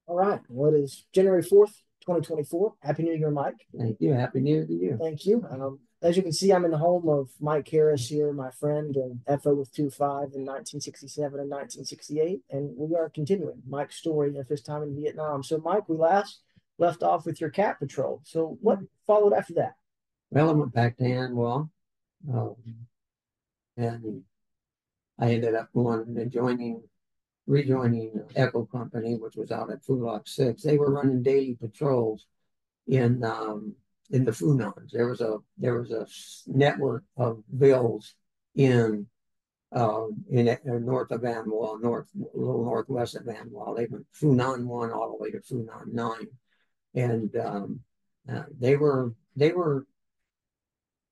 All right. Well, it is January 4th, 2024. Happy New Year, Mike. Thank you. Happy New Year to you. Thank you. As you can see, I'm in the home of Mike Harris here, my friend, and FO with 2-5 in 1967 and 1968. And we are continuing Mike's story of his time in Vietnam. So, Mike, we last left off with your cat patrol. So, what followed after that? Well, I went back to Anwar, um, and I ended up going and rejoining Echo Company, which was out at Phulock 6. They were running daily patrols in in the Funans. There was a network of villas in north of Anwar, a little northwest of Anwar. They went Funan 1 all the way to Funan 9, and they were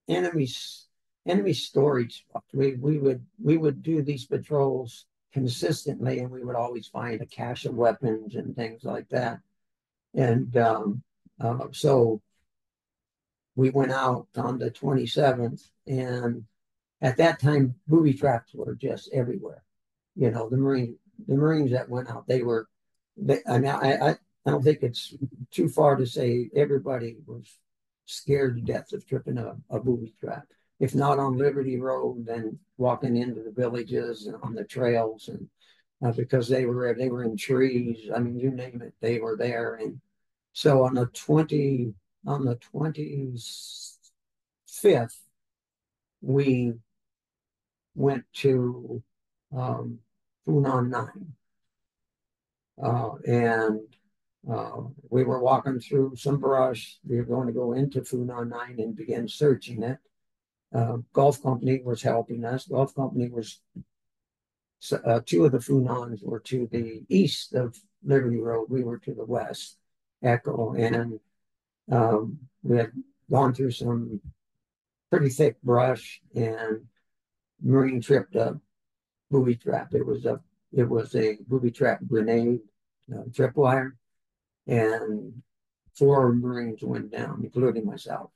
enemies enemy storage spots. We would do these patrols consistently, and we would always find a cache of weapons and things like that. And so we went out on the 27th, and at that time, booby traps were just everywhere. The Marines that went out, I mean, I don't think it's too far to say everybody was scared to death of tripping a booby trap. If not on Liberty Road, then walking into the villages and on the trails, and because they were in trees. I mean, you name it, they were there. And so on the 25th, we went to um, Funan 9. And we were walking through some brush. We were going to go into Funan 9 and begin searching it. Golf Company was helping us. Golf Company was two of the Funans were to the east of Liberty Road. We were to the west, Echo, and we had gone through some pretty thick brush, and Marine tripped a booby trap. It was a booby trap grenade tripwire, and four Marines went down, including myself.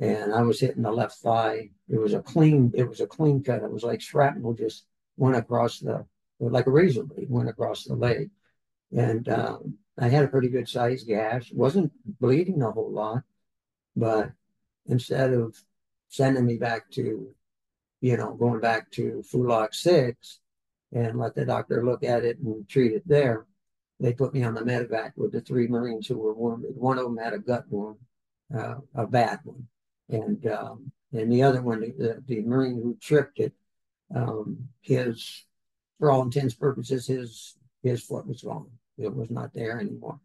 And I was hitting the left thigh. It was a clean cut. It was like shrapnel just went across like a razor blade went across the leg. And I had a pretty good sized gash. Wasn't bleeding a whole lot, but instead of sending me back to, going back to Fulak 6 and let the doctor look at it and treat it there, they put me on the medevac with the three Marines who were wounded. One of them had a gut wound, a bad one, and the other one, the Marine who tripped it, his, for all intents and purposes, his foot was gone. It was not there anymore,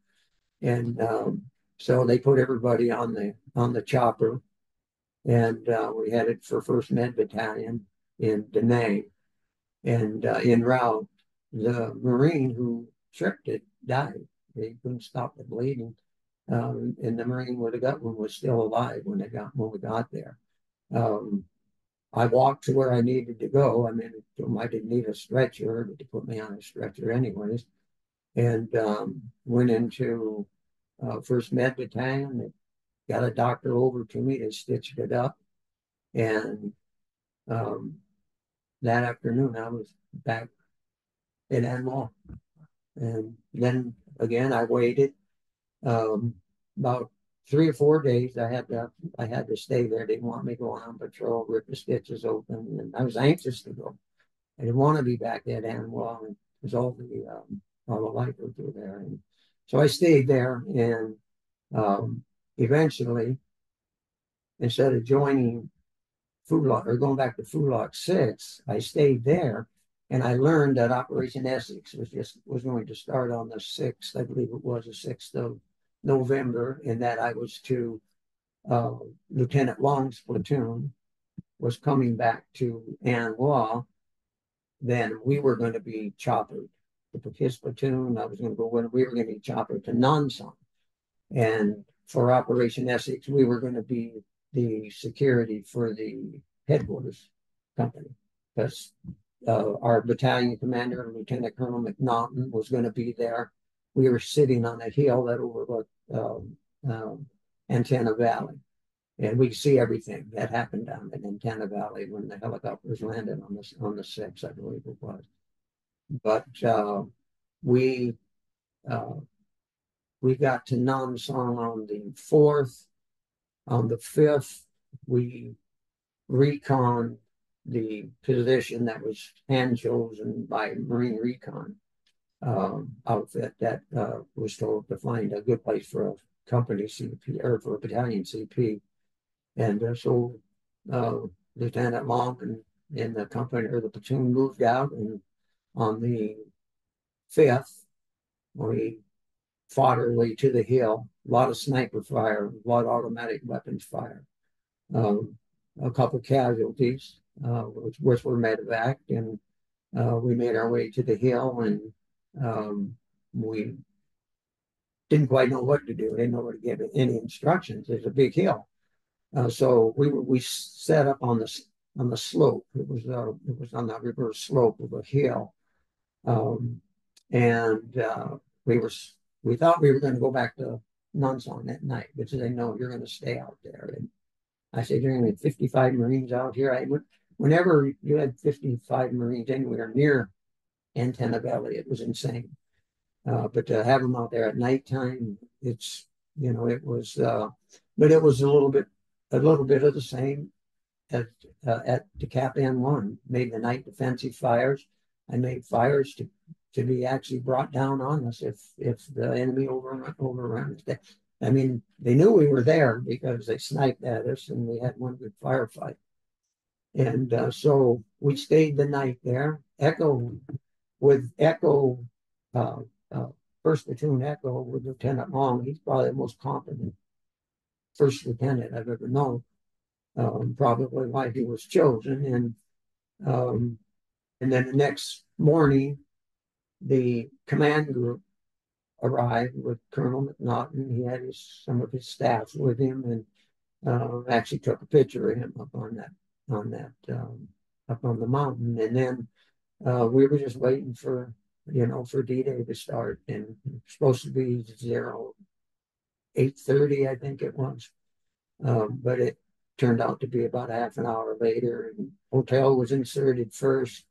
and so they put everybody on the chopper, and we headed for First Med Battalion in Da Nang. And en route, the Marine who tripped it died. They couldn't stop the bleeding. And the Marine with the gut wound was still alive when we got there. Um, I walked to where I needed to go. I mean, I didn't need a stretcher, but they put me on a stretcher anyways. And went into First Med Battalion. They got a doctor over to me. They stitched it up. And um, that afternoon, I was back in Anwar. And then again, I waited um, about 3 or 4 days. I had to stay there. They didn't want me going on patrol, rip the stitches open, and I was anxious to go. I didn't want to be back at Anwar, and because all the lifers were there, and so I stayed there. And eventually, instead of joining Foodlock or going back to Foodlock 6, I stayed there, and I learned that Operation Essex was going to start on the 6th. I believe it was the 6th of November, and that I was to uh, Lieutenant Long's platoon was coming back to Anwar. Then we were going to be choppered. His platoon, I was going to go with. We were going to be choppered to Nonsan, and for Operation Essex, we were going to be the security for the headquarters company, because our battalion commander, Lieutenant Colonel McNaughton, was going to be there. We were sitting on a hill that overlooked Antenna Valley, and we could see everything that happened down in Antenna Valley when the helicopters landed on the 6th, I believe it was. But we uh, we got to Namsang on the 4th. On the 5th, we recon the position that was hand chosen by Marine Recon outfit that was told to find a good place for a company CP or for a battalion CP. And so Lieutenant Monk and the company or the platoon moved out, and on the 5th, we fought our way to the hill. A lot of sniper fire, a lot of automatic weapons fire. A couple casualties, which were medevac, and we made our way to the hill, and we didn't quite know what to do. We didn't know what to give any instructions. There's a big hill, so we set up on the slope. It was on the reverse slope of a hill, and we thought we were going to go back to Namsang that night, but they know you're going to stay out there. And I said, you're going to have 55 Marines out here. Whenever you had 55 Marines anywhere near Antenna Valley, it was insane. But to have them out there at nighttime, it was, but it was a little bit of the same at the Cap N1. Made the night defensive fires. I made fires to be actually brought down on us if the enemy overrun us. I mean, they knew we were there because they sniped at us, and we had one good firefight. And so we stayed the night there. Echo, 1st Platoon Echo with Lieutenant Long. He's probably the most competent first lieutenant I've ever known. Probably why he was chosen. And then the next morning, the command group arrived with Colonel McNaughton. He had some of his staff with him, and actually took a picture of him up on the mountain. And then we were just waiting for D-Day to start, and it was supposed to be 8:30, I think it was, but it turned out to be about half an hour later. And hotel was inserted first.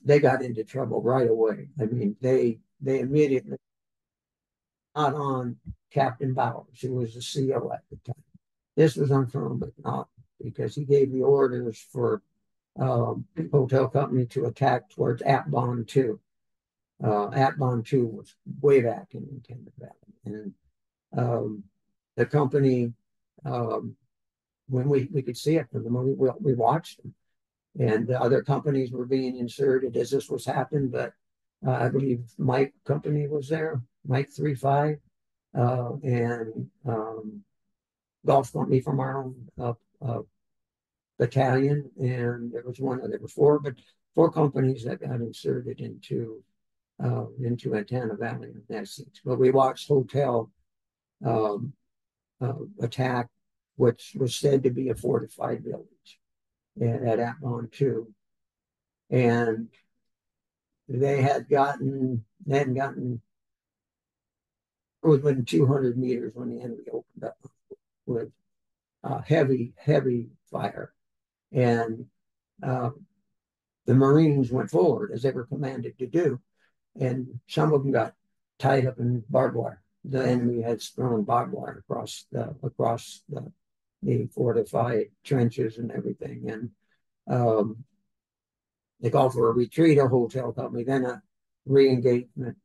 They got into trouble right away. I mean, they immediately got on Captain Bowers, who was the CO at the time. This was on Colonel McNaughton because he gave the orders for the hotel company to attack towards Atbon 2. Atbon 2 was way back in Antenna Valley. And the company, when we could see it from the movie, we watched them. And the other companies were being inserted as this was happening, but I believe Mike Company was there, Mike 3-5, and Golf Company from our own battalion, and there were four companies that got inserted into Antenna Valley in that sense. But we watched hotel attack, which was said to be a fortified village at Atbon 2, and they hadn't gotten it was within 200 meters when the enemy opened up with heavy fire, and the Marines went forward as they were commanded to do, and some of them got tied up in barbed wire. The enemy had thrown barbed wire across the fortified trenches and everything, and they called for a retreat, a hotel company, then a re-engagement,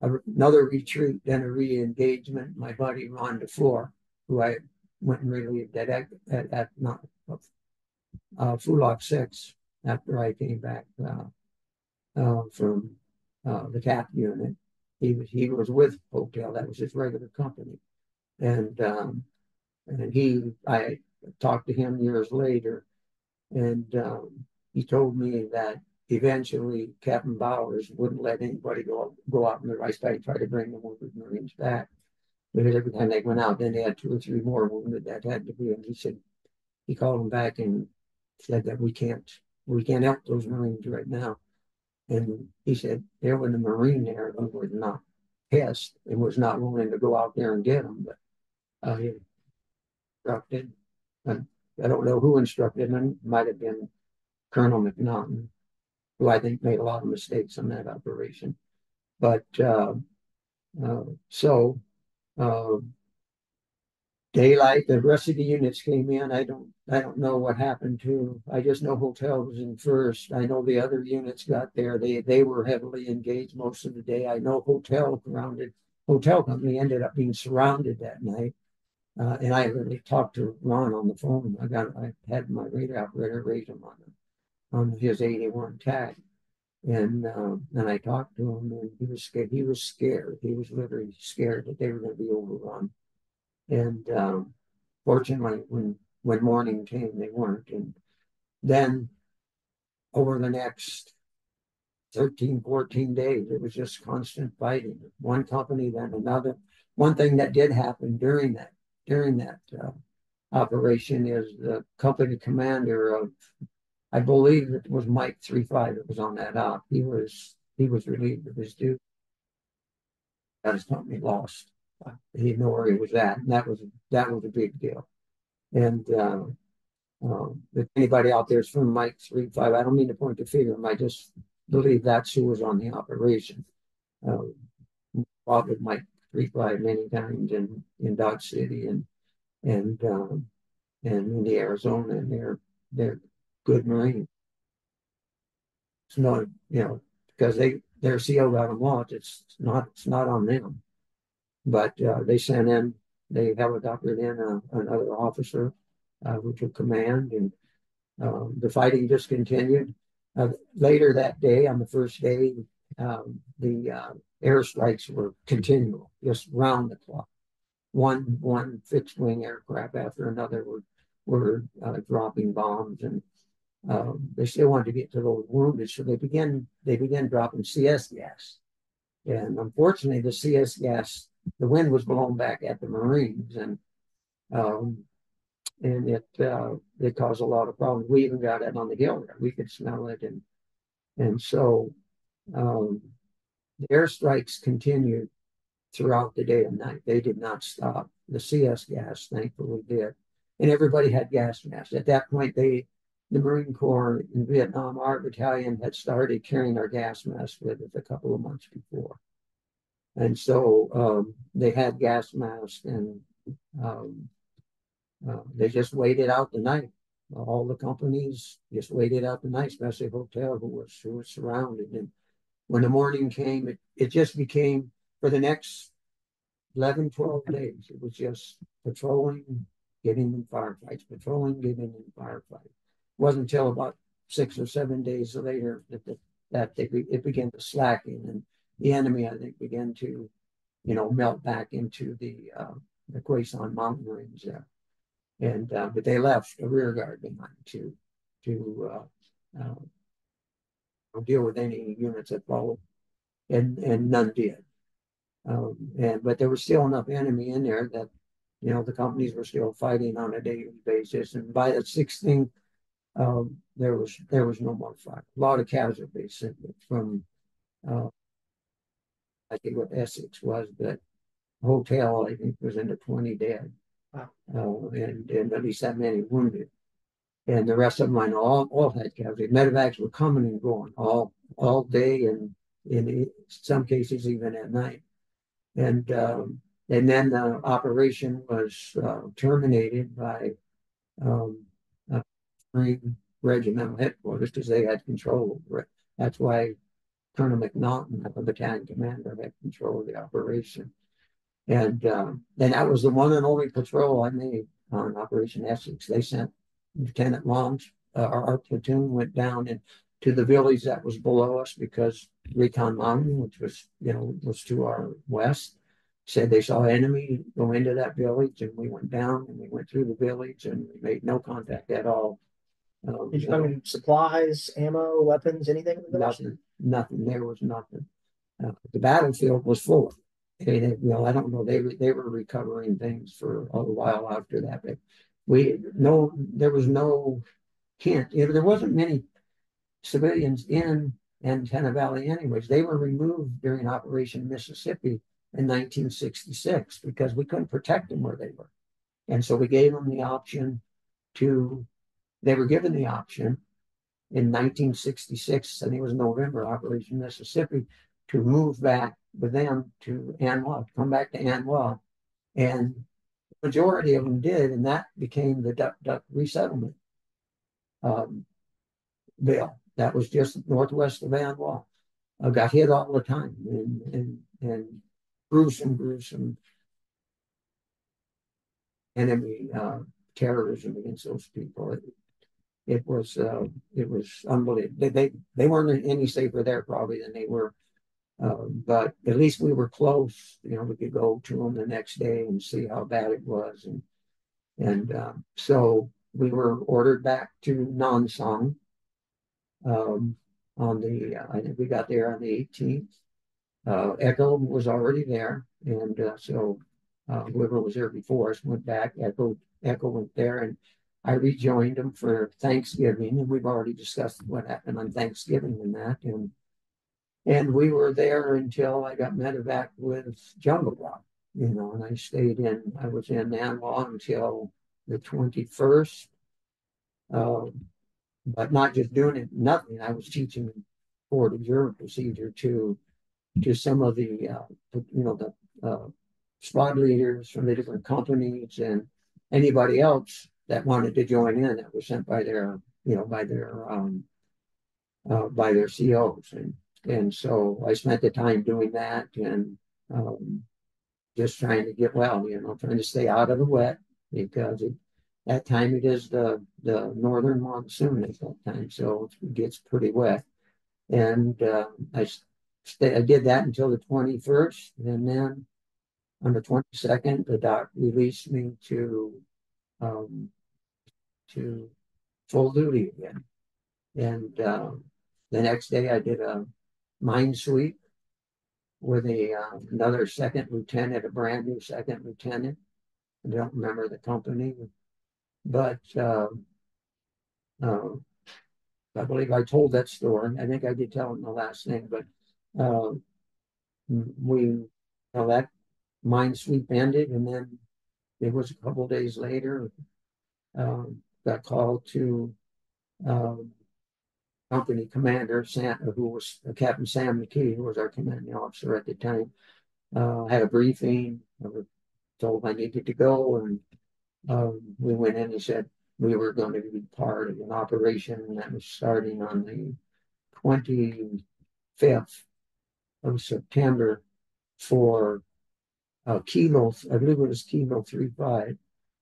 another retreat, then a re-engagement. My buddy Ron DeFleur, who I went and relieved at Fulop 6 after I came back from the CAP unit. He was with Hotel. That was his regular company, and I talked to him years later, and he told me that eventually Captain Bowers wouldn't let anybody go out in the right side, try to bring the wounded Marines back, because every time they went out, then they had 2 or 3 more wounded that had to be. And he said he called them back and said that we can't help those Marines right now. And he said there was a Marine there who was not pissed and was not willing to go out there and get them, but he instructed. I don't know who instructed him. Might have been Colonel McNaughton, who I think made a lot of mistakes on that operation. But So uh, daylight, the rest of the units came in. I don't know what happened to. I just know hotel was in first. I know the other units got there. They were heavily engaged most of the day. I know hotel company ended up being surrounded that night. And I really talked to Ron on the phone. I had my radar operator raise him on his 81 tag. And I talked to him, and he was scared. He was scared. He was literally scared that they were going to be overrun. And fortunately, when morning came, they weren't. And then over the next 13, 14 days, it was just constant fighting. One company, then another. One thing that did happen during that operation is the company commander of, I believe it was Mike 35 that was on that op. He was relieved of his duty. That his company lost. He didn't know where he was at, and that was a big deal. And if anybody out there is from Mike 35, I don't mean to point the finger. I just believe that's who was on the operation. Uh, Fought with Mike 35 many times in Dodge City and in the Arizona, and they're good Marines. It's not, because their CO got them lost. It's not on them. But they helicoptered in another officer who took command, and the fighting just continued. Later that day, on the first day, the airstrikes were continual, just round the clock. One fixed wing aircraft after another were dropping bombs, and they still wanted to get to those wounded, so they began dropping CS gas. And unfortunately, the CS gas, the wind was blowing back at the Marines, um, and it caused a lot of problems. We even got it on the hill there; we could smell it, and so um, the airstrikes continued throughout the day and night. They did not stop. The CS gas, thankfully, did, and everybody had gas masks. At that point, the Marine Corps in Vietnam, our battalion had started carrying our gas masks with us a couple of months before. And so they had gas masks, and um, they just waited out the night. All the companies just waited out the night, especially hotel who was surrounded. And when the morning came, it just became, for the next 11, 12 days, it was just patrolling, getting in firefights, patrolling, getting in firefights. It wasn't until about 6 or 7 days later that it began to slacken, and the enemy, I think, began to, melt back into the Quezon mountain range there. And but they left a rear guard behind to deal with any units that followed, and none did. But there was still enough enemy in there that the companies were still fighting on a daily basis. And by the 16th, there was no more fight. A lot of casualties from I think what Essex was, but hotel I think was into 20 dead, and at least that many wounded. And the rest of them I know all had casualties. Medevacs were coming and going all day, and in some cases even at night. And then the operation was terminated by Marine Regimental Headquarters because they had control over it. That's why Colonel McNaughton, the battalion commander, had control of the operation. And that was the one and only patrol I made on Operation Essex. They sent Lieutenant Longs, our platoon went down into the village that was below us, because Recon Mountain, which was to our west, said they saw enemy go into that village, and we went down and we went through the village, and we made no contact at all. Did you find any supplies, ammo, weapons, anything? Nothing. There was nothing. The battlefield was full. I don't know. They were recovering things for a while after that, but there was no hint. There wasn't many civilians in Antenna Valley anyways. They were removed during Operation Mississippi in 1966 because we couldn't protect them where they were. And so we gave them the option they were given the option in 1966, I think it was November, Operation Mississippi, to move back with them to Anwa, come back to Anwa. And the majority of them did, and that became the Duck resettlement um, bill. That was just northwest of Anwa. Got hit all the time, and gruesome enemy terrorism against those people. It was unbelievable. They weren't any safer there probably than they were, but at least we were close. You know, we could go to them the next day and see how bad it was, and so we were ordered back to Nansang on the. I think we got there on the 18th. Echo was already there, and so whoever was there before us went back. Echo went there, and I rejoined them for Thanksgiving, and we've already discussed what happened on Thanksgiving and that, and we were there until I got medevac with Jungle Rock, you know, and I was in Nanwha until the 21st, but not just doing it, nothing. I was teaching forward observant procedure to some of the, the squad leaders from the different companies and anybody else that wanted to join in that was sent by their, by their COs. And so I spent the time doing that and just trying to get well, trying to stay out of the wet because that time it is the northern monsoon at that time. So it gets pretty wet. And I did that until the 21st, and then on the 22nd, the doc released me to full duty again. And the next day, I did a mine sweep with another second lieutenant, a brand new second lieutenant. I don't remember the company, but I believe I told that story. I think I did tell it in the last thing, but that mine sweep ended, and then it was a couple of days later, got called to company commander, who was Captain Sam McKee, who was our commanding officer at the time. Had a briefing. I was told I needed to go, and we went in. He said we were going to be part of an operation that was starting on the 25th of September for Kilo, I believe it was Kilo 35,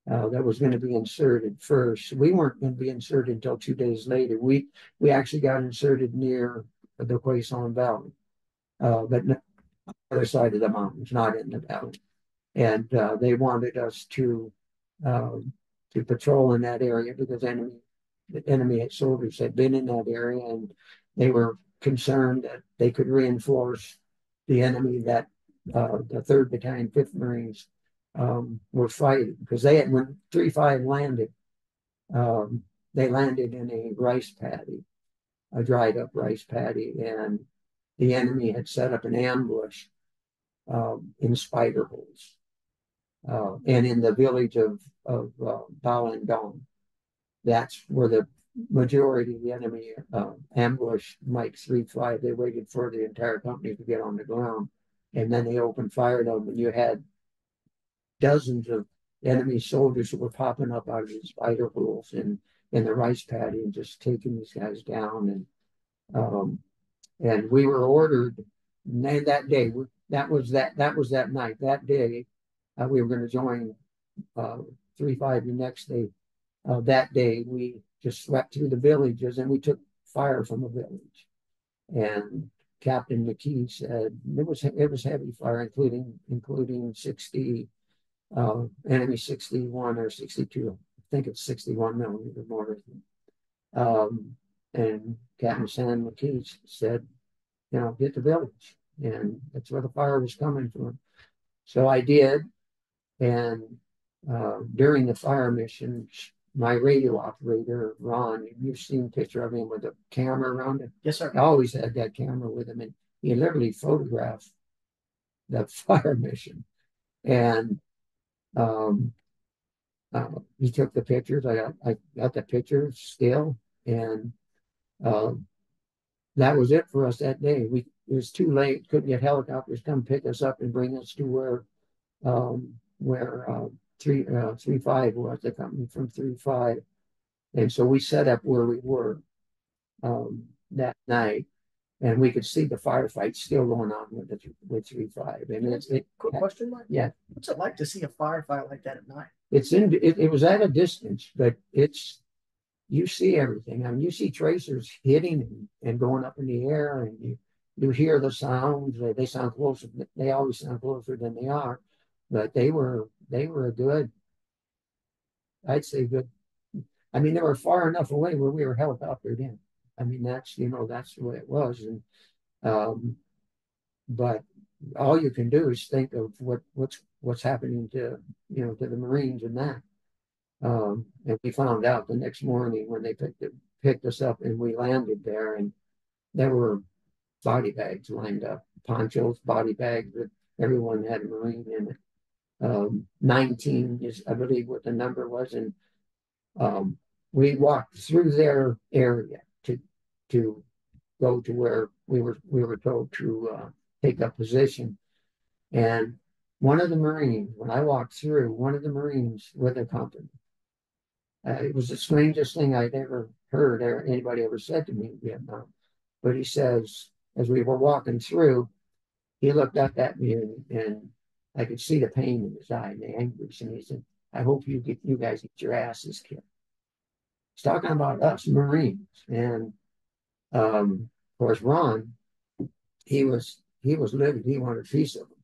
that was going to be inserted first. We weren't going to be inserted until 2 days later. We actually got inserted near the Quezon Valley, but on the other side of the mountains, not in the valley. And they wanted us to patrol in that area because the enemy soldiers had been in that area, and they were concerned that they could reinforce the enemy that the 3rd Battalion, 5th Marines were fighting. Because when 3-5 landed, they landed in a rice paddy, a dried up rice paddy, and the enemy had set up an ambush in spider holes. And in the village of Battalion, that's where the majority of the enemy ambushed Mike 3-5. They waited for the entire company to get on the ground, and then they opened fire at them, and you had dozens of enemy soldiers who were popping up out of these spider holes in the rice paddy and just taking these guys down. And we were ordered, and that day, that was that night, that day, we were going to join 3-5 the next day. That day, we just swept through the villages, and we took fire from a village. And Captain McKee said it was heavy fire, including 60 enemy 61 or 62. I think it's 61 millimeter mortar. And Captain Sam McKee said, get the village, and that's where the fire was coming from. So I did, and during the fire mission, my radio operator, Ron, you've seen a picture of him with a camera around him. Yes, sir. I always had that camera with him, and he literally photographed the fire mission. And he took the pictures. I got the pictures still, and that was it for us that day. It was too late. Couldn't get helicopters come pick us up and bring us to where 3-5 was, the company from 3-5. And so we set up where we were that night, and we could see the firefight still going on with 3-5. And quick question, Mike. Yeah. What's it like to see a firefight like that at night? It was at a distance, but you see everything. I mean, you see tracers hitting and going up in the air, and you hear the sounds. They sound closer. They always sound closer than they are, but they were a good. I'd say good. I mean, they were far enough away where we were helicoptered in. I mean, that's the way it was, and but all you can do is think of what's happening to to the Marines and that. And we found out the next morning when they picked us up and we landed there, and there were body bags lined up, ponchos, body bags that everyone had a Marine in it. 19 is, I believe, what the number was, and we walked through their area to go to where we were told to take up position. And one of the Marines, when I walked through, one of the Marines with a company, it was the strangest thing I'd ever heard or anybody ever said to me in Vietnam. But he says, as we were walking through, he looked up at me and I could see the pain in his eye and the anguish. And he said, "I hope you guys get your asses kicked." He's talking about us Marines. And of course, Ron, he was livid. He wanted a piece of them.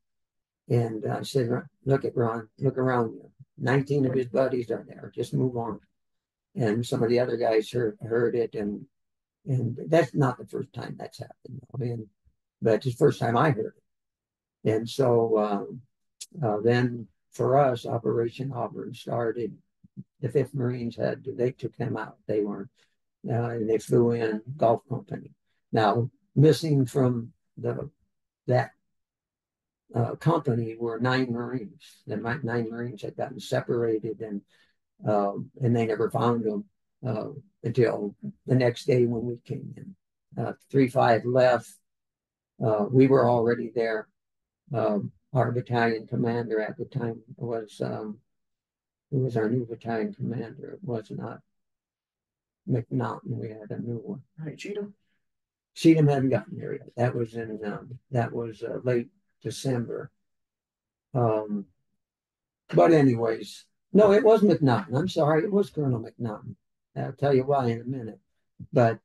And I said, "Look at Ron, look around you. 19 of his buddies are there. Just move on." And some of the other guys heard it, and that's not the first time that's happened. I mean, but it's the first time I heard it. And so then for us, Operation Auburn started. The 5th Marines they took them out. They weren't, and they flew in Gulf Company. Now, missing from that company were 9 Marines. The 9 Marines had gotten separated, and they never found them until the next day when we came in. 3-5 left. We were already there. Our battalion commander at the time was who was our new battalion commander. It was not McNaughton. We had a new one. Right, Cheatham. Cheatham hadn't gotten there yet. That was in late December. But anyways, no, it was McNaughton. I'm sorry, it was Colonel McNaughton. I'll tell you why in a minute. But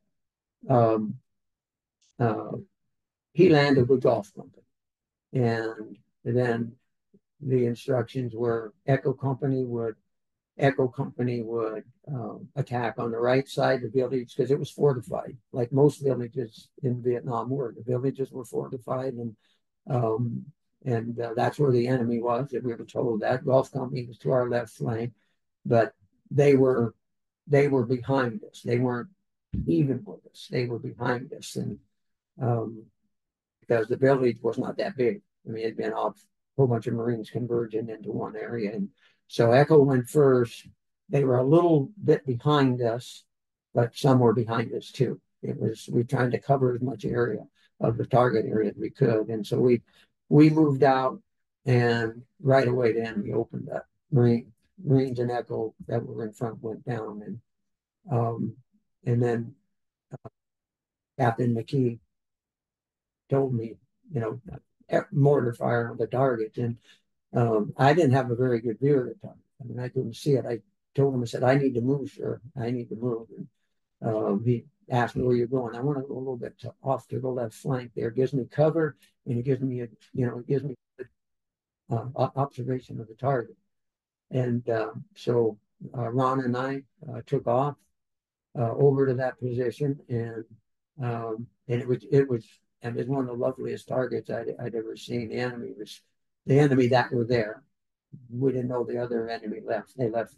he landed with Gulf Company, and then the instructions were Echo Company would attack on the right side of the village because it was fortified, like most villages in Vietnam were. The villages were fortified, and that's where the enemy was. We were told that Gulf Company was to our left flank, but they were behind us. They weren't even with us. They were behind us, and because the village was not that big. I mean, it'd been a whole bunch of Marines converging into one area, and so Echo went first. They were a little bit behind us, but some were behind us too. We tried to cover as much area of the target area as we could, and so we moved out, and right away the enemy opened up. Marines and Echo that were in front went down, and then Captain McKee told me, mortar fire on the target, and I didn't have a very good view of the target. I mean, I couldn't see it. I told him, I said, "I need to move, sir. I need to move." And he asked me, "Where you're going?" "I want to go a little bit off to the left flank there. It gives me cover, and it gives me observation of the target." And so Ron and I took off over to that position, and it was one of the loveliest targets I'd ever seen. The enemy that were there. We didn't know the other enemy left. They left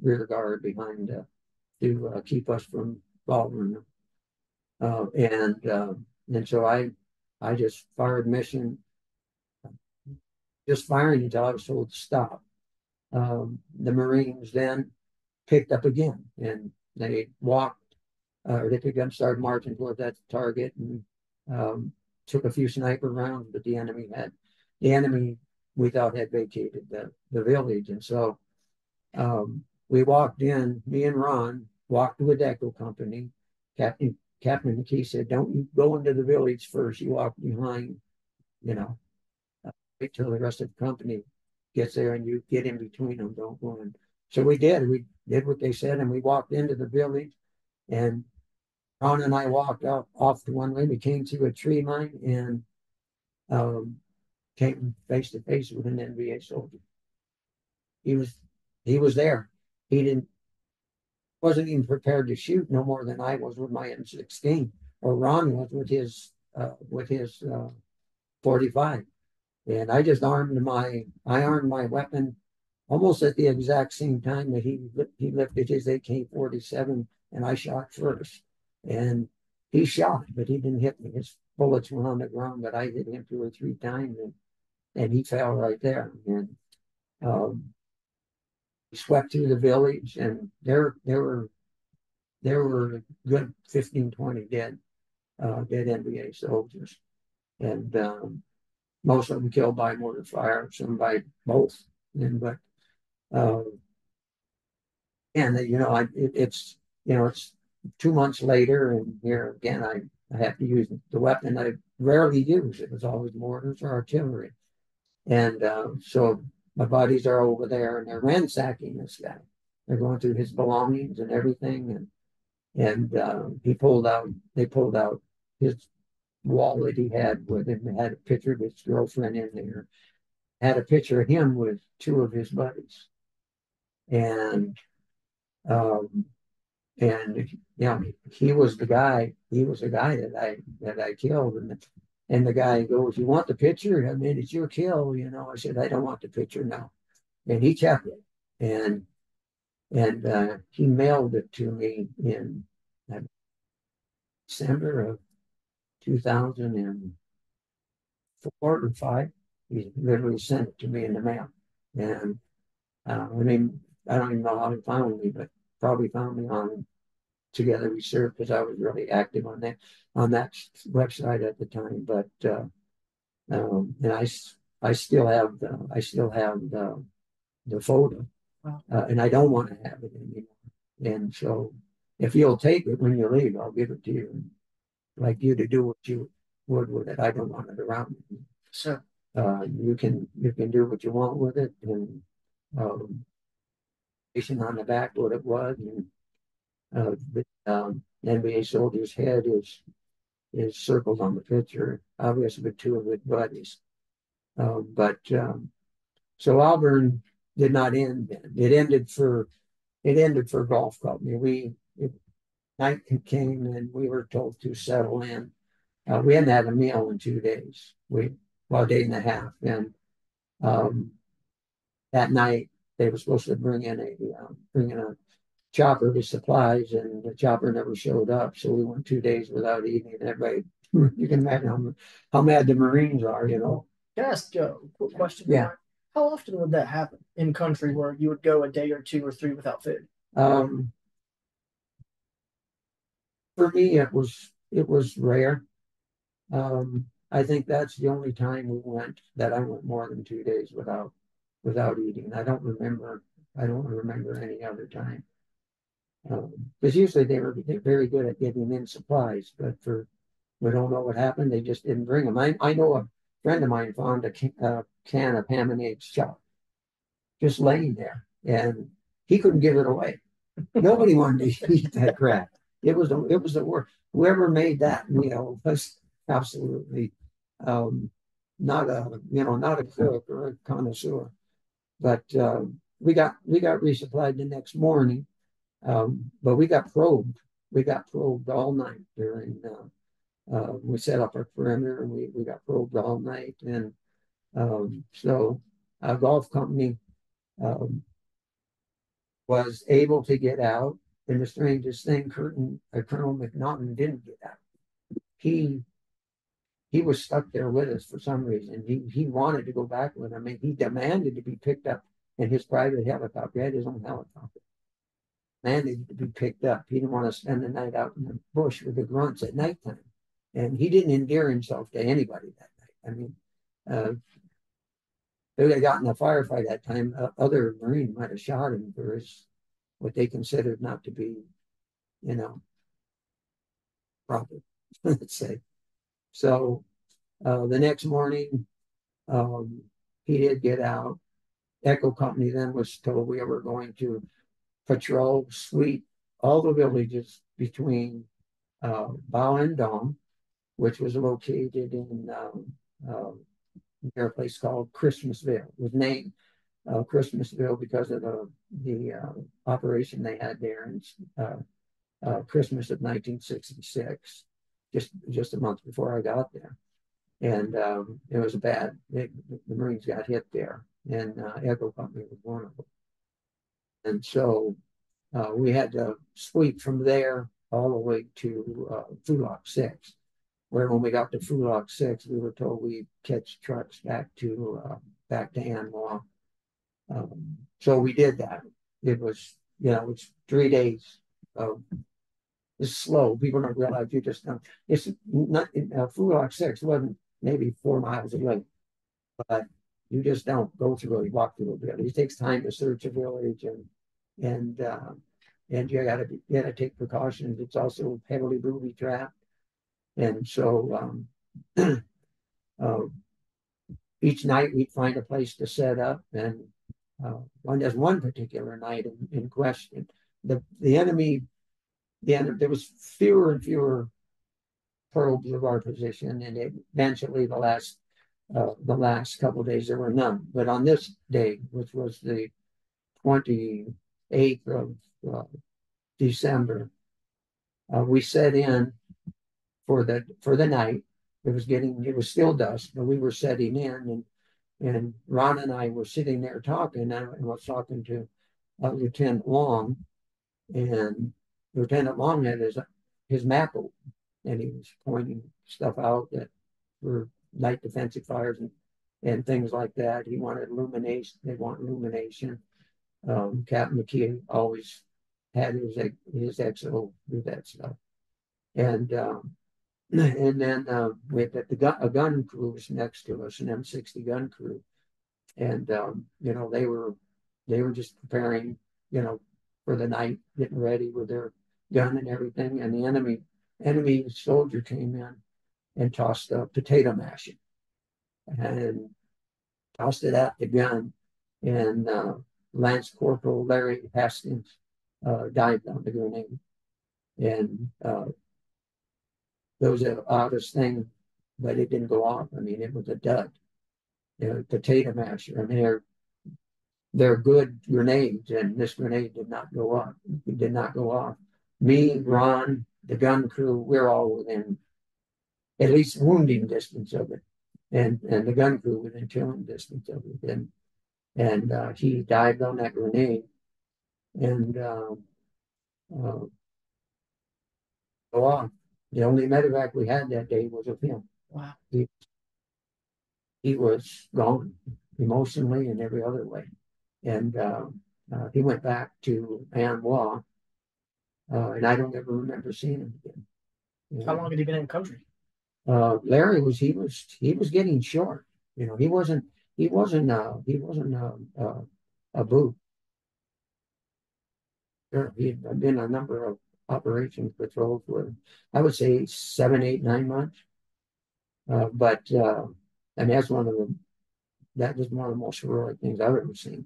rear guard behind to keep us from following them. And so I just fired mission, just firing until I was told to stop. The Marines then picked up again, and they walked or they picked up, started marching toward that target, and um, took a few sniper rounds, but the enemy we thought had vacated the village, and so we walked in. Me and Ron walked to a deco company. Captain McKee said, "Don't you go into the village first. You walk behind, you know, wait till the rest of the company gets there and you get in between them. Don't go in." So we did. We did what they said, and we walked into the village. And Ron and I walked out off the one way. We came through a tree line and um, came face to face with an NBA soldier. He was he was there. He didn't wasn't even prepared to shoot no more than I was with my M16, or Ron was with his 45. And I armed my weapon almost at the exact same time that he lifted his AK-47, and I shot first. And he shot, but he didn't hit me. His bullets went on the ground, but I hit him 2 or 3 times, and he fell right there. And um, we swept through the village, and there were a good 15, 20 dead NBA soldiers, and most of them killed by mortar fire, some by both. And but uh, and it's 2 months later, and here again I have to use the weapon I rarely use. It was always mortars or artillery, and so my buddies are over there and they're ransacking this guy. They're going through his belongings and everything, and they pulled out his wallet he had with him. They had a picture of his girlfriend in there, had a picture of him with two of his buddies, and um, he was the guy. He was the guy that I killed, and the guy goes, "You want the picture? I mean, it's your kill, you know." I said, "I don't want the picture now," and he kept it, and he mailed it to me in December of 2004 or five. He literally sent it to me in the mail, and I mean, I don't even know how he found me, but probably found me on Together We Serve, because I was really active on that website at the time. But and I still have the photo, and I don't want to have it anymore. And so, if you'll take it when you leave, I'll give it to you. And like you to do what you would with it. I don't want it around me. So you can do what you want with it, and on the back what it was, and the NBA soldier's head is circled on the picture, obviously with two of his buddies. But so Auburn did not end then. It ended for golf company. Night came and we were told to settle in. We hadn't had a meal in 2 days. A day and a half, and um, that night they were supposed to bring in a chopper with supplies, and the chopper never showed up. So we went 2 days without eating. And everybody, you can imagine how mad the Marines are, you know. Can I ask a quick question? Yeah. How often would that happen in country where you would go a day or 2 or 3 without food? For me, it was rare. I think that's the only time I went more than 2 days without eating. I don't remember any other time. Because usually they're very good at getting in supplies, but we don't know what happened. They just didn't bring them. I know a friend of mine found a can of ham and eggs chopped just laying there, and he couldn't give it away. Nobody wanted to eat that crap. It was the worst. Whoever made that meal was absolutely not a cook or a connoisseur. But we got resupplied the next morning. But we got probed. We got probed all night during. We set up our perimeter, and we got probed all night. And so a golf company was able to get out. And the strangest thing, Colonel McNaughton didn't get out. He was stuck there with us for some reason. He wanted to go back with him. I mean, he demanded to be picked up in his private helicopter. He had his own helicopter. man needed to be picked up. He didn't want to spend the night out in the bush with the grunts at nighttime. And he didn't endear himself to anybody that night. I mean, if they got in a firefight that time, other Marine might have shot him for his, what they considered not to be, you know, proper, let's say. So the next morning, he did get out. Echo Company then was told we were going to patrol, sweep all the villages between Bow and Dom, which was located in near a place called Christmasville. It was named Christmasville because of the operation they had there in Christmas of 1966, just a month before I got there. And it was bad. The Marines got hit there, and Echo Company was one of them. And so we had to sweep from there all the way to Fulok 6, where when we got to Fulok 6, we were told we'd catch trucks back to Anwa. So we did that. It was, it's 3 days of it's slow. People don't realize you just don't. It's not Fulok 6 wasn't maybe 4 miles away, but you just don't go through it, walk through a village. It takes time to search a village, and you gotta take precautions. It's also heavily booby trapped, and so each night we'd find a place to set up. And there's one particular night in question, the enemy. There was fewer and fewer probes of our position, and eventually the last couple of days there were none. But on this day, which was the 28th of December, we set in for the night. It was still dusk, but we were setting in, and Ron and I were sitting there talking, and I was talking to Lieutenant Long, and Lieutenant Long had his map open, and he was pointing stuff out that were night defensive fires and things like that. He wanted illumination. They want illumination. Captain McKee always had his XO do that stuff. And then we had a gun crew was next to us, an M60 gun crew, and they were just preparing, for the night, getting ready with their gun and everything. And the enemy soldier came in and tossed a potato mash and tossed it at the gun. And Lance Corporal Larry Hastings died on the grenade. And that was the oddest thing, but it didn't go off. I mean, it was a dud. Potato masher. I mean, they're good grenades, and this grenade did not go off. It did not go off. Me, Ron, the gun crew, we're all within at least wounding distance of it, and the gun crew within killing distance of it. And he dived on that grenade, and go on. The only medevac we had that day was of him. Wow. He was gone emotionally and every other way. And he went back to Anwa, and I don't ever remember seeing him again. How long had he been in the country? Larry was getting short. He wasn't a boot. Sure, he had been a number of operations patrols for, I would say, 7, 8, 9 months. But I mean, that was one of the most heroic things I've ever seen.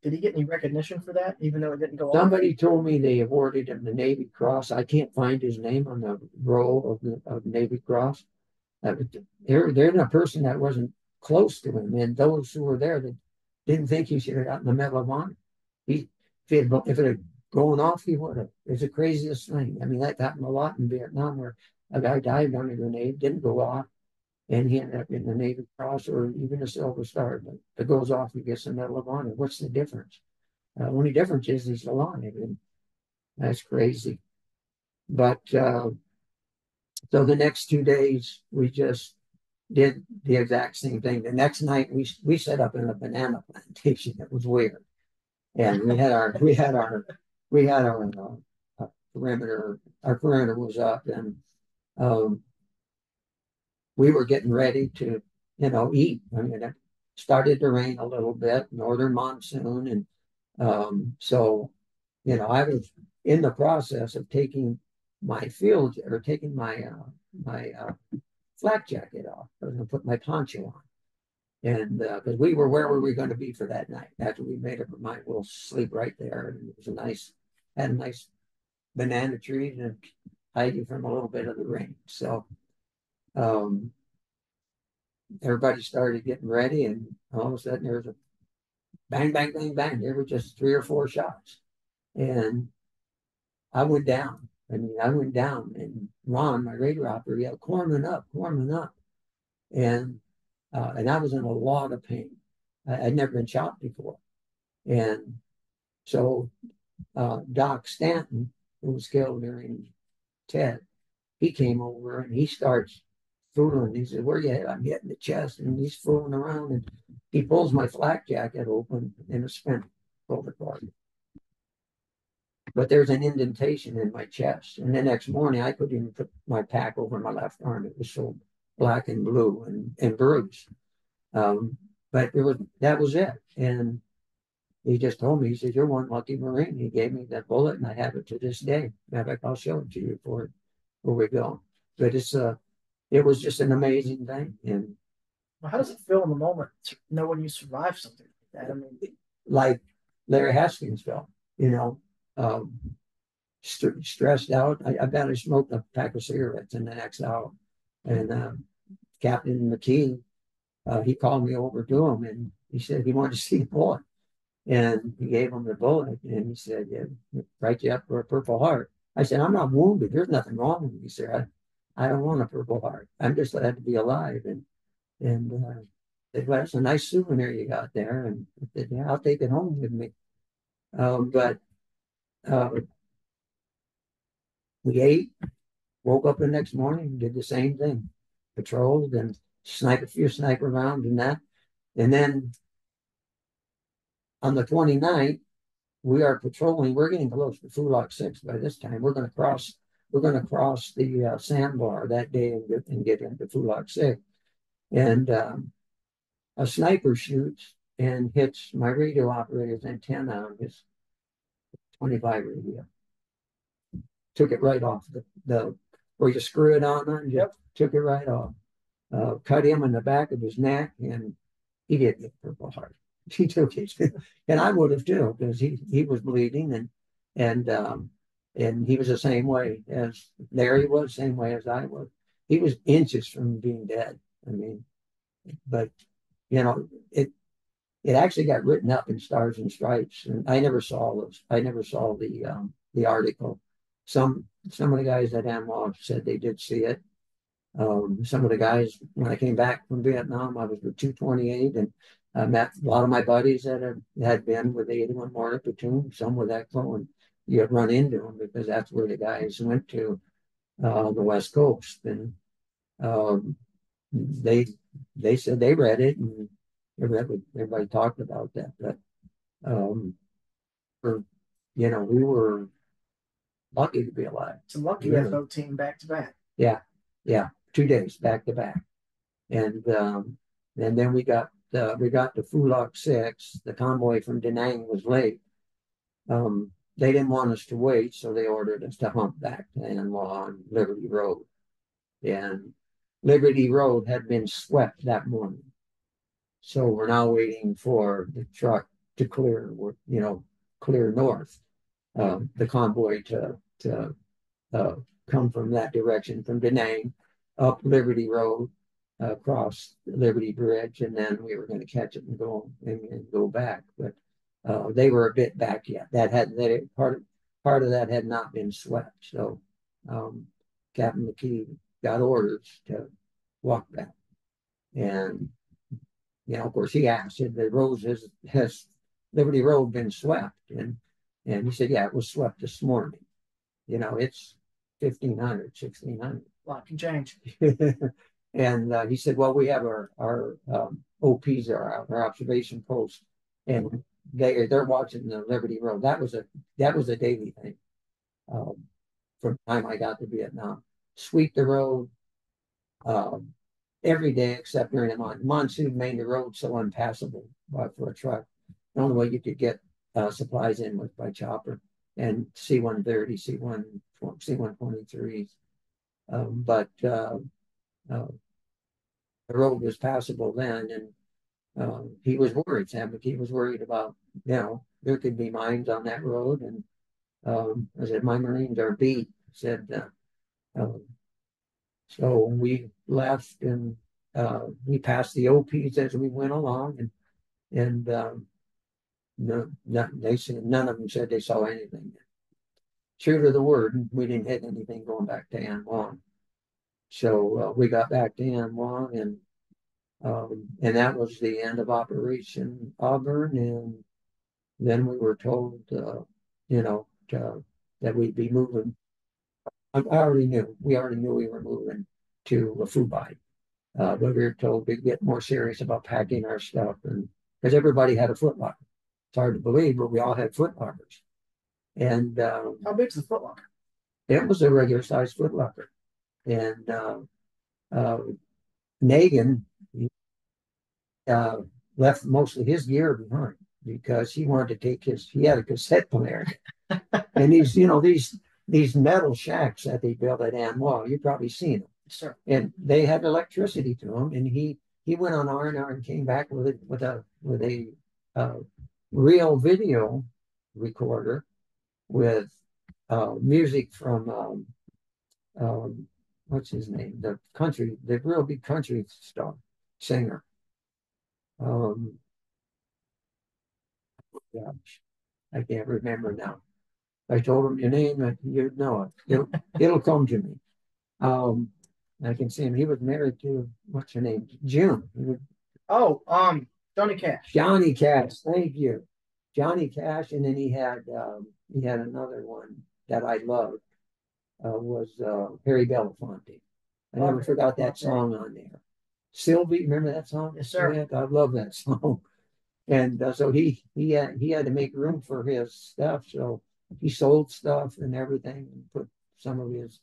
Did he get any recognition for that, even though it didn't go Somebody told me they awarded him the Navy Cross. I can't find his name on the roll of Navy Cross. They're a person that wasn't close to him, and those who were there that didn't think he should have gotten the Medal of Honor. If it had gone off, he would have. It's the craziest thing. I mean, that happened a lot in Vietnam, where a guy died on a grenade, didn't go off, and he ended up getting the Navy Cross or even a Silver Star. But if it goes off, he gets the Medal of Honor. What's the difference? The only difference is he's alive, and that's crazy. But so the next 2 days, we just did the exact same thing. The next night, we set up in a banana plantation. That was weird, and we had our we had perimeter. Our perimeter was up, and um, we were getting ready to, eat. I mean, it started to rain a little bit, northern monsoon, and so, I was in the process of taking my field or taking my flak jacket off. I was going to put my poncho on. And because where were we going to be for that night? After we made up our mind, we'll sleep right there. And it was had a nice banana tree and hide you from a little bit of the rain. So um, everybody started getting ready, and all of a sudden there was a bang, bang, bang, bang. There were just 3 or 4 shots. And I went down. I went down, and Ron, my radio operator, yelled, "Corpsman up, Corpsman up." And I was in a lot of pain. I'd never been shot before. And so Doc Stanton, who was killed during Ted, he came over and he starts fooling. He said, "Where you at?" I'm hitting the chest, and he's fooling around, and he pulls my flak jacket open, and it's spent over apart. But there's an indentation in my chest. And the next morning, I couldn't even put my pack over my left arm. It was so black and blue and bruised. But that was it. And he just told me, he said, "You're one lucky Marine." He gave me that bullet, and I have it to this day. Matter of fact, I'll show it to you before we go. But it was just an amazing thing. And Well, how does it feel in the moment to know when you survive something like that? I mean, like Larry Haskins felt, um, stressed out. I bet I smoked a pack of cigarettes in the next hour. And Captain McKee, he called me over to him, and he said he wanted to see the bullet. And he gave him the bullet, and he said, "Yeah, write you up for a Purple Heart." I said, "I'm not wounded. There's nothing wrong with me." He said, I don't want a Purple Heart. I'm just glad to be alive. And said, "Well, it's a nice souvenir you got there." And I said, "Yeah, I'll take it home with me." But uh, we ate, woke up the next morning, did the same thing, patrolled and sniped a few sniper rounds and that. And then on the 29th, we are patrolling. We're getting close to Fulak 6 by this time. We're going to cross. We're going to cross the sandbar that day and get into Fulak 6. And a sniper shoots and hits my radio operator's antenna on his 25 radio. Took it right off the where you screw it on, and just took it right off. Cut him in the back of his neck, and he didn't get Purple Heart. He took it, and I would have too, because he was bleeding, and he was the same way as Larry was, same way as I was. He was inches from being dead. I mean, but it actually got written up in Stars and Stripes, and I never saw those. I never saw the article. Some of the guys at AMLOG said they did see it. Some of the guys, when I came back from Vietnam, I was with 228, and I met a lot of my buddies that had been with the 81 Mortar Platoon, some with ECHO, and you'd run into them because that's where the guys went to, the West Coast. And um, they said they read it, and everybody talked about that. But for, we were lucky to be alive. it's a lucky Really. FO team back to back. Yeah, 2 days back to back, and then we got to Fulak 6. The convoy from Da Nang was late. They didn't want us to wait, so they ordered us to hump back to Anwar on Liberty Road. And Liberty Road had been swept that morning. So we're now waiting for the truck to clear north, the convoy to come from that direction, from Da Nang, up Liberty Road, across Liberty Bridge, and then we were going to catch it and go back. But they were a bit back yet. Part of that had not been swept. So Captain McKee got orders to walk back, and of course he asked, "The roads has Liberty Road been swept?" And he said, "Yeah, it was swept this morning. It's 1500, 1600. A lot can change." And he said, "Well, we have our OPs, our observation post, and they're watching the Liberty Road. That was a daily thing from the time I got to Vietnam. Sweep the road um, every day except during the monsoon made the road so impassable for a truck. The only way you could get supplies in was by chopper and C-130, C-123s. But uh, the road was passable then, and he was worried. Sam McKee was worried about, there could be mines on that road, and I said, my Marines are beat. Said, so we left, and we passed the OPs as we went along, and they said none of them said they saw anything. True to the word, we didn't hit anything going back to An Quang. So we got back to An Quang, and that was the end of Operation Auburn. And then we were told, that we'd be moving. We already knew we were moving to Phubai. But we were told we'd get more serious about packing our stuff, and because everybody had a footlocker. It's hard to believe, but we all had footlockers. And how big's the footlocker? It was a regular sized footlocker. And uh, Nagin uh, left most of his gear behind because he wanted to he had a cassette player. And these metal shacks that they built at An Quang, you've probably seen them. Sure. And they had electricity to them, and he went on R&R and came back with a real video recorder with music from what's his name, the real big country star singer. Gosh, I can't remember now. I told him your name, and you'd know it. It'll come to me. I can see him. He was married to, what's her name? June. Johnny Cash. Johnny Cash. Thank you, Johnny Cash. And then he had another one that I loved was Harry Belafonte. I never forgot that song on there. Sylvie, remember that song? Yes, sir. Yeah, I love that song. And so he had to make room for his stuff. So he sold stuff and everything, and put some of his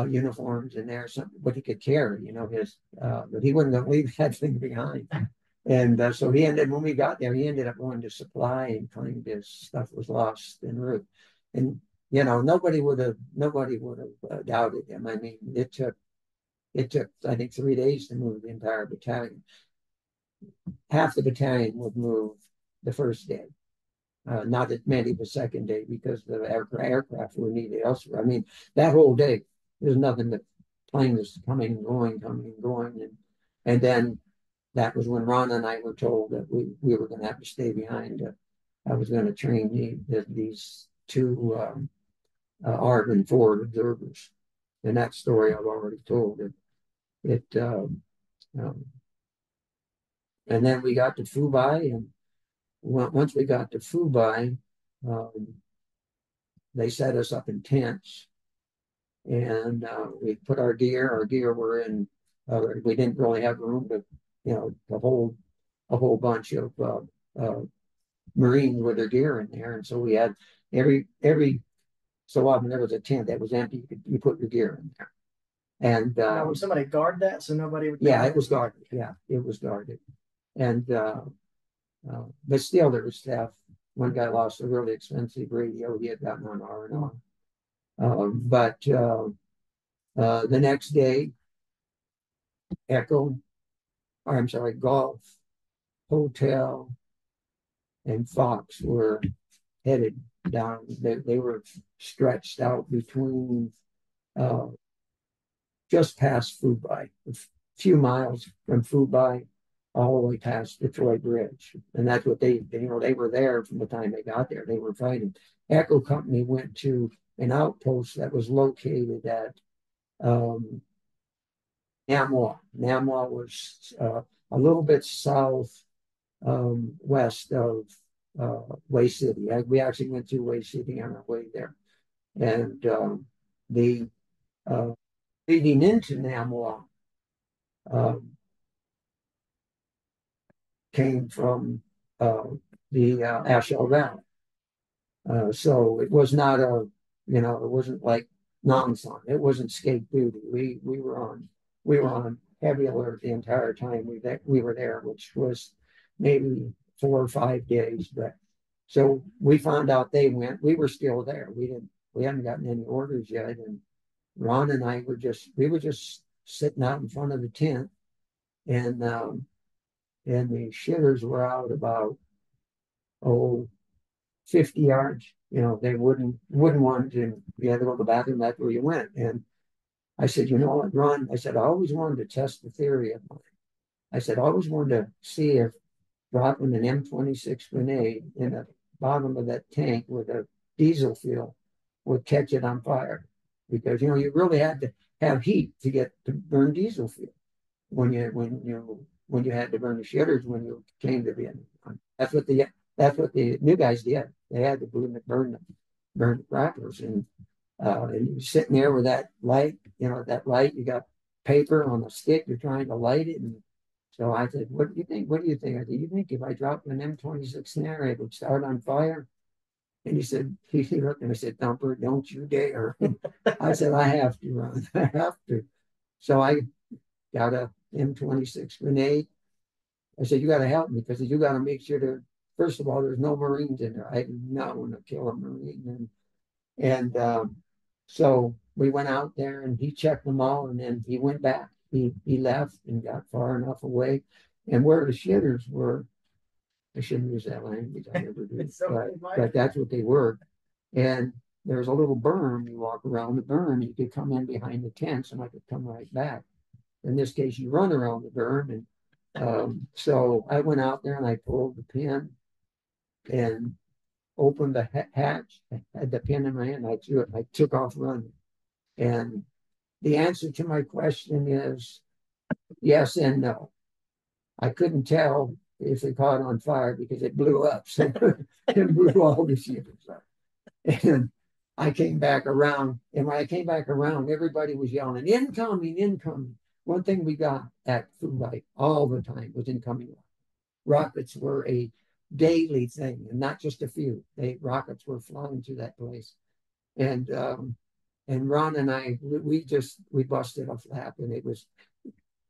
uniforms in there, what he could carry, but he wasn't going to leave that thing behind. And so when we got there, he ended up going to supply and claimed his stuff was lost en route. And nobody would have doubted him. I mean, it took I think 3 days to move the entire battalion. Half the battalion would move the first day. Not as many the second day because the aircraft were needed elsewhere. I mean, that whole day, there's nothing but planes coming and going. And then that was when Ron and I were told that we were going to have to stay behind. I was going to train these two Arvin forward observers. And that story I've already told. And then we got to Phubai, and once we got to Phubai, they set us up in tents, and we put our gear. Our gear were in. We didn't really have room to hold a whole bunch of Marines with their gear in there, and so we had every so often there was a tent that was empty. You put your gear in there, and now would somebody guard that so nobody would? Yeah, it was guarded. Yeah, it was guarded, and but still there was stuff. One guy lost a really expensive radio he had gotten on R&R. But the next day, Golf, Hotel, and Fox were headed down. They were stretched out between just past Phubai, a few miles from Phubai, all the way past the Troy Bridge. And that's what they were there from the time they got there. They were fighting. Echo Company went to an outpost that was located at Nam Hoa. Nam Hoa was a little bit south west of Hue City. We actually went through Hue City on our way there. And the leading into Nam Hoa came from the Asheville Valley. So it was not a, it wasn't like non-sun. It wasn't skate duty. We were on heavy alert the entire time we were there, which was maybe 4 or 5 days. But so we found out they went. We were still there. We hadn't gotten any orders yet, and Ron and I we were just sitting out in front of the tent, and the shitters were out about, oh, 50 yards. They wouldn't want to, you had to go to the bathroom, that's where you went. And I said, you know what, Ron, I said, I always wanted to test the theory of mine. I said, I always wanted to see if dropping an M26 grenade in the bottom of that tank with a diesel fuel would catch it on fire. Because, you really had to have heat to get to burn diesel fuel when you had to burn the shitters when you came to Vietnam. That's what the new guys did. They had to burn the crackers, and you're sitting there with that light. That light. You got paper on a stick. You're trying to light it, and so I said, "What do you think? What do you think?" I said, "You think if I dropped an M26 in there, it would start on fire?" And he looked and I said, "Thumper, don't you dare!" I said, "I have to, Ron. I have to." So I got a M26 grenade. I said, "You got to help me because you got to make sure that, first of all, there's no Marines in there. I do not want to kill a Marine." And so we went out there and he checked them all, and then he went back. He left and got far enough away. And where the shitters were, I shouldn't use that language. I never do. But that's what they were. And there's a little berm. You walk around the berm, you could come in behind the tents, and I could come right back. In this case, you run around the berm. And so I went out there and I pulled the pin and opened the hatch. I had the pin in my hand. I threw it and I took off running. And the answer to my question is yes and no. I couldn't tell if it caught on fire because it blew up. So it blew all the shippers up. And I came back around. And when I came back around, everybody was yelling, "Incoming, incoming." One thing we got at Phubai all the time was incoming rockets. Rockets were a daily thing, and not just a few. Rockets were flying through that place. And Ron and I, we busted a flap, and it was,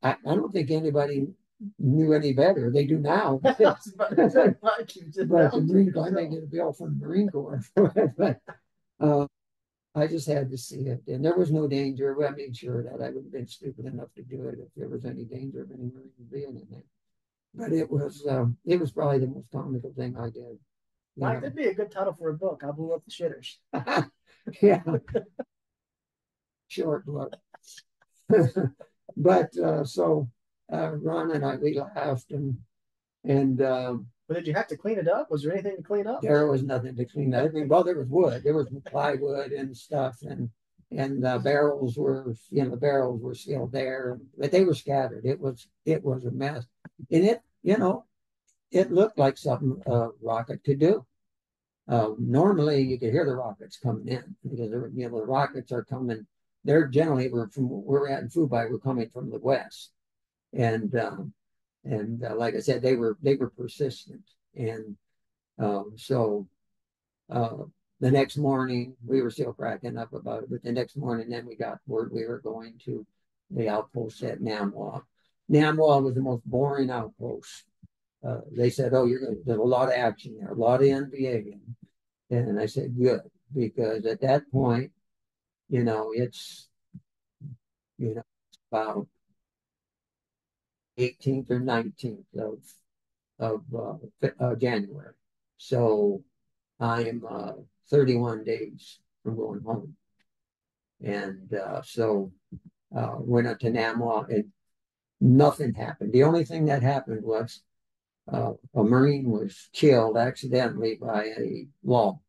I don't think anybody knew any better. They do now. But the Marine Corps, I may get a bill from the Marine Corps. But I just had to see it, and there was no danger. I made sure that I would have been stupid enough to do it if there was any danger of any Marine being in there. But it was probably the most comical thing I did. Mike, that'd be a good title for a book. I blew up the shitters. Yeah, short book. But so Ron and I, we laughed, and but did you have to clean it up? Was there anything to clean up? There was nothing to clean up. Well, there was wood. There was plywood and stuff, and barrels were, still there, but they were scattered. It was a mess, and it looked like something a rocket could do. Normally, you could hear the rockets coming in because the rockets are coming. They're generally from where we're at in Phubai. We're coming from the west, and like I said, they were persistent, and so the next morning we were still cracking up about it. But the next morning, then we got word we were going to the outpost at Nam Hoa. Nam Hoa was the most boring outpost. They said, "Oh, there's a lot of action there, a lot of NVA," and I said, "Good," because at that point, it's about 18th or 19th of January. So I'm 31 days from going home. And so went up to Nam Hoa, and nothing happened. The only thing that happened was a Marine was killed accidentally by a law.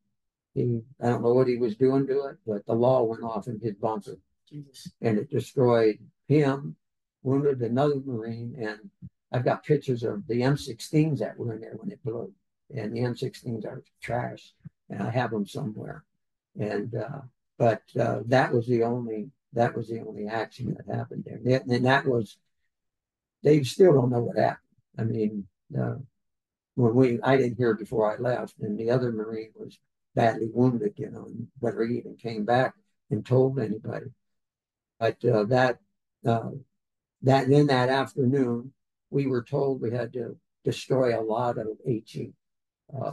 I don't know what he was doing to it, but the law went off in his bunker. Jesus. And it destroyed him, wounded another Marine, and I've got pictures of the M16s that were in there when it blew. And the M16s are trash, and I have them somewhere. And but that was the only action that happened there. And that was, they still don't know what happened. I mean, I didn't hear before I left, and the other Marine was badly wounded, and whether he even came back and told anybody. But uh, then that afternoon, we were told we had to destroy a lot of HE uh,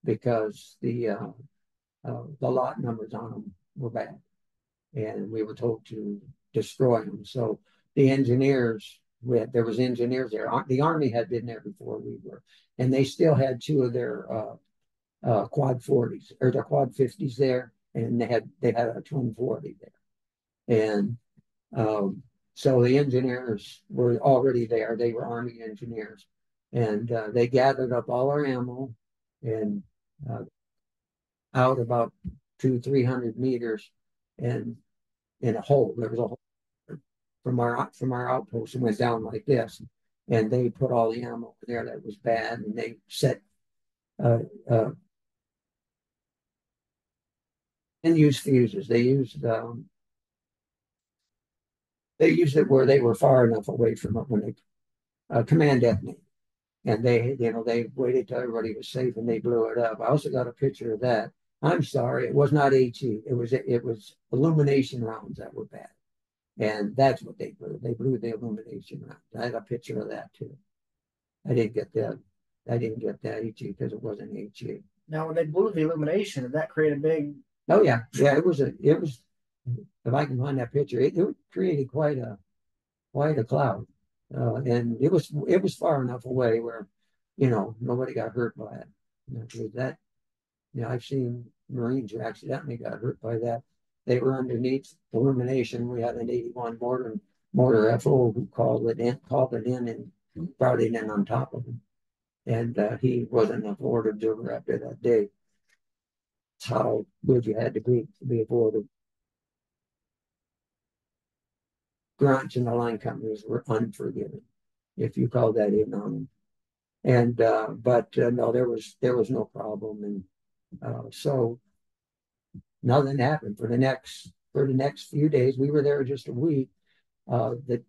because the lot numbers on them were bad, and we were told to destroy them. So the engineers, there was engineers there. The Army had been there before we were, and they still had two of their quad 40s or their quad 50s there, and they had a twin 40 there, and so the engineers were already there. They were Army engineers, and they gathered up all our ammo and uh, out about 300 meters, and in a hole. There was a hole from our outpost and went down like this, and they put all the ammo there that was bad, and they set uh, uh, and used fuses. They used it where they were far enough away from it when they command detonated. And they waited till everybody was safe and they blew it up. I also got a picture of that. I'm sorry, it was not HE. It was illumination rounds that were bad, and that's what they blew. They blew the illumination rounds. I had a picture of that too. I didn't get that. I didn't get that HE because it wasn't HE. Now, when they blew the illumination, did that create a big? Oh yeah, yeah. It was. If I can find that picture, it created quite a cloud, and it was far enough away where, nobody got hurt by it. That, I've seen Marines who accidentally got hurt by that. They were underneath illumination. We had an 81 mortar FO who called it in and brought it in on top of him, and he wasn't a forward observer after that day. That's how good you had to be a forward. Grunts and the line companies were unforgiving if you called that in on them. And but no, there was no problem, and so nothing happened for the next few days. We were there just a week. The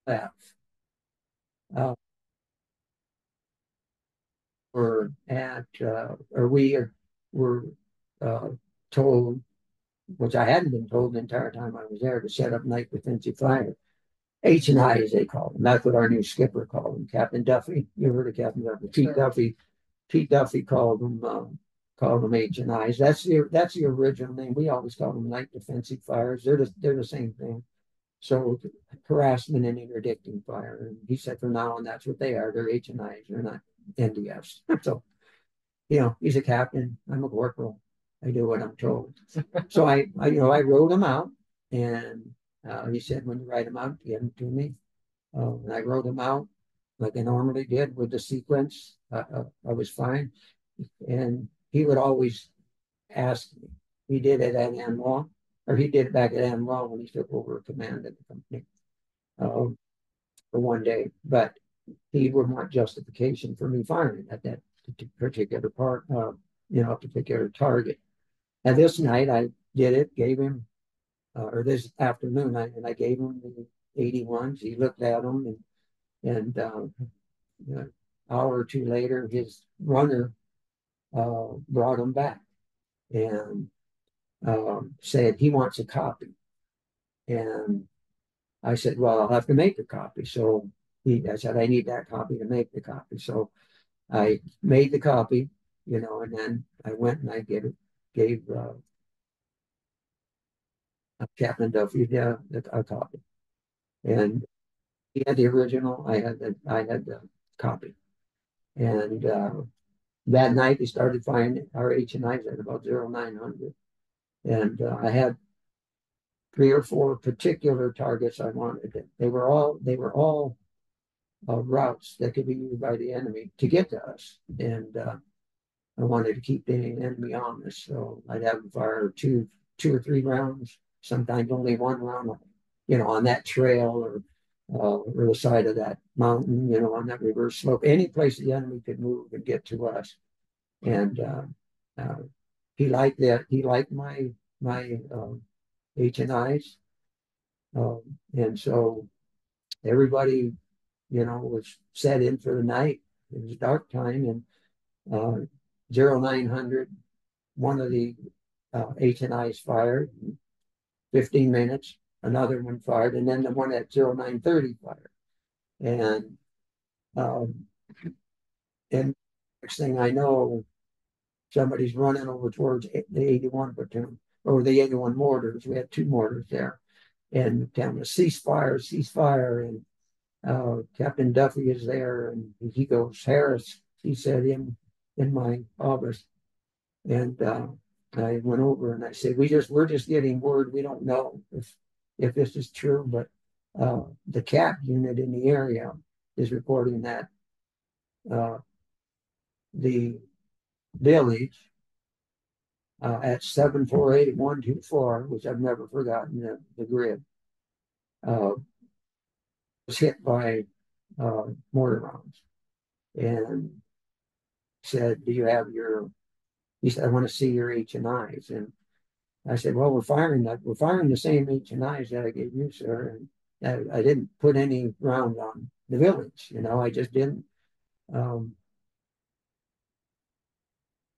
left were at or we were uh, told, which I hadn't been told the entire time I was there, to set up night defensive fire. H&I, as they call them. That's what our new skipper called them. Captain Duffy. You heard of Captain Duffy? Pete Duffy. Pete Duffy called them H&Is. That's the original name. We always call them night defensive fires. They're the same thing. So harassment and interdicting fire. And he said from now on that's what they are. They're H&Is. They're not NDFs. So he's a captain. I'm a corporal. I do what I'm told. So I wrote him out, and he said, when you write them out, give them to me. And I wrote them out like I normally did with the sequence. I was fine. And he would always ask me. He did it at Anwar, or he did it back at Anwar when he took over command of the company for one day. But he would want justification for me firing at that particular particular target. And this night I did it, gave him, or this afternoon, I gave him the 81s. He looked at them, and an hour or two later, his runner brought him back and said he wants a copy. And I said, well, I'll have to make a copy. So I said, I need that copy to make the copy. So I made the copy, and then I went and I gave Captain Duffy a copy. And he had the original. I had the copy. And that night they started finding our H&Is at about 0900. And I had 3 or 4 particular targets I wanted. They were all routes that could be used by the enemy to get to us. And I wanted to keep the enemy on us. So I'd have them fire two or three rounds, sometimes only one round, on that trail or the side of that mountain, on that reverse slope, any place the enemy could move and get to us. And he liked that. He liked my H&Is. And so everybody, was set in for the night. It was dark time, and 0900, one of the H&Is fired. 15 minutes, another one fired, and then the one at 0930 fired. And um, and next thing I know, somebody's running over towards the 81 platoon or the 81 mortars. We had two mortars there, and telling us ceasefire, ceasefire. And Captain Duffy is there, and he goes, Harris, he said in my office, and I went over and I said, we're just getting word. We don't know if this is true, but the CAP unit in the area is reporting that the village at 748-124, which I've never forgotten, the grid, was hit by mortar rounds. And said, "Do you have your?" He said, "I want to see your H&Is." And I said, "Well, we're firing the same H&Is that I gave you, sir." And I didn't put any round on the village, I just didn't.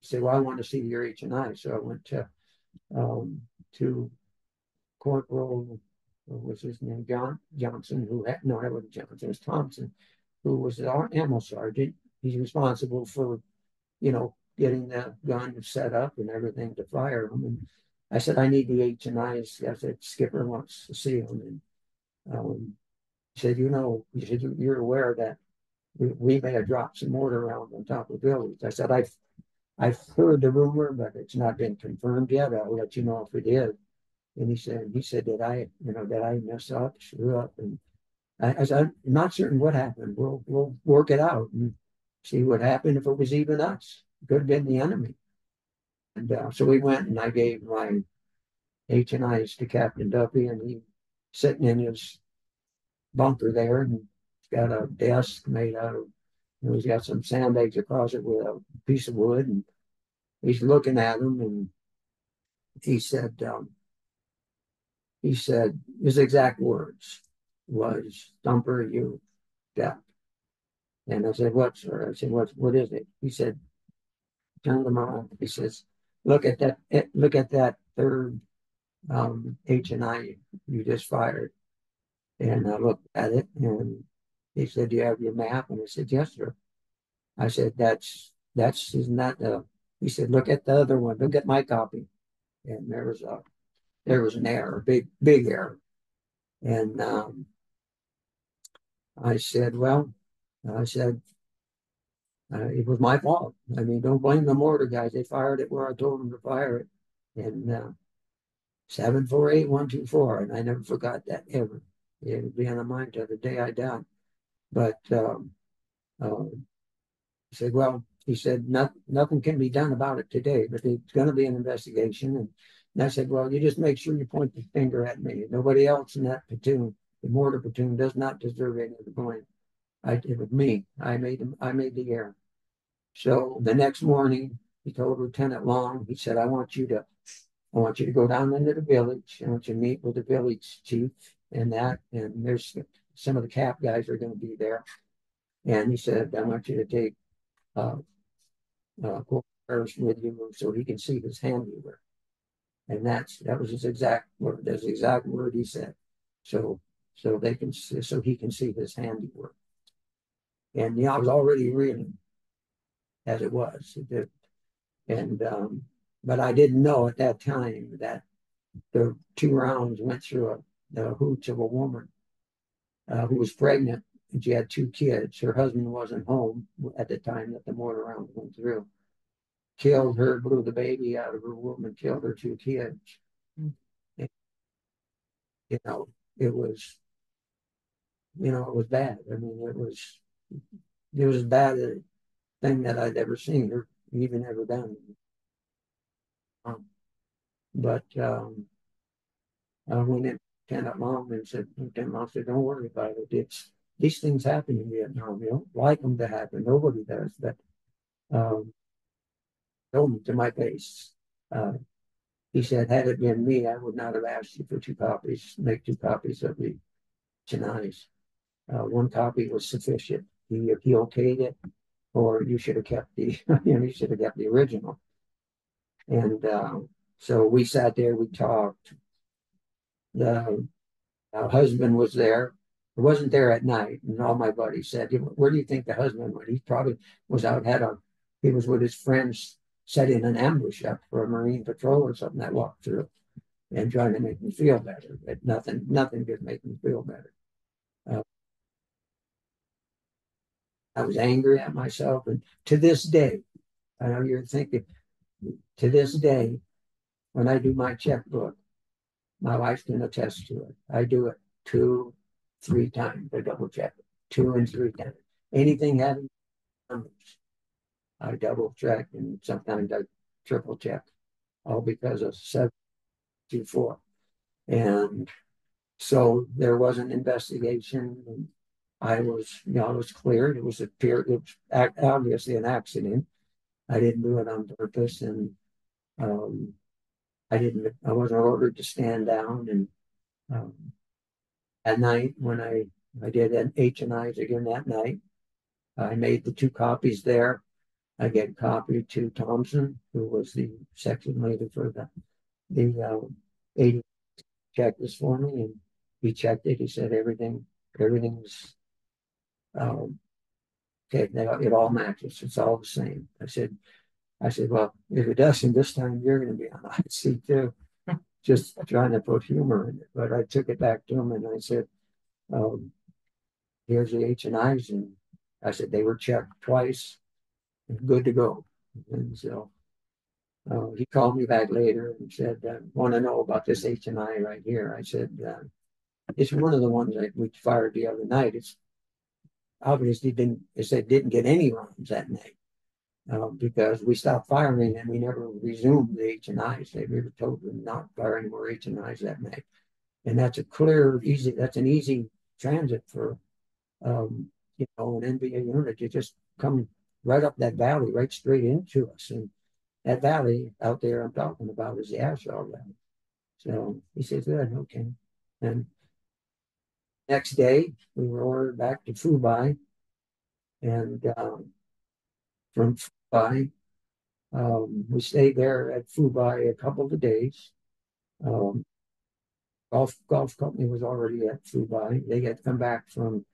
Say, "Well, I want to see your H&I." So I went to Corporal, what was his name, Johnson, no, that wasn't Johnson, it was Thompson, who was our ammo sergeant. He's responsible for, getting the gun set up and everything to fire them. And I said, "I need the H&Is. I said, "Skipper wants to see them." And he said, "You're aware that we may have dropped some mortar around on top of the village." I said, I've heard the rumor, but it's not been confirmed yet. I'll let you know if it is." And he said, "Did I mess up, screw up?" And I said, "I'm not certain what happened. We'll work it out and see what happened. If it was even us, it could have been the enemy." And so we went, and I gave my H&Is to Captain Duffy, and he sitting in his bunker there, and he's got a desk made out of, he's got some sandbags across it with a piece of wood, and he's looking at them, and he said, his exact words was, "Stumper, you deaf." And I said, "What, sir?" I said, what is it?" He said, "Turn them on." He says, look at that third H&I you just fired." And I looked at it, and he said, "Do you have your map?" And I said, "Yes, sir." I said, isn't that the," he said, "Look at the other one. Look at my copy." And there was an error, big error. And I said, "It was my fault. I mean, don't blame the mortar guys. They fired it where I told them to fire it." And 748-124, and I never forgot that ever. It would be on my mind till the day I died. But he said, "Well," he said, nothing can be done about it today, but it's going to be an investigation." And I said, "Well, you just make sure you point the finger at me. Nobody else in that platoon, the mortar platoon, does not deserve any of the blame. It was me. I made the error." So the next morning, he told Lieutenant Long, he said, I want you to go down into the village. I want you to meet with the village chief and there's some of the CAP guys are going to be there." And he said, "I want you to take Harris with you so he can see his handiwork." And that was his exact word. That's the exact word he said. So he can see his handiwork. And I was already reeling as it was. And but I didn't know at that time that the two rounds went through the hooch of a woman who was pregnant, and she had two kids. Her husband wasn't home at the time that the mortar round went through. Killed her, blew the baby out of her womb, and killed her two kids. And, it was, it was bad. I mean, it was as bad a thing that I'd ever seen or even ever done. But I went in Lieutenant Long and said, Lieutenant Long said, "Don't worry about it. These things happen in Vietnam. You don't like them to happen. Nobody does." But told me to my face. He said, "Had it been me, I would not have asked you for make two copies of the Chennai's. One copy was sufficient." He okayed it. or you should have kept the, you should have kept the original. And so we sat there, we talked. The husband was there. He wasn't there at night, and all my buddies said, "Where do you think the husband went? He probably was out he was with his friends setting an ambush up for a Marine patrol or something that walked through and trying to make me feel better. But nothing could make me feel better. Uh, I was angry at myself, and to this day, I know you're thinking, to this day, when I do my checkbook, my wife can attest to it. I do it 2, 3 times. I double check it 2 and 3 times. Anything having numbers, I double check, and sometimes I triple check, all because of 724. And so there was an investigation, and I was cleared. It was obviously an accident. I didn't do it on purpose, and um, I wasn't ordered to stand down. And um, at night, when I did an H&Is again that night, I made the 2 copies there. I gave a copy to Thompson, who was the section leader for the 80 checked this for me, and he checked it. He said everything's um, okay. It all matches. It's all the same. I said, well, if it doesn't this time, you're going to be on the hot seat too. Just trying to put humor in it. But I took it back to him and I said, um, here's the H&Is. And I said, they were checked twice and good to go. And so he called me back later and said, want to know about this H&I right here. I said, it's one of the ones that we fired the other night. It's obviously didn't get any rounds that night. Because we stopped firing and we never resumed the H&Is. We were told to not fire any more H&Is that night. And that's that's an easy transit for, an NBA unit to just come right up that valley, right straight into us. And that valley out there I'm talking about is the Ashall Valley. So he says, good, okay. And next day, we were ordered back to Phubai. And from Phubai, we stayed there at Phubai a couple of days. Um, golf company was already at Phubai. They had come back from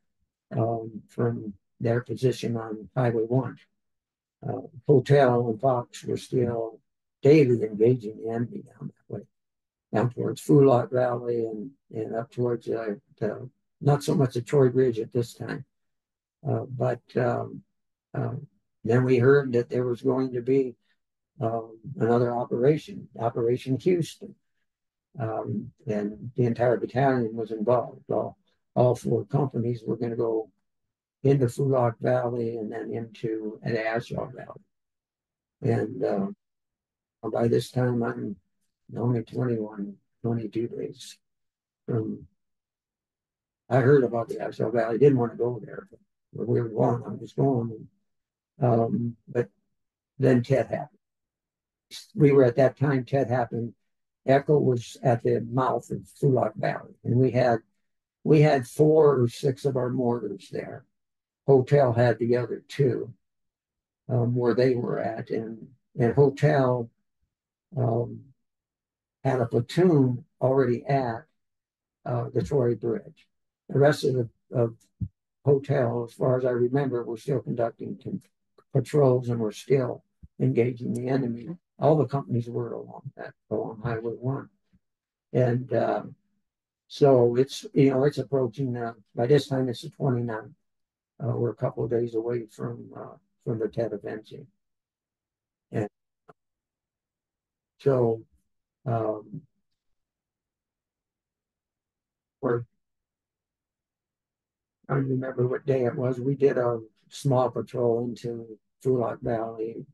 their position on Highway 1. Hotel and Fox were still daily engaging the enemy down that way, down towards Fulot Valley and up towards not so much the Troy Bridge at this time, but then we heard that there was going to be another Operation Houston. And the entire battalion was involved. All 4 companies were going to go into Fulot Valley and then into the Ashall Valley. And by this time, I'm only 21, 22 days from. I heard about the Ashall Valley. Didn't want to go there, but we were going. I was going. But then Ted happened. We were at that time. Ted happened. Echo was at the mouth of Fulot Valley, and we had 4 or 6 of our mortars there. Hotel had the other 2 where they were at, and Hotel had a platoon already at the Troy Bridge. The rest of the Hotel, as far as I remember, were still conducting patrols and were still engaging the enemy. All the companies were along Highway 1. And so it's approaching, by this time it's the 29th. We're a couple of days away from the Ted event. And so we're, I don't remember what day it was. We did a small patrol into Fulot Valley.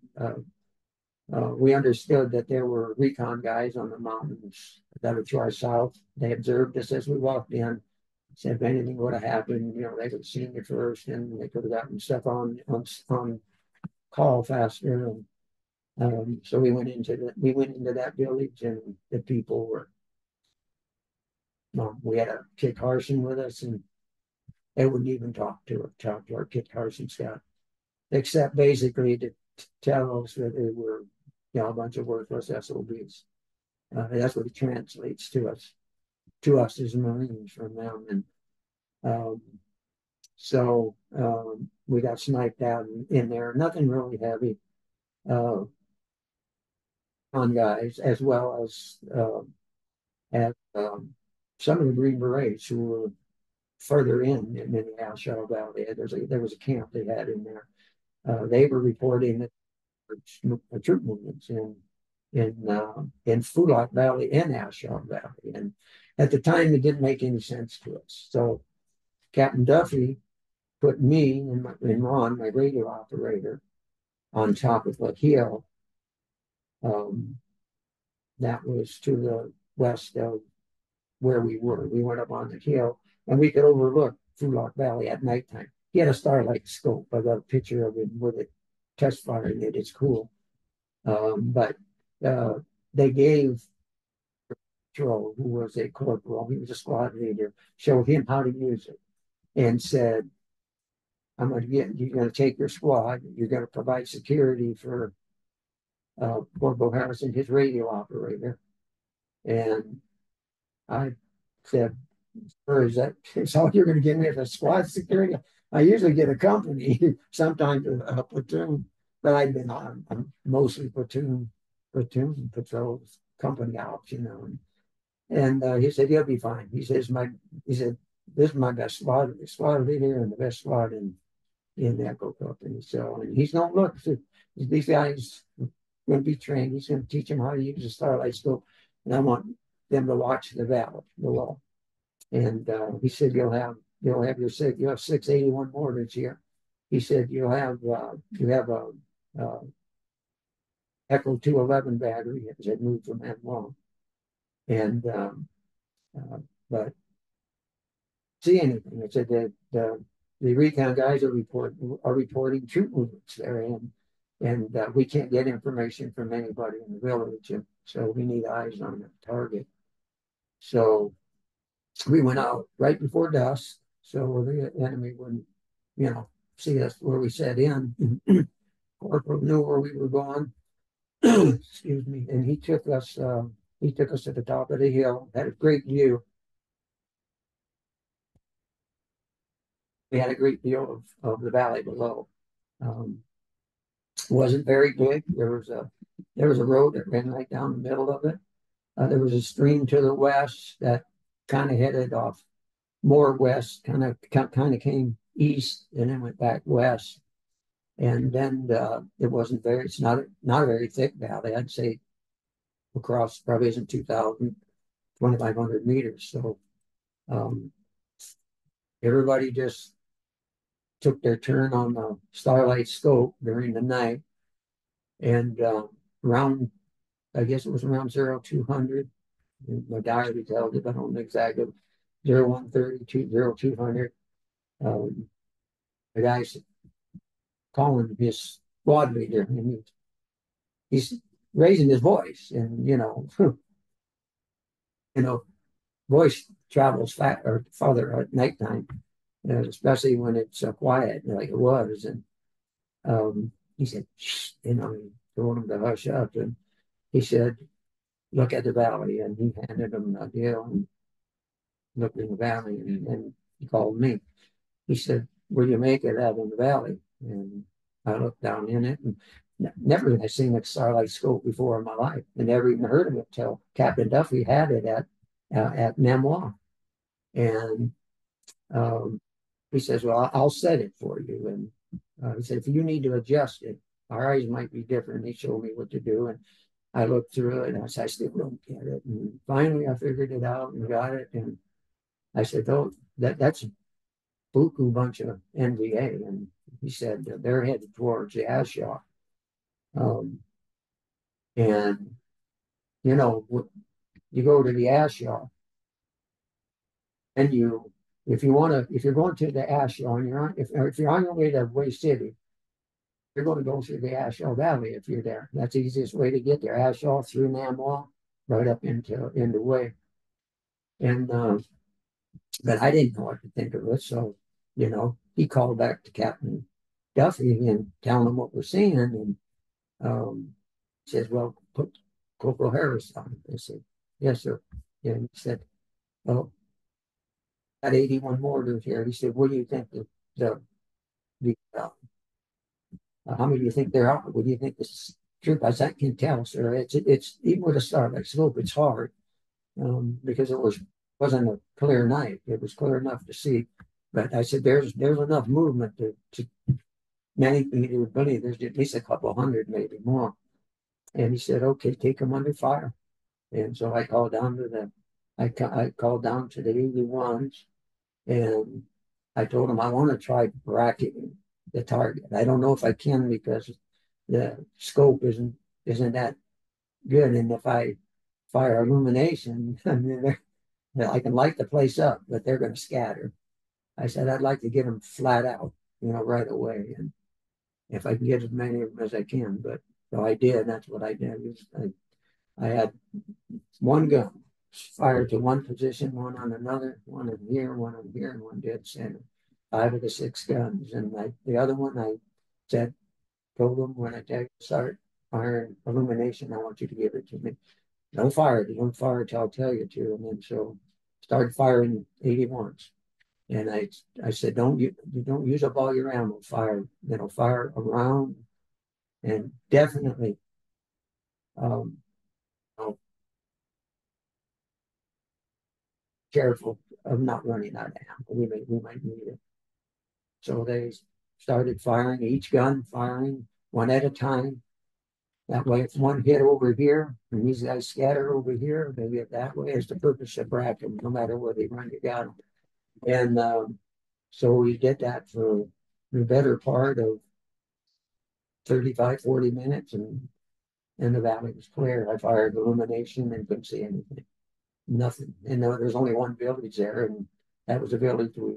We understood that there were recon guys on the mountains that were to our south. They observed us as we walked in. Said if anything would have happened, they would have seen you first, and they could have gotten stuff on call faster. And so we went into that village, and the people were. We had a Kit Carson with us, and they wouldn't even talk to our Kit Carson scout. except basically to tell us that they were, a bunch of worthless SOBs. That's what it translates to us as Marines from them. And um, we got sniped out in there. Nothing really heavy uh, on guys, as well as some of the Green Berets who were further in the Ashell Valley. There was a camp they had in there. They were reporting that troop movements in Phubai Valley and Ashell Valley, and at the time it didn't make any sense to us. So Captain Duffy put me and Ron, my radio operator, on top of a hill um, that was to the west of where we were. We went up on the hill and we could overlook Phubai Valley at nighttime. He had a starlight scope. I got a picture of it with it test firing it. It's cool. But they gave Torro, who was a corporal, he was a squad leader, showed him how to use it and said, you're going to take your squad, you're going to provide security for Corporal Harrison, his radio operator. And I said, is all you're going to give me for squad security? I usually get a company, sometimes a platoon, but I've been on mostly platoon patrols, company ops, And he said, you'll be fine. He said, this is my best squad leader and the best squad in the Echo Company. So, and he's going to look, these guys are going to be trained. He's going to teach them how to use the starlight scope. And I want them to watch the valley below. And he said, you'll have 681 mortars here. He said, you have a Echo 211 battery as it moved from that long. And but see anything. It said that the recon guys are reporting troop movements there, and we can't get information from anybody in the village, and so we need eyes on the target. So we went out right before dusk, so the enemy wouldn't, see us where we set in. Corporal knew where we were going. Excuse me, and he took us to the top of the hill. Had a great view. We had a great view of the valley below. Wasn't very big. There was a road that ran right down the middle of it. There was a stream to the west that kind of headed off more west, kind of came east and then went back west. And then it's not a very thick valley. I'd say across probably isn't 2,000, 2,500 meters. So everybody just took their turn on the starlight scope during the night. And I guess it was around 0200. My diary tells it, I don't know exactly. 0130, 0200. The guy's calling his squad leader, and he's raising his voice, and voice travels farther at nighttime, especially when it's quiet like it was. And he said, shh, he told him to hush up, and he said, look at the valley, and he handed him a deal and looked in the valley, and he called me. He said, will you make it out in the valley? And I looked down in it, and never had seen a starlight scope before in my life, and never even heard of it till Captain Duffy had it at Memoir. And he says, well, I'll set it for you. And he said, if you need to adjust it, our eyes might be different. He showed me what to do. And I looked through it, and I said, I still don't get it. And finally, I figured it out and got it. And I said, oh, that's a buku bunch of NVA. And he said, they're headed towards the Ashell. And, you go to the Ashell, and if you're going to the Ashell, and if you're on your way to Hue City, you're going to go through the Ashell Valley if you're there. That's the easiest way to get there. Ashell through Namwa, right up into Hue. And but I didn't know what to think of it, so he called back to Captain Duffy and telling him what we're seeing. And he says, well, put Corporal Harris on. I said, yes, sir. And he said, well, got 81 mortars here. He said, what do you think the how many do you think there are? What do you think this is? Troop? I said, I can tell, sir. It's even with a starlight scope, it's hard because wasn't a clear night. It was clear enough to see. But I said, there's enough movement to many people believe there's at least a couple hundred, maybe more. And he said, okay, take them under fire. And so I called down to I called down to the 81s, and I told him I want to try bracketing the target. I don't know if I can because the scope isn't that good, and if I fire illumination, I mean, I can light the place up, but they're going to scatter. I said I'd like to get them flat out, right away, and if I can get as many of them as I can. But so I did. That's what I did. I had one gun fired to one position, one on another, one in here, and one dead center. 5 of the 6 guns, and the other one I said, told them when I start firing illumination, I want you to give it to me. Don't fire it. Don't fire it till I tell you to. And then so started firing 81s. And I said, you don't use up all your ammo. Fire around, and definitely um, careful of not running out of ammo. We might need it. So they started firing, each gun firing one at a time. That way, if one hit over here and these guys scatter over here, they get that way. It's the purpose of bracket, no matter where they run, you got them. And so we did that for the better part of 35, 40 minutes, and the valley was clear. I fired illumination and couldn't see anything, nothing. And there's only one village there, and that was a village we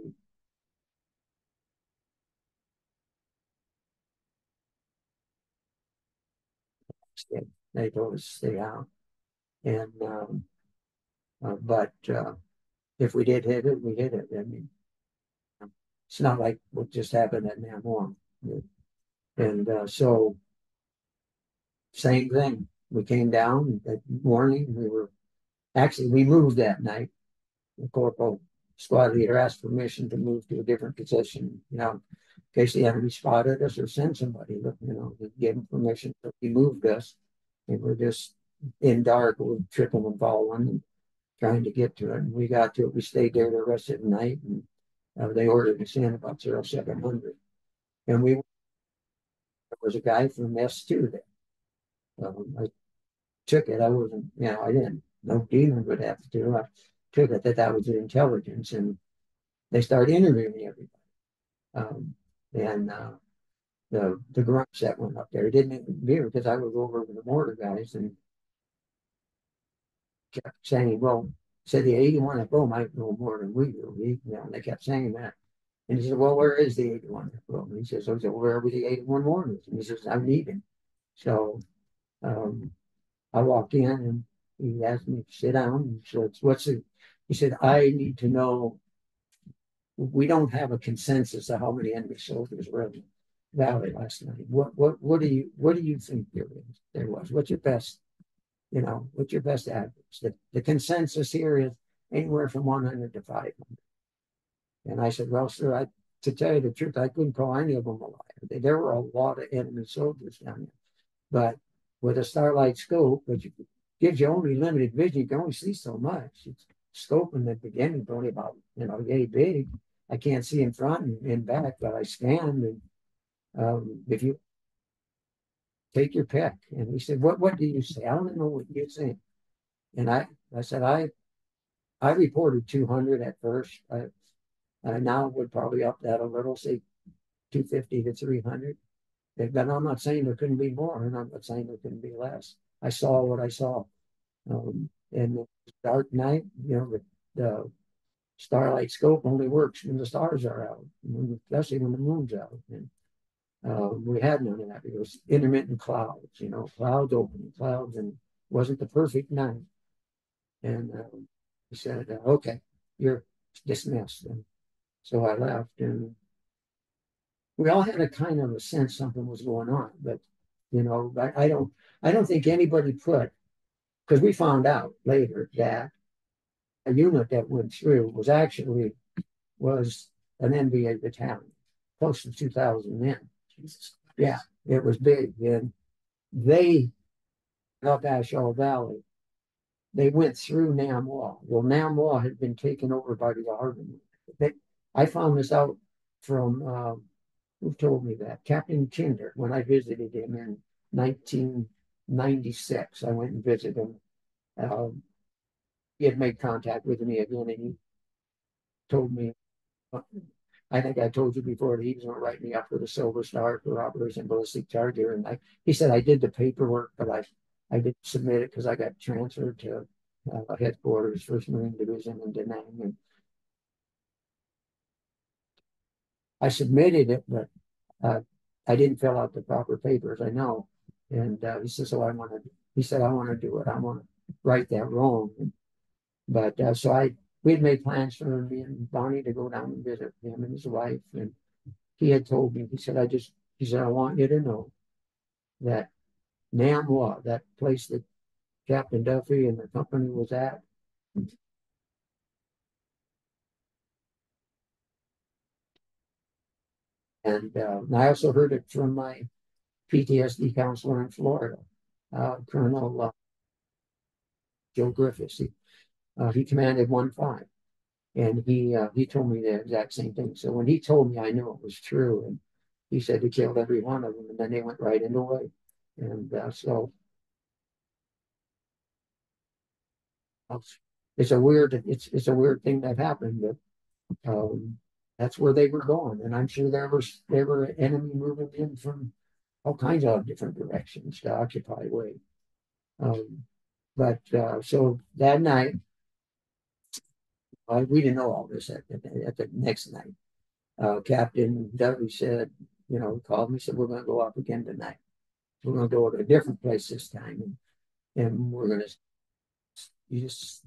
stayed. They told us to stay out. And but if we did hit it, we hit it. I mean, it's not like what just happened at Namor. And so, same thing. We came down that morning. We moved that night. The corporal squad leader asked permission to move to a different position, in case the enemy spotted us or sent somebody, they gave him permission. So he moved us, and we're just in dark, we're tripping and falling and trying to get to it. And we got to it. We stayed there the rest of the night, and they ordered us in about 0700. And there was a guy from S2 there. I took it. I wasn't, I didn't. No demon would have to do. I took it that was the intelligence, and they started interviewing everybody. And the grunts that went up there didn't interview because I was over with the mortar guys and kept saying, well, said the 81 at Bo might know more than we do. And they kept saying that. And he said, well, where is the 81 at Bo? And he says, well, where were the 81 mortars? And he says, I need him. So I walked in, and he asked me to sit down. So he said, I need to know. We don't have a consensus of how many enemy soldiers were in the valley last night. What do you think there was? What's your best average? The consensus here is anywhere from 100 to 500. And I said, well, sir, to tell you the truth, I couldn't call any of them a liar. There were a lot of enemy soldiers down there. But with a starlight scope, which gives you only limited vision, you can only see so much. It's scope in the beginning, only about, yay big. I can't see in front and back, but I scanned. And if you take your pick, and he said, what do you say? I don't know what you think. And I said, I reported 200 at first. I now would probably up that a little, say 250 to 300. But I'm not saying there couldn't be more, and I'm not saying there couldn't be less. I saw what I saw. And the dark night, the starlight scope only works when the stars are out, especially when the moon's out. And we had none of that. It was intermittent clouds, clouds opening, clouds, and it wasn't the perfect night. And he said, okay, you're dismissed. And so I left, and we all had a kind of a sense something was going on, but I don't think anybody put, because we found out later that a unit that went through was an NBA battalion, close to 2,000 men. Jesus. Yeah, it was big, and they up Ashall Valley. They went through Namwa. Well, Namwa had been taken over by the Army. I found this out from who told me that? Captain Kinder, when I visited him in 1996. I went and visited him. He had made contact with me again, and he told me, I think I told you before that he was going to write me up for the Silver Star for Operation Ballistic Charger. And he said I did the paperwork, but I didn't submit it because I got transferred to headquarters, First Marine Division in Da Nang. And I submitted it, but I didn't fill out the proper papers, I know. And he says, he said, I want to do it. I want to right that wrong. But we had made plans for me and Bonnie to go down and visit him and his wife. And he had told me, he said, I want you to know that Namwa, that place that Captain Duffy and the company was at, and I also heard it from my PTSD counselor in Florida, Colonel Joe Griffiths. He commanded 1-5, and he told me the exact same thing. So when he told me, I knew it was true. And he said he killed every one of them, and then they went right into way. And so it's a weird thing that happened, but that's where they were going. And I'm sure there were enemy moving in from all kinds of different directions to occupy Wade. But so that night, we didn't know all this at the next night. Captain Dudley said, called me, said, we're going to go up again tonight. We're going to go to a different place this time. And we're going to, you just,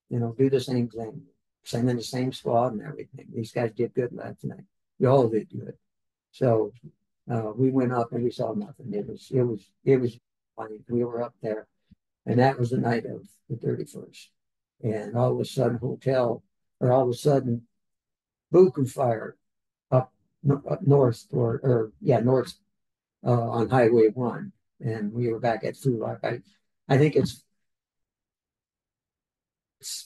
do the same thing. Send in the same squad and everything. These guys did good last night. We all did good. So we went up and we saw nothing. It was funny. We were up there, and that was the night of the 31st. And all of a sudden, Buku fire up north north on Highway 1, and we were back at Phubai. I think it's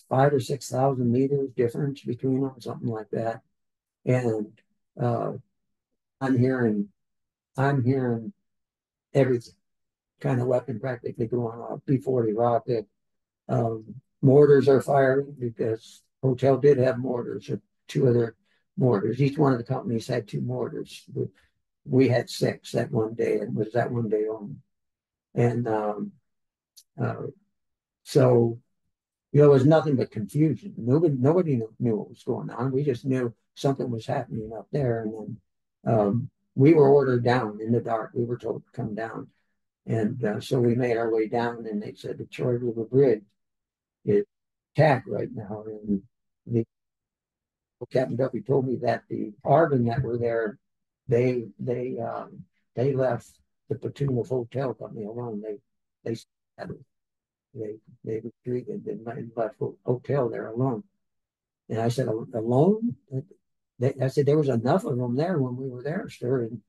5,000 or 6,000 meters difference between them, something like that. And uh, I'm hearing every kind of weapon practically going off. P-40 rocket. Mortars are firing because hotel did have mortars, or two other mortars. Each one of the companies had two mortars. We had six that one day, and was that one day only. And uh, so it was nothing but confusion. Nobody knew what was going on. We just knew something was happening up there. And then we were ordered down in the dark. We were told to come down. And so we made our way down, and they said the Troy River Bridge is attacked right now. And Captain Duffy told me that the Arvin that were there, they left the platoon of hotel company alone. They they retreated and left hotel there alone. And I said, alone? I said, there was enough of them there when we were there, sir. And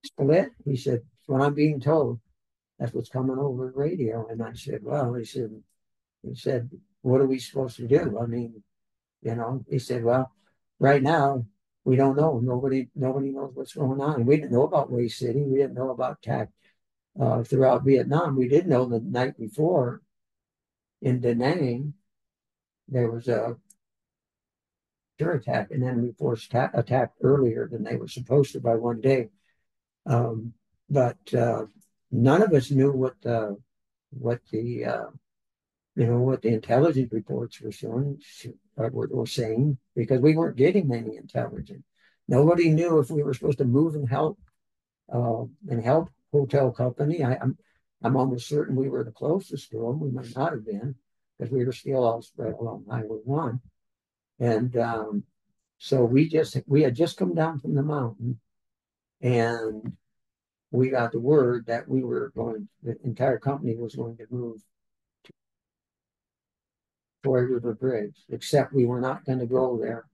split. He said, what I'm being told. That's what's coming over the radio. And I said, well, he said, what are we supposed to do? I mean, he said, well, right now, we don't know. Nobody knows what's going on. We didn't know about Hue City. We didn't know about attack throughout Vietnam. We did know the night before in Da Nang, there was a terror attack, and then we forced attacked earlier than they were supposed to by one day. But none of us knew what the intelligence reports were showing were saying, because we weren't getting any intelligence. Nobody knew if we were supposed to move and help hotel company. I'm almost certain we were the closest to them. We might not have been, because we were still all spread along Highway 1. And so we had just come down from the mountain, And we got the word that the entire company was going to move to Troy River Bridge, except we were not going to go there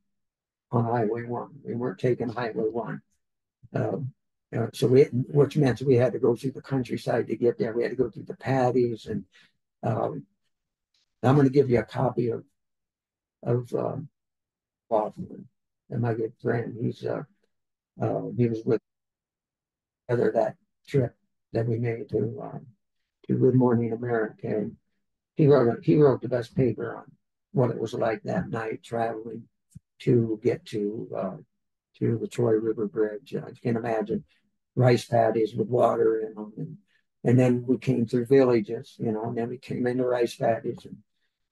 on Highway 1. We weren't taking Highway 1. Uh, which meant we had to go through the countryside to get there. We had to go through the paddies, and um, I'm going to give you a copy of Hoffman and my good friend. He was with other that trip that we made to Good Morning America. And he wrote the best paper on what it was like that night traveling to get to the Troy River Bridge. You can imagine rice paddies with water in them. And then we came through villages, and then we came into rice paddies, and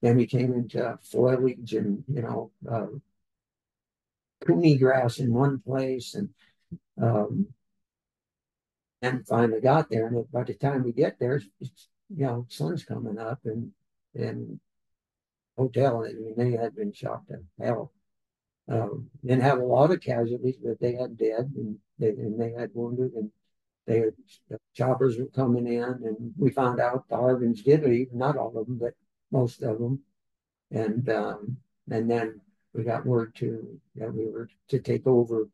then we came into foliage and, cooney grass in one place. And finally got there. And by the time we get there, sun's coming up, and hotel, I mean, they had been shot to hell. Didn't have a lot of casualties, but they had dead, and they had wounded, and choppers were coming in, and we found out the Harvins did leave, not all of them, but most of them, and then we got word that we were to take over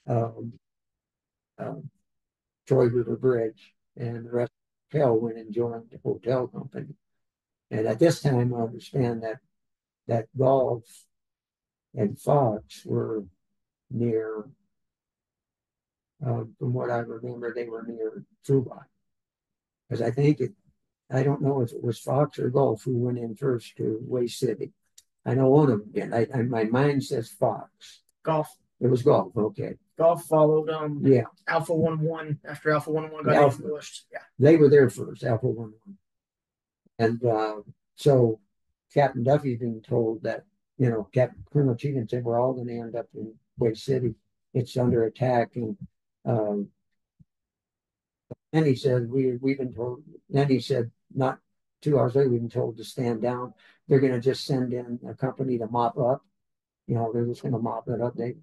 um, um, Troy River Bridge, and the rest of the hotel went and joined the hotel company. And at this time, I understand that Gulf and Fox were near, from what I remember, they were near Phubai. Because I don't know if it was Fox or Gulf who went in first to Hue City. I know one of them did. My mind says Fox. Golf. It was Gulf, okay. Golf followed yeah. Alpha 1-1 after Alpha 1-1 got ambushed. Yeah. They were there first, Alpha 1-1. And so Captain Duffy being told that, Captain Colonel Cheatham said, we're all going to end up in Hue City. It's under attack. And he said, we've been told, then he said, not 2 hours later, we've been told to stand down. They're going to just send in a company to mop up. They're just going to mop it up. The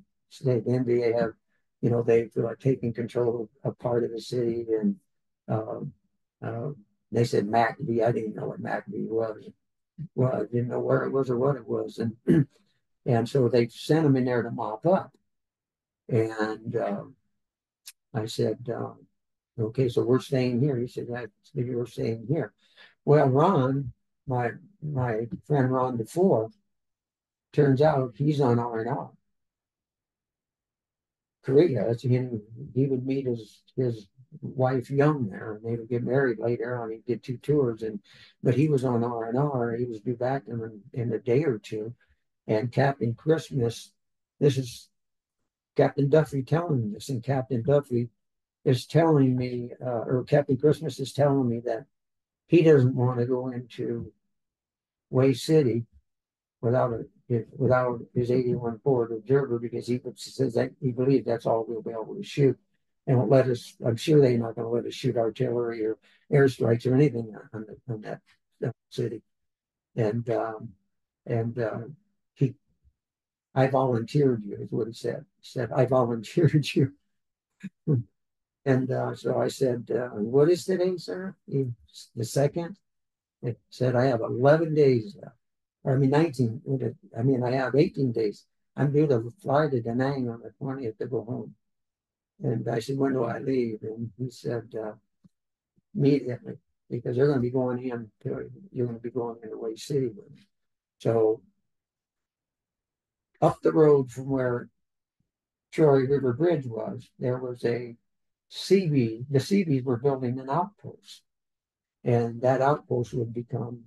NVA have, they've taken control of part of the city. And they said McAbee. I didn't know what McAbee was. Well, I didn't know where it was or what it was. And so they sent them in there to mop up. And I said, okay, so we're staying here. He said, maybe we're staying here. Well, Ron, my friend Ron before, turns out he's on R&R. Korea. That's him. He would meet his wife young there, and they would get married later on. He did 2 tours, but he was on R&R. He was due back in a day or two. And Captain Christmas, this is Captain Duffy telling me this, and Captain Duffy is telling me, or Captain Christmas is telling me that he doesn't want to go into Hue City without his 81 forward observer, because he says that he believes that's all we'll be able to shoot, and won't let us. I'm sure they're not going to let us shoot artillery or airstrikes or anything on that city. And I volunteered you, is what he said. He said, I volunteered you. And so I said, what is today, sir? The 2nd? It said, I have 11 days left. Or 19. I have 18 days. I'm due to fly to Da Nang on the 20th to go home. And I said, when do I leave? And he said, immediately, because you're going to be going into Hue City with me. So up the road from where Troy River Bridge was, there was a Seabee. The Seabees were building an outpost, and that outpost would become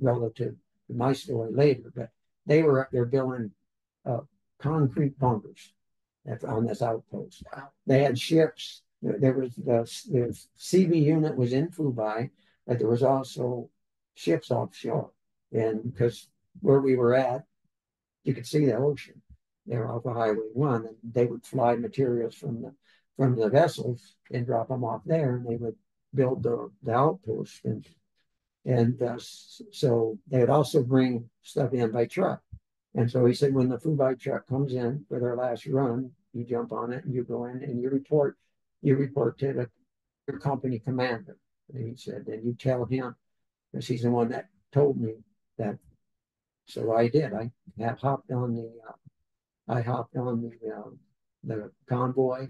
relative to my story later. But they were up there building concrete bunkers on this outpost. They had ships. There was the Seabee unit was in Phubai, but there was also ships offshore, and because where we were at, you could see the ocean. They were off of Highway 1, and they would fly materials from the vessels and drop them off there, and they would build the outpost. And so they would also bring stuff in by truck. And so he said, when the Phubai truck comes in for their last run, You jump on it and you go in and you report to your company commander. And he said, and you tell him, because he's the one that told me that. So I did. I hopped on the convoy,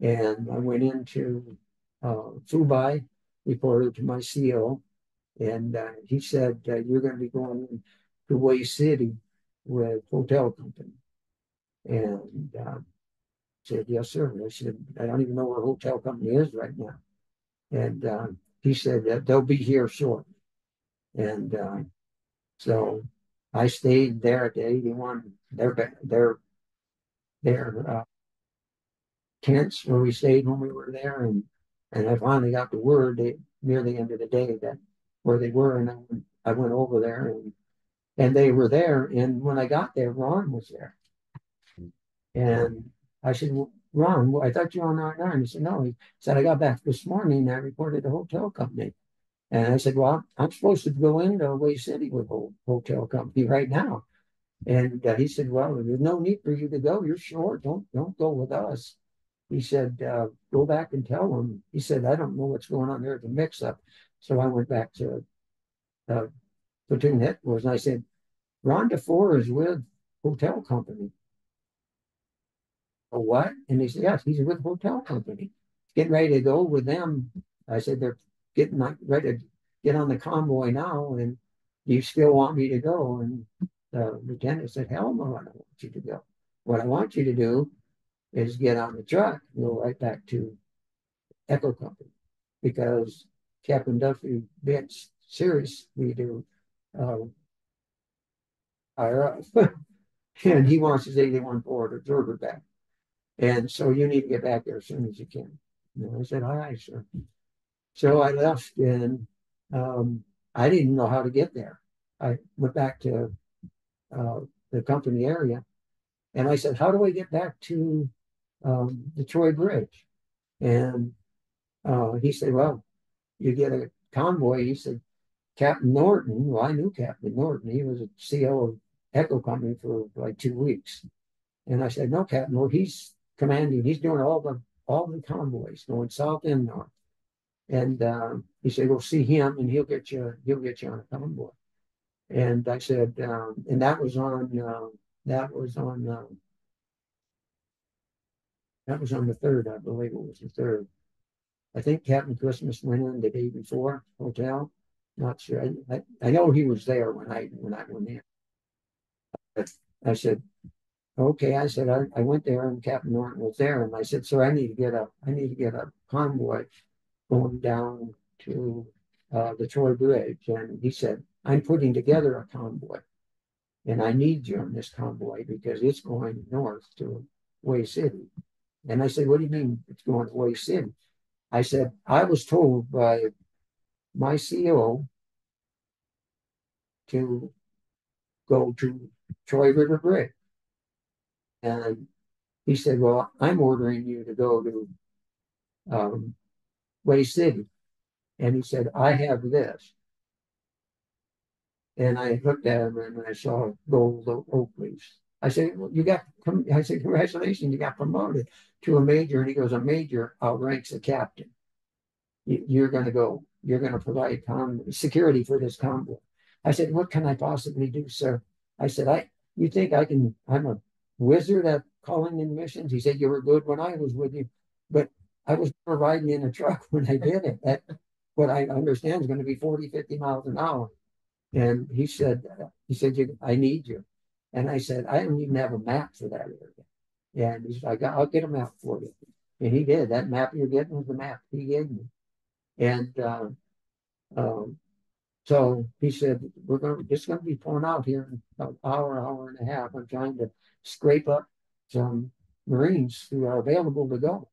and I went into Phubai, reported to my CO, and he said, you're going to be going to Hue City with hotel company. And said, yes, sir. I said, I don't even know where hotel company is right now. And he said that they'll be here shortly. And so I stayed there at the 81, their tents where we stayed when we were there. And I finally got the word near the end of the day that where they were. And I went over there and they were there. And when I got there, Ron was there. And I said, well, Ron, I thought you were on R9. He said, no. He said, I got back this morning and I reported the hotel company. And I said, well, I'm supposed to go into Hue City with a hotel company right now. And he said, well, there's no need for you to go. You're sure. Don't go with us. He said, go back and tell them. He said, I don't know what's going on. There's a mix up. So I went back to platoon headquarters and I said, Ron DeFore is with hotel company. Oh, what? And he said, yes, he's with hotel company. Getting ready to go with them. I said, they're getting ready to get on the convoy now. And do you still want me to go? And the lieutenant said, hell no, I don't want you to go. What I want you to do is get on the truck and go right back to Echo Company because Captain Duffy Bitch seriously to hire us. And he wants his 81 forward observer back. And so you need to get back there as soon as you can. And I said, all right, sir. So I left and I didn't know how to get there. I went back to the company area and I said, how do I get back to the Troy Bridge? And he said, well, you get a convoy. He said, Captain Norton, well, I knew Captain Norton. He was a CO of Echo Company for like 2 weeks. And I said, no, Captain, well, he's commanding, he's doing all the convoys going south and north. And he said, "Go see him, and he'll get you on a convoy." And I said, and that was on the third, I believe it was the third. I think Captain Christmas went in the day before hotel. Not sure. I know he was there when I went in. But I said, okay. I said I went there and Captain Norton was there, and I said, sir, I need to get a convoy going down to the Troy Bridge. And he said, I'm putting together a convoy and I need you on this convoy because it's going north to Hue City. And I said, what do you mean it's going to Hue City? I said, I was told by my CO to go to Troy River Bridge. And he said, well, I'm ordering you to go to Hue City. And he said, I have this. And I looked at him and I saw gold oak leaves. I said, well, I said, congratulations, you got promoted to a major. And he goes, a major outranks a captain. You're going to go, you're going to provide security for this convoy. I said, what can I possibly do, sir? I said, you think I'm a wizard at calling in missions? He said, you were good when I was with you, but I was riding in a truck when I did it. At what I understand is going to be 40, 50 miles an hour. And he said, I need you. And I said, I don't even have a map for that area. And he said, I'll get a map for you. And he did. That map you're getting was the map he gave me. And so he said, it's going to be pulling out here in an hour and a half. I'm trying to scrape up some Marines who are available to go.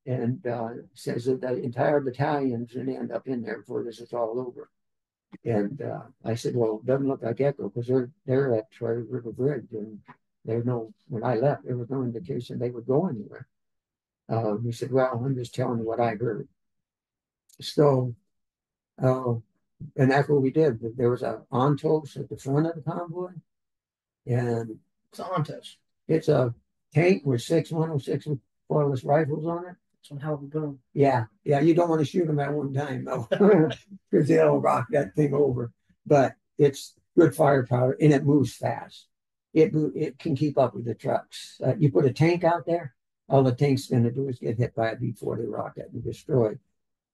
And says that the entire battalion's going to end up in there before this is all over. And I said, well, it doesn't look like Echo because they're at Troy River Bridge, and when I left, there was no indication they would go anywhere. He said, well, I'm just telling you what I heard. So, and that's what we did. There was a Ontos at the front of the convoy, and Santos. it's a tank with 6 106 cordless rifles on it. Some hell of a gun. Yeah, yeah, you don't want to shoot them at one time though, because they'll rock that thing over. But it's good firepower and it moves fast. It can keep up with the trucks. You put a tank out there, all the tank's going to do is get hit by a B-40 rocket and destroyed.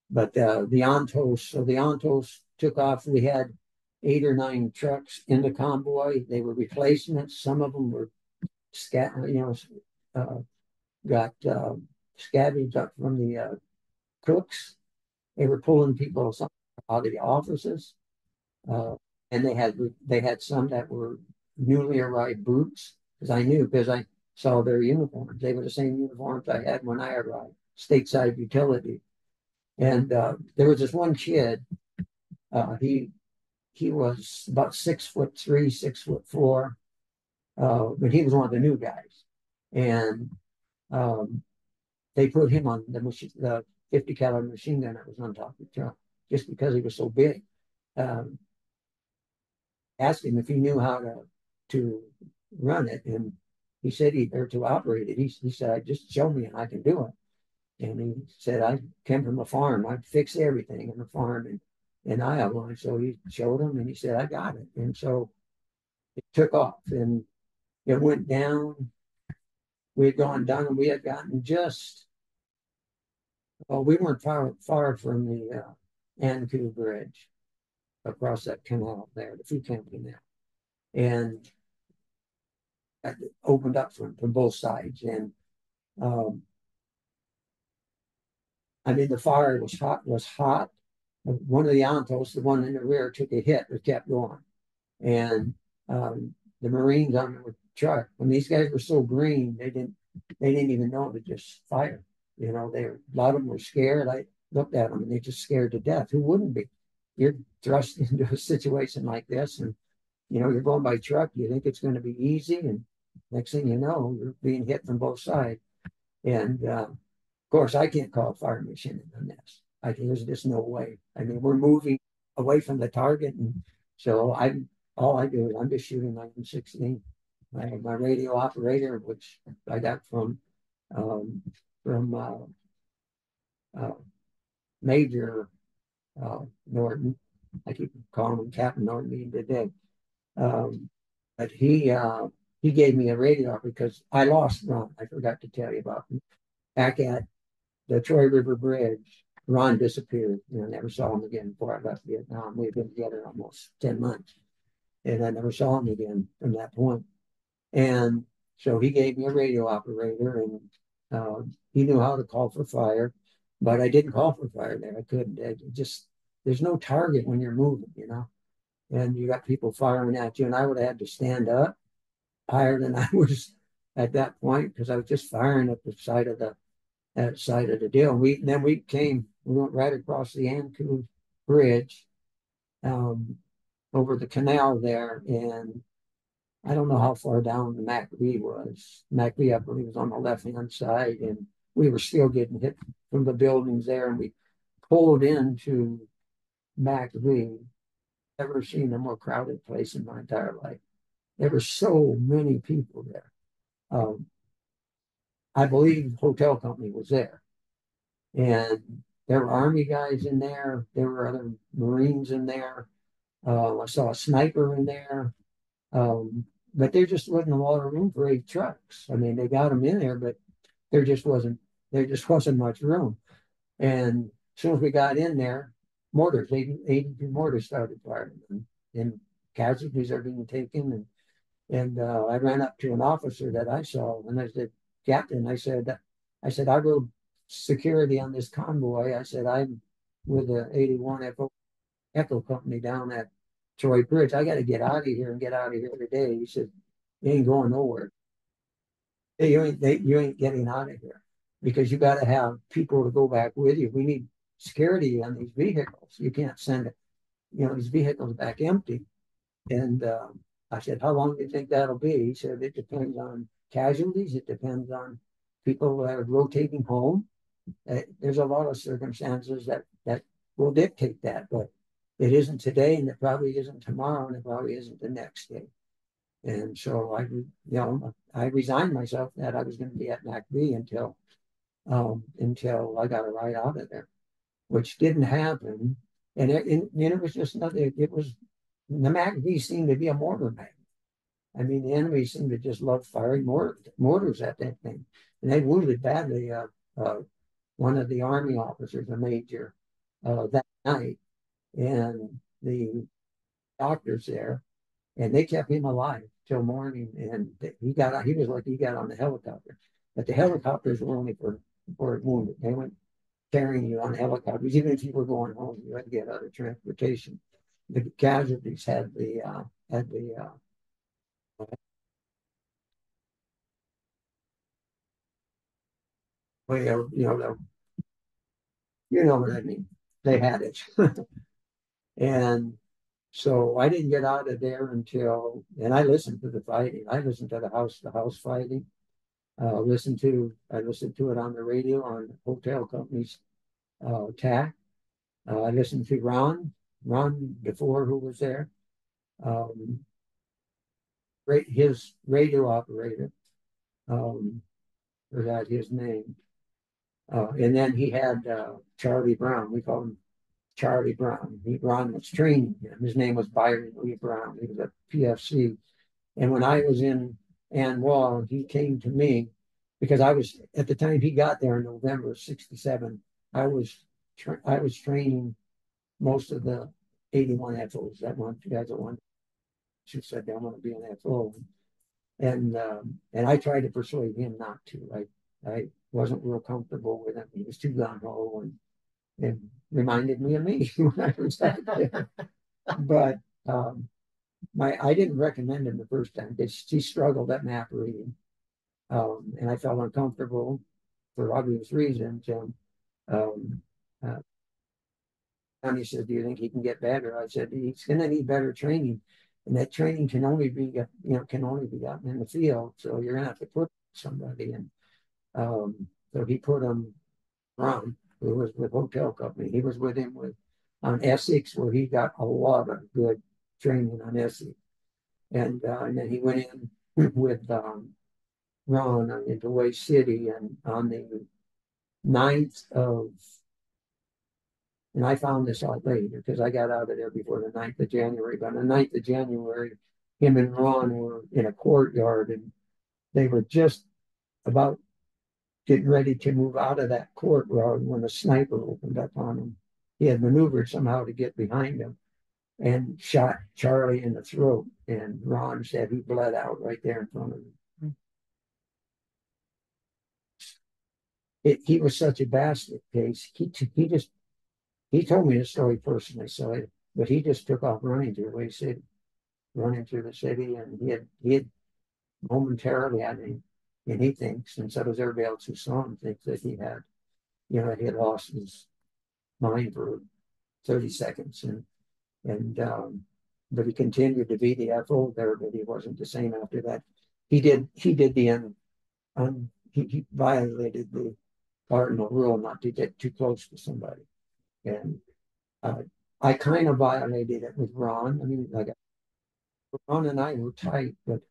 But the Ontos, so the Ontos took off. We had 8 or 9 trucks in the convoy. They were replacing it. Some of them were uh, got scavenged up from the cooks. They were pulling people out of the offices, uh, and they had some that were newly arrived brutes because I saw their uniforms. They were the same uniforms I had when I arrived, stateside utility. And there was this one kid. He was about 6'3", 6'4", but he was one of the new guys, and um, they put him on the 50 caliber machine gun that was on top of the truck just because he was so big. Um, Asked him if he knew how to run it, and he said or to operate it. He said, "Just show me, and I can do it." And he said, "I came from a farm. I fix everything in the farm in Iowa." And so he showed him, and he said, "I got it." And so it took off, and it went down. We had gone down, and we had gotten we weren't far from the Anku Bridge across that canal there, the Food Camp Canal, and it opened up from both sides. And um, I mean, the fire was hot. One of the Antos, the one in the rear, took a hit but kept going. And the Marines on the truck, when these guys were so green, they didn't even know to just fire. A lot of them were scared. I looked at them and they just scared to death. Who wouldn't be? You're thrust into a situation like this, and you're going by truck. You think it's going to be easy, and next thing you know, you're being hit from both sides. And of course, I can't call a fire mission in this. There's just no way. I mean, we're moving away from the target, and so all I do is I'm just shooting my M16. I have my radio operator, which I got um, from uh, Major Norton. I keep calling him Captain Norton today. But he gave me a radio because I lost Ron. I forgot to tell you about him. Back at the Troy River Bridge, Ron disappeared. I never saw him again before I left Vietnam. We've been together almost 10 months, and I never saw him again from that point. And so he gave me a radio operator, and he knew how to call for fire, but I didn't call for fire there. I couldn't. There's no target when you're moving, and you got people firing at you, and I would have had to stand up higher than I was at that point because I was just firing at the side of the deal. We went right across the Anku Bridge, over the canal there, and I don't know how far down the MacV was. MacV, I believe, was on the left-hand side, and we were still getting hit from the buildings there, and we pulled into MacV. Never seen a more crowded place in my entire life. There were so many people there. I believe the hotel company was there, and there were Army guys in there. There were other Marines in there. I saw a sniper in there. But there just wasn't a lot of room for 8 trucks. I mean, they got them in there, but there just wasn't much room. And as soon as we got in there, 82 mortars started firing, and casualties are being taken. And I ran up to an officer that I saw, and I said, "Captain," I wrote security on this convoy. I said, "I'm with the 81 Echo Company down at Troy Bridge. I got to get out of here and get out of here today." He said, "You ain't going nowhere. You ain't getting out of here because you got to have people to go back with you. We need security on these vehicles. You can't send these vehicles back empty." And I said, "How long do you think that'll be?" He said, "It depends on casualties. It depends on people that are rotating home. There's a lot of circumstances that will dictate that, but it isn't today, and it probably isn't tomorrow, and it probably isn't the next day." And so I resigned myself that I was going to be at MACV until I got a ride out of there, which didn't happen. And it was just nothing. It was the MACV seemed to be a mortar magnet. I mean, the enemy seemed to just love firing mortars at that thing, and they wounded badly one of the Army officers, a major, that night, and the doctors there, and they kept him alive till morning. And he was like he got on the helicopter, but the helicopters were only for wounded. They went carrying you on helicopters, even if you were going home, you had to get other transportation. The casualties had the way of you know what I mean. They had it, and so I didn't get out of there and I listened to the fighting. I listened to the house fighting. I listened to it on the radio on hotel companies TAC. I listened to Ron before who was there. Um, his radio operator, forgot his name. And then he had Charlie Brown. We called him Charlie Brown. Ron was training him. His name was Byron Lee Brown. He was a PFC. And when I was in Ann Wall, he came to me because I was at the time he got there in November of '67. I was training most of the 81 FOs that one guys that one who said they want to be an FO, and I tried to persuade him not to. I wasn't real comfortable with him. He was too gung ho and reminded me of me when I was out there. But I didn't recommend him the first time because he struggled at map reading, and I felt uncomfortable for obvious reasons. And uh, and he said, "Do you think he can get better?" I said, "He's going to need better training, and that training can only be gotten in the field. So you're going to have to put somebody." And so he put him Ron, who was with Hotel Company. He was with him on Essex, where he got a lot of good training on Essex, and then he went in with Ron into Hue City, and on the 9th of and I found this out later because I got out of there before the 9th of January. But on the 9th of January, him and Ron were in a courtyard and they were just about getting ready to move out of that courtyard when a sniper opened up on him. He had maneuvered somehow to get behind him and shot Charlie in the throat. And Ron said he bled out right there in front of him. He was such a basket case. He told me the story personally, but he just took off running through Hue City, running through the city, and he had momentarily had him, and he thinks, and so does everybody else who saw him, thinks that he had lost his mind for 30 seconds, and but he continued to be the FO there, but he wasn't the same after that. He violated the cardinal rule not to get too close to somebody. And I kind of violated it with Ron. I mean, like Ron and I were tight, but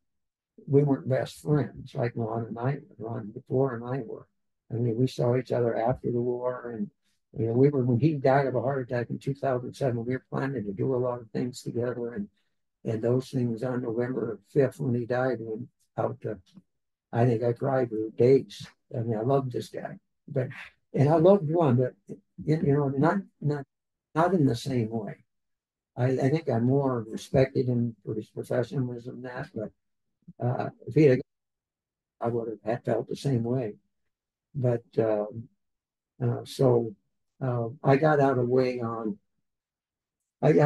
we weren't best friends like Ron before and I were. I mean, we saw each other after the war, and when he died of a heart attack in 2007, we were planning to do a lot of things together, and those things on November 5th when he died went out to. I think I cried for days. I mean, I loved this guy, and I loved Ron, but not in the same way. I think I more respected him for his professionalism than that, but if he had, I would have had felt the same way. But so I got out of Hue on the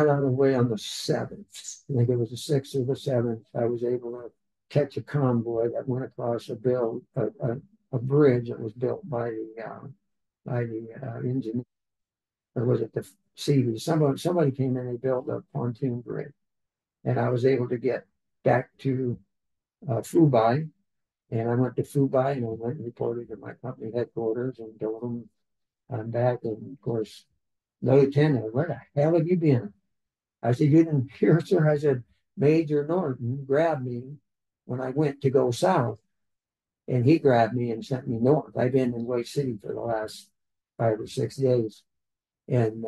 7th. I think it was the 6th or the 7th. I was able to catch a convoy that went across a bridge that was built by the engineer, or was it the Seavey? Somebody came in and built a pontoon bridge, and I was able to get back to Phubai, and I went to Phubai and I went and reported to my company headquarters and told them I'm back. And of course, the lieutenant, where the hell have you been? I said, you didn't hear, sir? I said, Major Norton grabbed me when I went to go south, and he grabbed me and sent me north. I've been in Hue City for the last 5 or 6 days, and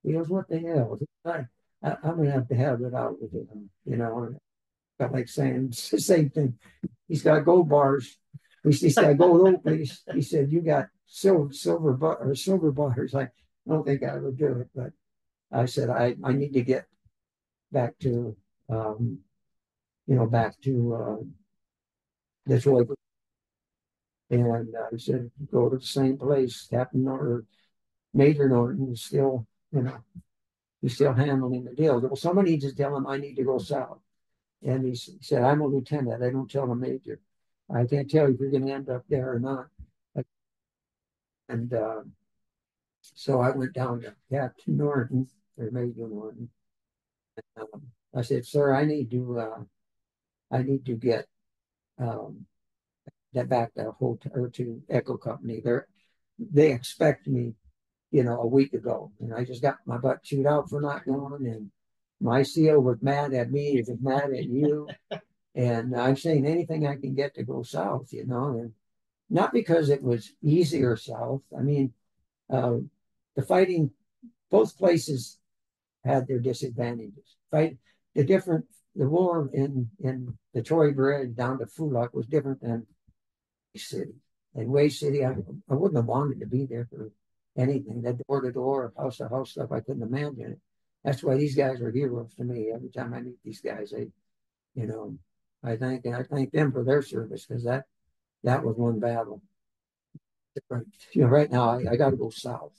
he goes, "What the hell?" I'm gonna have it out with him, you know. And I felt like saying it's the same thing. He's got gold bars. He's got gold Oakleys. He said, "You got silver bars." I don't think I would do it, but I said I need to get back to um, back to Detroit. And I said, go to the same place. Captain or Major Norton is still, he's still handling the deal. Well, somebody needs to tell him I need to go south. And he said, I'm a lieutenant. I don't tell a major. I can't tell you if you're going to end up there or not. And so I went down to Captain Norton or Major Norton. I said, sir, I need to get um, that back to hotel or to Echo Company. They expect me, a week ago, and I just got my butt chewed out for not going. And my CO was mad at me, he was mad at you, and I'm saying anything I can get to go south, and not because it was easier south. I mean, uh, the fighting, both places had their disadvantages. The war in the Troy Bridge down to Fulak was different than City. In Hue City, I wouldn't have wanted to be there for anything. That door to door, house to house stuff, I couldn't imagine it. That's why these guys are heroes to me. Every time I meet these guys, you know, I thank them for their service because that was one battle. Right now I got to go south,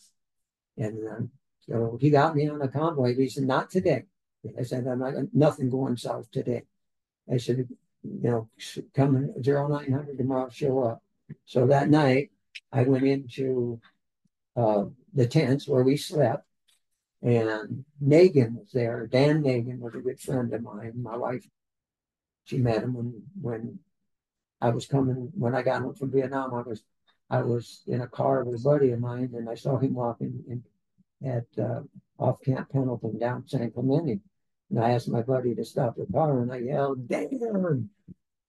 and so he got me on a convoy. He said, "Not today." I said, "I'm not nothing going south today." I said, come in 0900 tomorrow, show up. So that night, I went into the tents where we slept, and Nagin was there. Dan Nagin was a good friend of mine. My wife, she met him when I was coming, when I got home from Vietnam. I was in a car with a buddy of mine, and I saw him walking at off Camp Pendleton down San Clemente. And I asked my buddy to stop the car, and I yelled, "Dan!"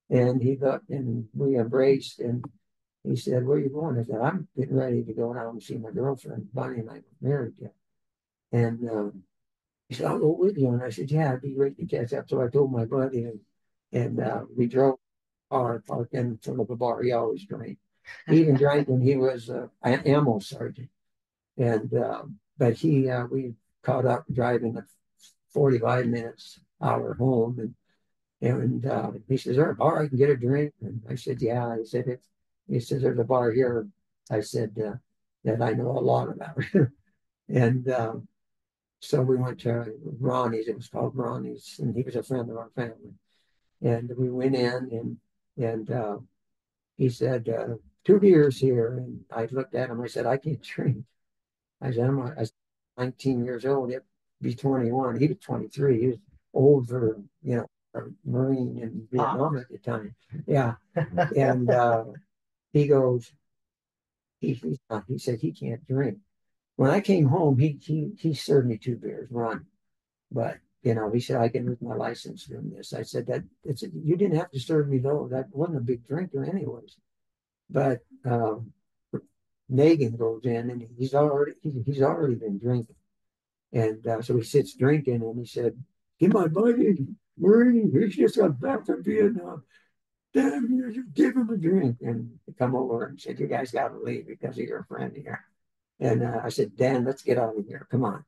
And he looked, and we embraced, and he said, "Where are you going?" I said, "I'm getting ready to go down and see my girlfriend. Bonnie and I were married yet." And he said, "I'll go with you." And I said, "Yeah, it'd be great to catch up." So I told my buddy, and we drove our parked in front of a bar. He always drank. He even drank when he was an ammo sergeant. And but we caught up driving at 45 minutes hour home, and he says, "Is there a bar I can get a drink?" And I said, "Yeah." He says, "There's a bar here." I said, that I know a lot about. And so we went to Ronnie's. It was called Ronnie's, and he was a friend of our family. And we went in, and he said, "Two beers here." And I looked at him. I said, "I can't drink." I was 19 years old. He'd be 21. He was 23. He was old for, a Marine in Vietnam at the time. Yeah. And he goes, he said he can't drink. When I came home, he served me two beers, run. But, he said, I can lose my license doing this. I said, you didn't have to serve me though. That wasn't a big drinker anyways. But Nagin goes in, and he's already been drinking. And so he sits drinking, and he said, "Give my buddy Marine, he's just got back from Vietnam. Damn you give him a drink." And he come over and said, "You guys got to leave because of your friend here." And I said, "Dan, let's get out of here. Come on."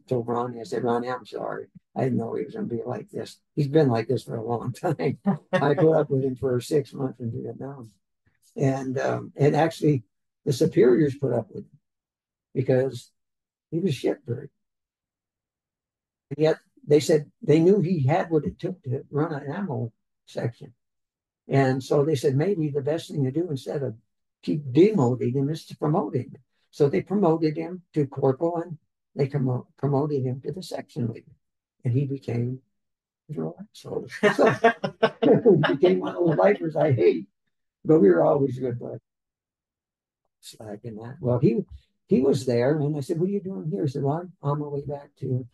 Told Ronnie, I said, "Ronnie, I'm sorry. I didn't know he was going to be like this. He's been like this for a long time." I put up with him for 6 months in Vietnam. And actually, the superiors put up with him because he was shitbird. And yet they said they knew he had what it took to run an ammo section. And so they said maybe the best thing to do instead of keep demoting him is to promote him. So they promoted him to corporal, and they promoted him to the section leader. And he became so he became one of the lifers I hate. But we were always good buddies. Slack in that. Well, he was there, and I said, "What are you doing here?" He said, "Well, I'm on my way back to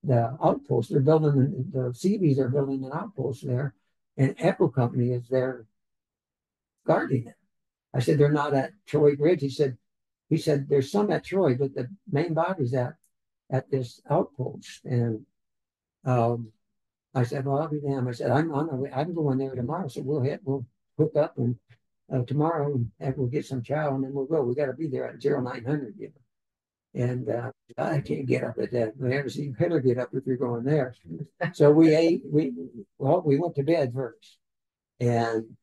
the outpost. They're building, the Seabees are building an outpost there, and Echo Company is there guarding it. I said, they're not at Troy Bridge. He said, there's some at Troy, but the main body's at this outpost. And I said, well, I'll be damned. I said, I'm on the way. I'm going there tomorrow. So we'll hook up and tomorrow and we'll get some chow and then we'll go. We got to be there at 0900, you know. And I can't get up at that. You better get up if you're going there. So we ate. We went to bed first, and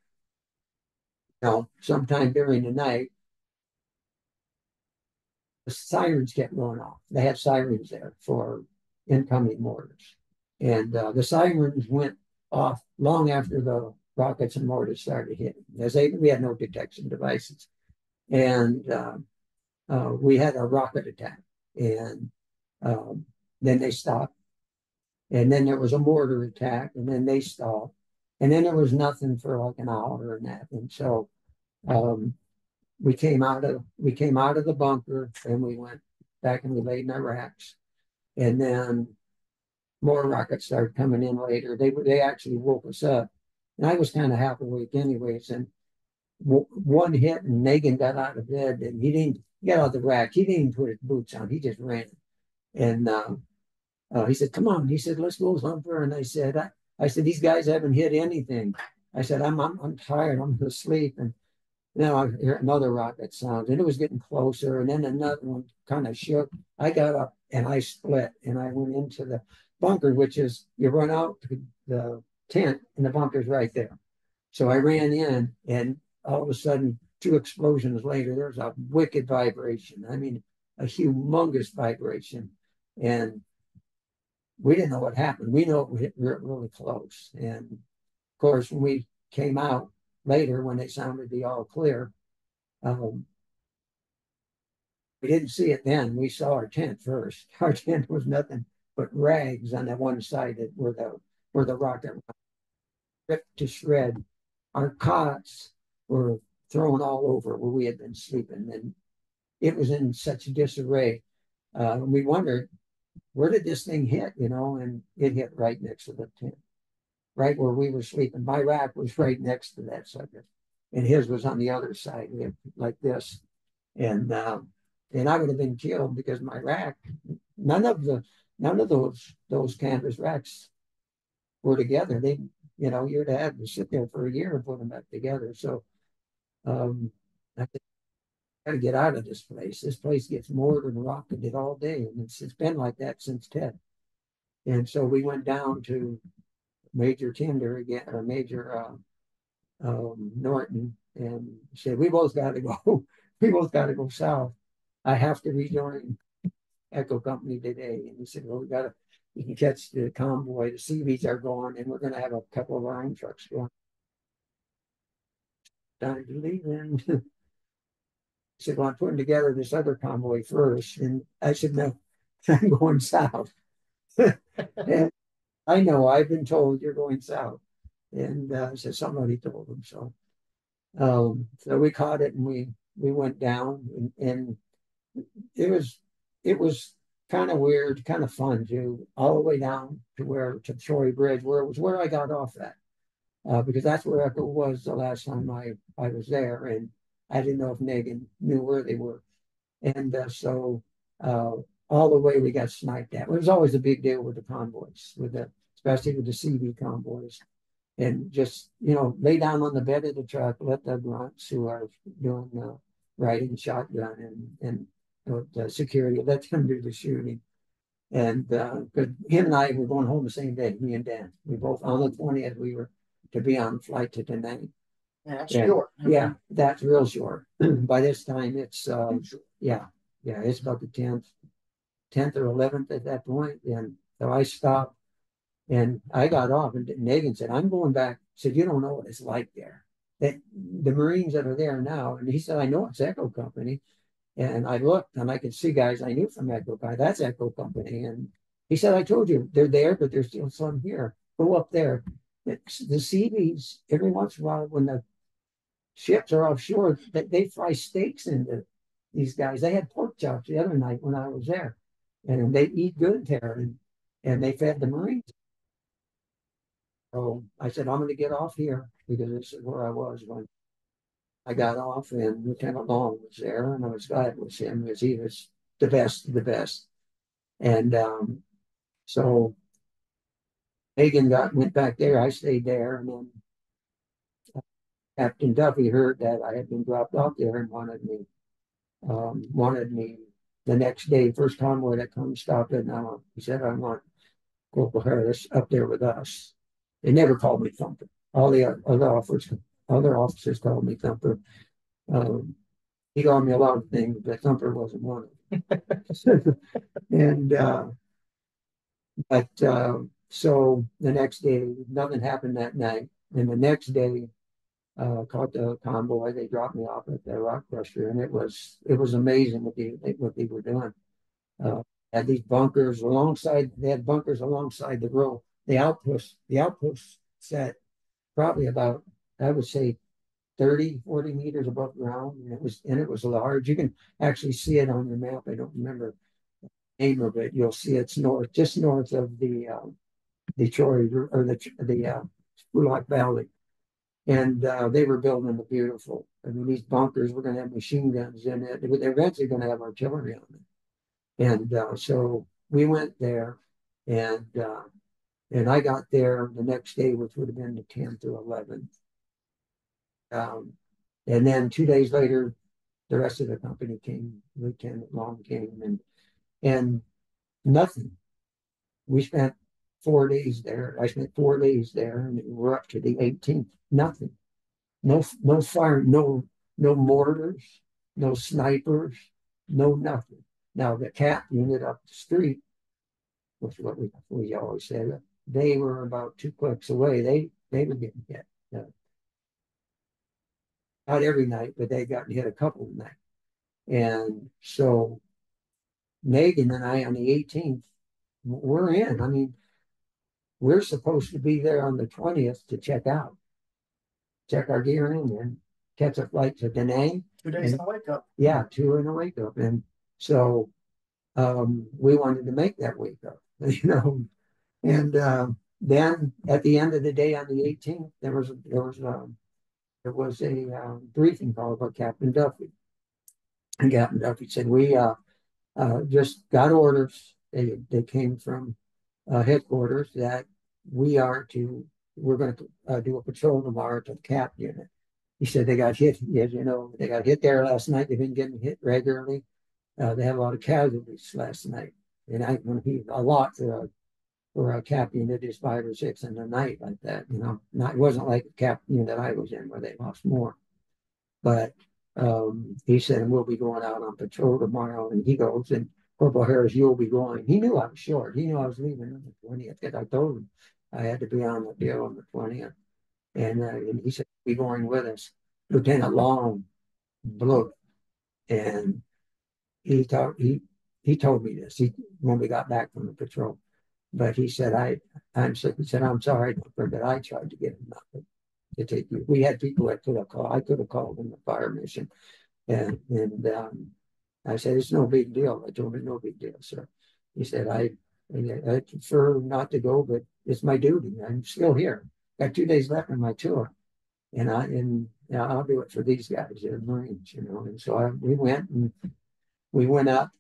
sometime during the night, the sirens kept going off. They had sirens there for incoming mortars, and the sirens went off long after the rockets and mortars started hitting. We had no detection devices, and we had a rocket attack, and then they stopped, and then there was a mortar attack, and then they stopped, and then there was nothing for like an hour and that, and so we came out of the bunker and we went back and we laid in our racks, and then more rockets started coming in later. They actually woke us up, and I was kind of half awake anyways, and one hit and Megan got out of bed and he got out of the rack. He didn't even put his boots on. He just ran. And he said, come on. He said, let's go Thumper. And I said, these guys haven't hit anything. I said, I'm tired. I'm going to sleep. And now I hear another rocket sound, and it was getting closer. And then another one kind of shook. I got up and I split and I went into the bunker, which is you run out to the tent and the bunker's right there. So I ran in, and all of a sudden, 2 explosions later, there's a wicked vibration. I mean, a humongous vibration. And we didn't know what happened. We know it hit really close. And of course, when we came out later, when they sounded the all clear, we didn't see it then. We saw our tent first. Our tent was nothing but rags on that one side where the rocket ripped to shred. Our cots were thrown all over where we had been sleeping, and it was in such disarray. We wondered, where did this thing hit, and it hit right next to the tent, right where we were sleeping. My rack was right next to that sucker, and his was on the other side, like this. And I would have been killed because my rack, none of those canvas racks were together. You'd have to sit there for a year and put them back together. So I got to get out of this place. This place gets mortared and rocketed all day, and it's been like that since Ted. And so we went down to Major Tinder again, or Major Norton, and said, we both got to go. We both got to go south. I have to rejoin Echo Company today. And he said, well, you can catch the convoy. The Seabees are going, and we're going to have a couple of our own trucks going. Time to leave. And he said, well, I'm putting together this other convoy first. And I said, no, I'm going south. And I know, I've been told you're going south. And I said, somebody told him so. So we caught it and we went down, and it was kind of weird, kind of fun too, all the way down to Troy Bridge, where I got off at, because that's where Echo was the last time I was there, and I didn't know if Megan knew where they were, and so all the way we got sniped at. It was always a big deal with the convoys, especially with the CV convoys, and just lay down on the bed of the truck, let the grunts who are doing riding shotgun and the security, let them do the shooting. And because him and I were going home the same day, me and Dan. We both, on the 20th, we were to be on flight to Penang. Yeah, that's short. Yeah, that's real short. By this time, it's, it's about the 10th or 11th at that point. And so I stopped and I got off, and Megan said, I'm going back. Said, you don't know what it's like there. That the Marines that are there now, and he said, I know it's Echo Company. And I looked and I could see guys I knew from Echo Company. That's Echo Company. And he said, I told you, they're there, but there's still some here. Go up there. The Seabees, every once in a while, when the ships are offshore, they fry steaks into these guys. They had pork chops the other night when I was there. And they eat good there. And and they fed the Marines. So I said, I'm going to get off here because this is where I was when I got off, and Lieutenant Long was there, and I was glad it was him because he was the best of the best. And so Hagan went back there. I stayed there, and then Captain Duffy heard that I had been dropped off there and wanted me the next day, first convoy that come stop it. And he said, I want Corporal Harris up there with us. They never called me Thumper. All the other officers called me Thumper. Um, he called me a lot of things, but Thumper wasn't one of them. And so the next day, nothing happened that night. And the next day, caught the convoy. They dropped me off at the rock crusher, and it was amazing what they were doing. Uh, had these bunkers alongside. They had bunkers alongside the road. The outpost sat probably about, I would say, 30, 40 meters above ground, and it was large. You can actually see it on your map. I don't remember the name of it. You'll see it's just north of the Troy or the Spurlock Valley. And they were building the beautiful. I mean, these bunkers were going to have machine guns in it. They're eventually going to have artillery on it. And so we went there, and I got there the next day, which would have been the 10th or 11th. And then 2 days later, the rest of the company came. Lieutenant Long came, and nothing. We spent 4 days there. I spent 4 days there, and we're up to the 18th. Nothing. No fire, no mortars, no snipers, no nothing. Now the CAP unit up the street, which is what we always said, they were about 2 clicks away. They were getting hit. Not every night, but they got hit a couple of nights. And so Megan and I on the 18th, we're in. I mean, we're supposed to be there on the 20th to check our gear in, and catch a flight to Da Nang. 2 days in a wake up. Yeah, 2 in a wake up. And so we wanted to make that wake up, And then at the end of the day on the 18th, there was a briefing call by Captain Duffy. And Captain Duffy said, we just got orders. They came from headquarters that we're going to do a patrol tomorrow to the CAP unit. He said they got hit, as you know, they got hit there last night. They've been getting hit regularly. They had a lot of casualties last night. And I want to be a lot for a CAP unit is 5 or 6 in the night like that. It wasn't like a CAP unit I was in where they lost more. But he said, we'll be going out on patrol tomorrow. And he goes, and Corporal Harris, you'll be going. He knew I was short. He knew I was leaving on the 20th because I told him I had to be on the deal on the 20th. And he said, be going with us. Lieutenant Long blew it. And he told me this when we got back from the patrol. But he said, I'm sorry, but I tried to get him to take you. We had people that could have called. I could have called in the fire mission. And I said, it's no big deal. I told him, no big deal, sir. He said, I prefer not to go, but it's my duty. I'm still here. Got 2 days left on my tour. And I'll do it for these guys, they're Marines, And so we went up.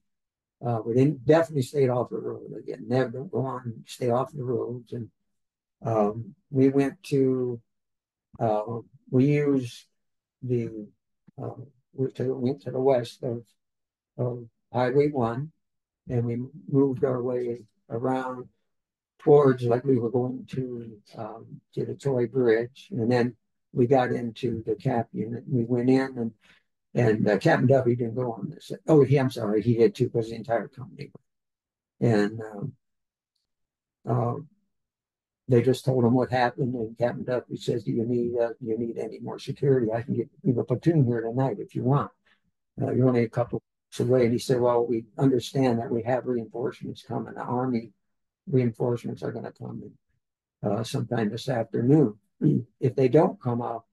We didn't definitely stayed off the road again. Never don't go on and stay off the roads. And we went to we used the went to the west of Highway 1, and we moved our way around towards, like we were going to the Troy Bridge, and then we got into the CAP unit. We went in, and Captain Duffy didn't go on this. Oh, I'm sorry, he did too, because the entire company. And they just told him what happened, and Captain Duffy says, "Do you need any more security? I can get you a platoon here tonight if you want. You're only a couple weeks away." And he said, "Well, we understand that we have reinforcements coming. The Army reinforcements are going to come in sometime this afternoon. If they don't come, I'll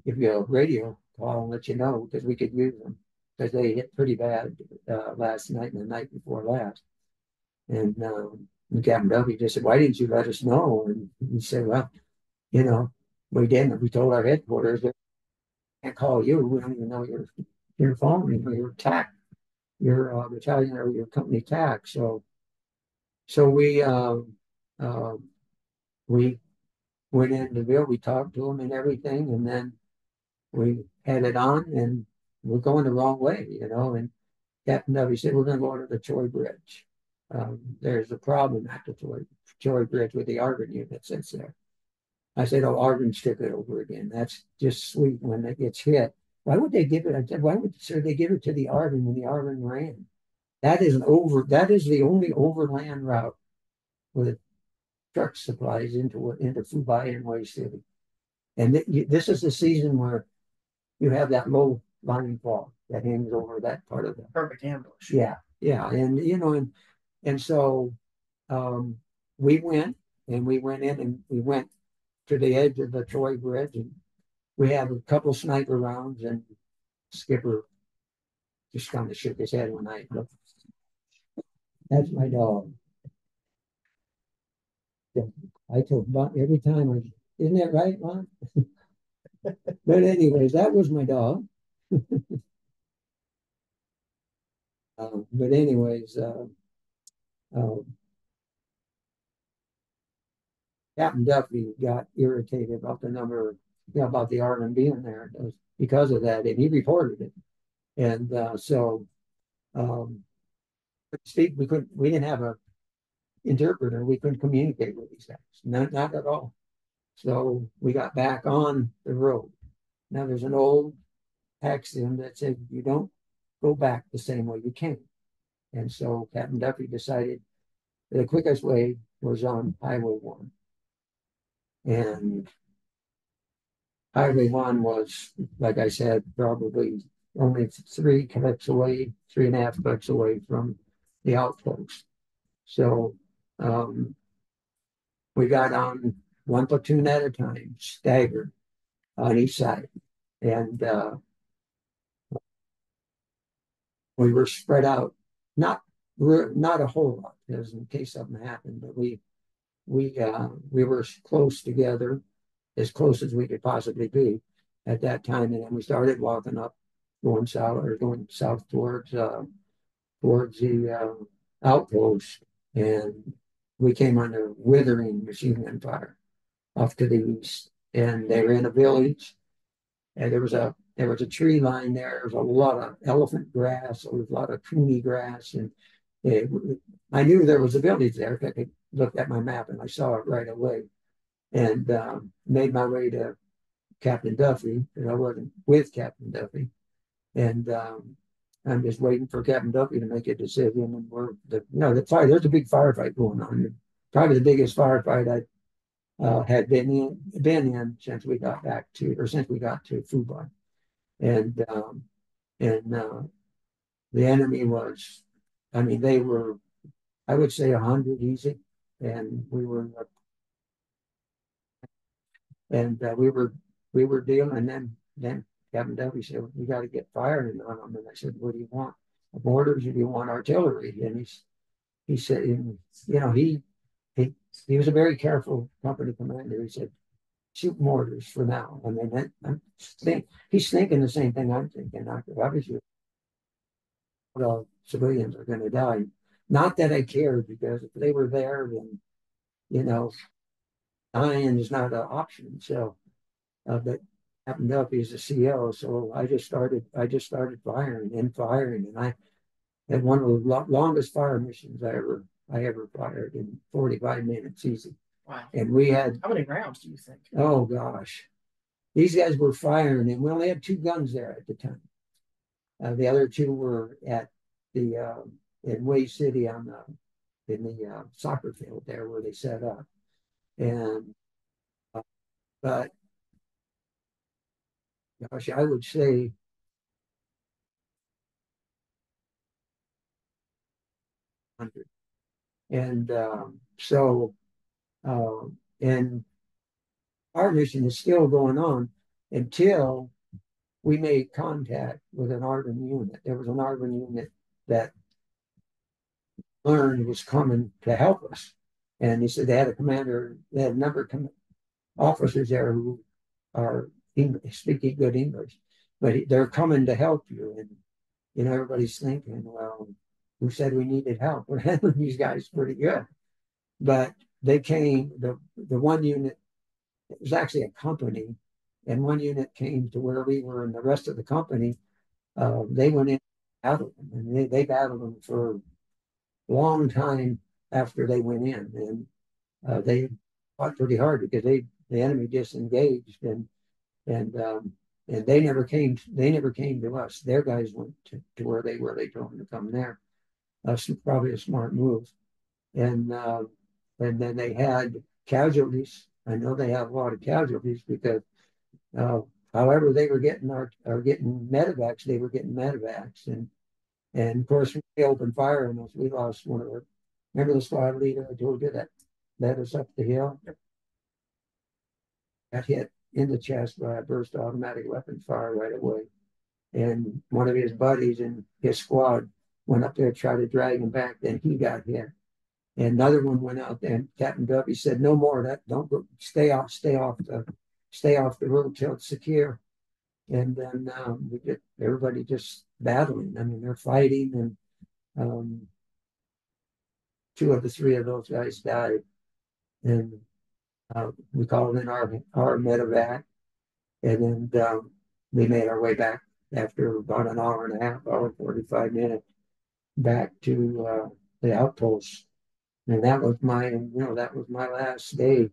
give you a radio call and let you know, because we could use them, because they hit pretty bad last night and the night before last." And And Captain Duffy just said, "Why didn't you let us know?" And he said, "Well, you know, we didn't. We told our headquarters, we can't call you. We don't even know your phone, your TAC, your battalion or your company TAC." So uh, we went in the bill. We talked to them and everything, and then we had it on, and we're going the wrong way, And Captain Dovey said, "We're going to go to the Troy Bridge. There's a problem at the Troy Bridge with the Argonne unit that's there." I said, "Oh, Argonne's took it over again. That's just sweet when it gets hit. Why would they give it? I said, why would sir, they give it to the Argonne when the Argonne ran? That is the only overland route with truck supplies into Phubai and Hue City. And this is the season where you have that low lying fog that hangs over that part of the Perfect ambush. yeah, yeah, and so um, we went in and we went to the edge of the Troy Bridge, and we had a couple sniper rounds, and Skipper just kind of shook his head when I looked. That's my dog. I told Bon every time, isn't that right, Bon? But anyways, that was my dog. But anyways, uh, Captain Duffy got irritated about the number, about the Arlen being there. It was because of that, and he reported it. And so, um, speak, we didn't have a interpreter. We couldn't communicate with these guys, not at all. So we got back on the road. Now there's an old axiom that said you don't go back the same way you came. And so Captain Duffy decided the quickest way was on Highway 1. And Highway 1 was, like I said, probably only 3 clicks away, 3.5 clicks away from the outpost. So we got on one platoon at a time, staggered on each side. And we were spread out, not not a whole lot, because in case something happened, but we were close together, as close as we could possibly be at that time. And then we started walking up, going south towards the outpost, and we came under withering machine gun fire off to the east. And they were in a village, and there was a tree line there. There was a lot of elephant grass, there was a lot of cooney grass, and it, I knew there was a village there. I could look at my map and I saw it right away, and made my way to Captain Duffy, because I wasn't with Captain Duffy, and I'm just waiting for Captain Duffy to make a decision. And the fire. There's a big firefight going on. Probably the biggest firefight I had been in since we got to Phubai, and the enemy was, I mean, they were, I would say 100 easy, and we were dealing. And then Captain Duffy said, "We got to get firing on them." And I said, "What do you want? Mortars, or do you want artillery?" And he said, he he was a very careful company commander. He said, "Shoot mortars for now." I mean, he's thinking the same thing I'm thinking. Obviously, civilians are going to die. Not that I cared, because if they were there, then you know, dying is not an option. So, but Captain Duffy is the CO, so I just started firing and firing, and I had one of the longest fire missions I ever fired in 45 minutes easy. Wow. And we had, how many rounds do you think? Oh gosh, these guys were firing, and we only had 2 guns there at the time. The other 2 were at the in Hue City in the soccer field there where they set up, and but gosh, I would say 100. And uh, and our mission is still going on until we made contact with an Argonne unit. There was an Argonne unit that learned was coming to help us. And he said they had a commander, they had a number of officers there who are speaking good English, but they're coming to help you. And, everybody's thinking, well, who said we needed help? We're handling these guys pretty good. But they came, the one unit, it was actually a company, and one unit came to where we were, and the rest of the company, they went in and battled them, and they battled them for a long time after they went in. And they fought pretty hard because the enemy disengaged, and they never came to us. Their guys went to where they were. They told them to come there. That's probably a smart move. And and then they had casualties. I know they had a lot of casualties because uh, however they were getting getting medevacs, they were getting medevacs. And of course we opened fire on us. We lost one of our, remember the squad leader I told you that led us up the hill? Got hit in the chest by a burst automatic weapon fire right away. And one of his buddies in his squad went up there to try to drag him back. Then he got hit. And another one went out there, and Captain Duffy said, "No more of that. Don't go. Stay off the road till it's secure." And then everybody just battling. I mean, they're fighting, and um, two of the three of those guys died. And we called in our medevac, and then we made our way back after about an hour and a half, hour 45 minutes, back to the outpost. And that was my last day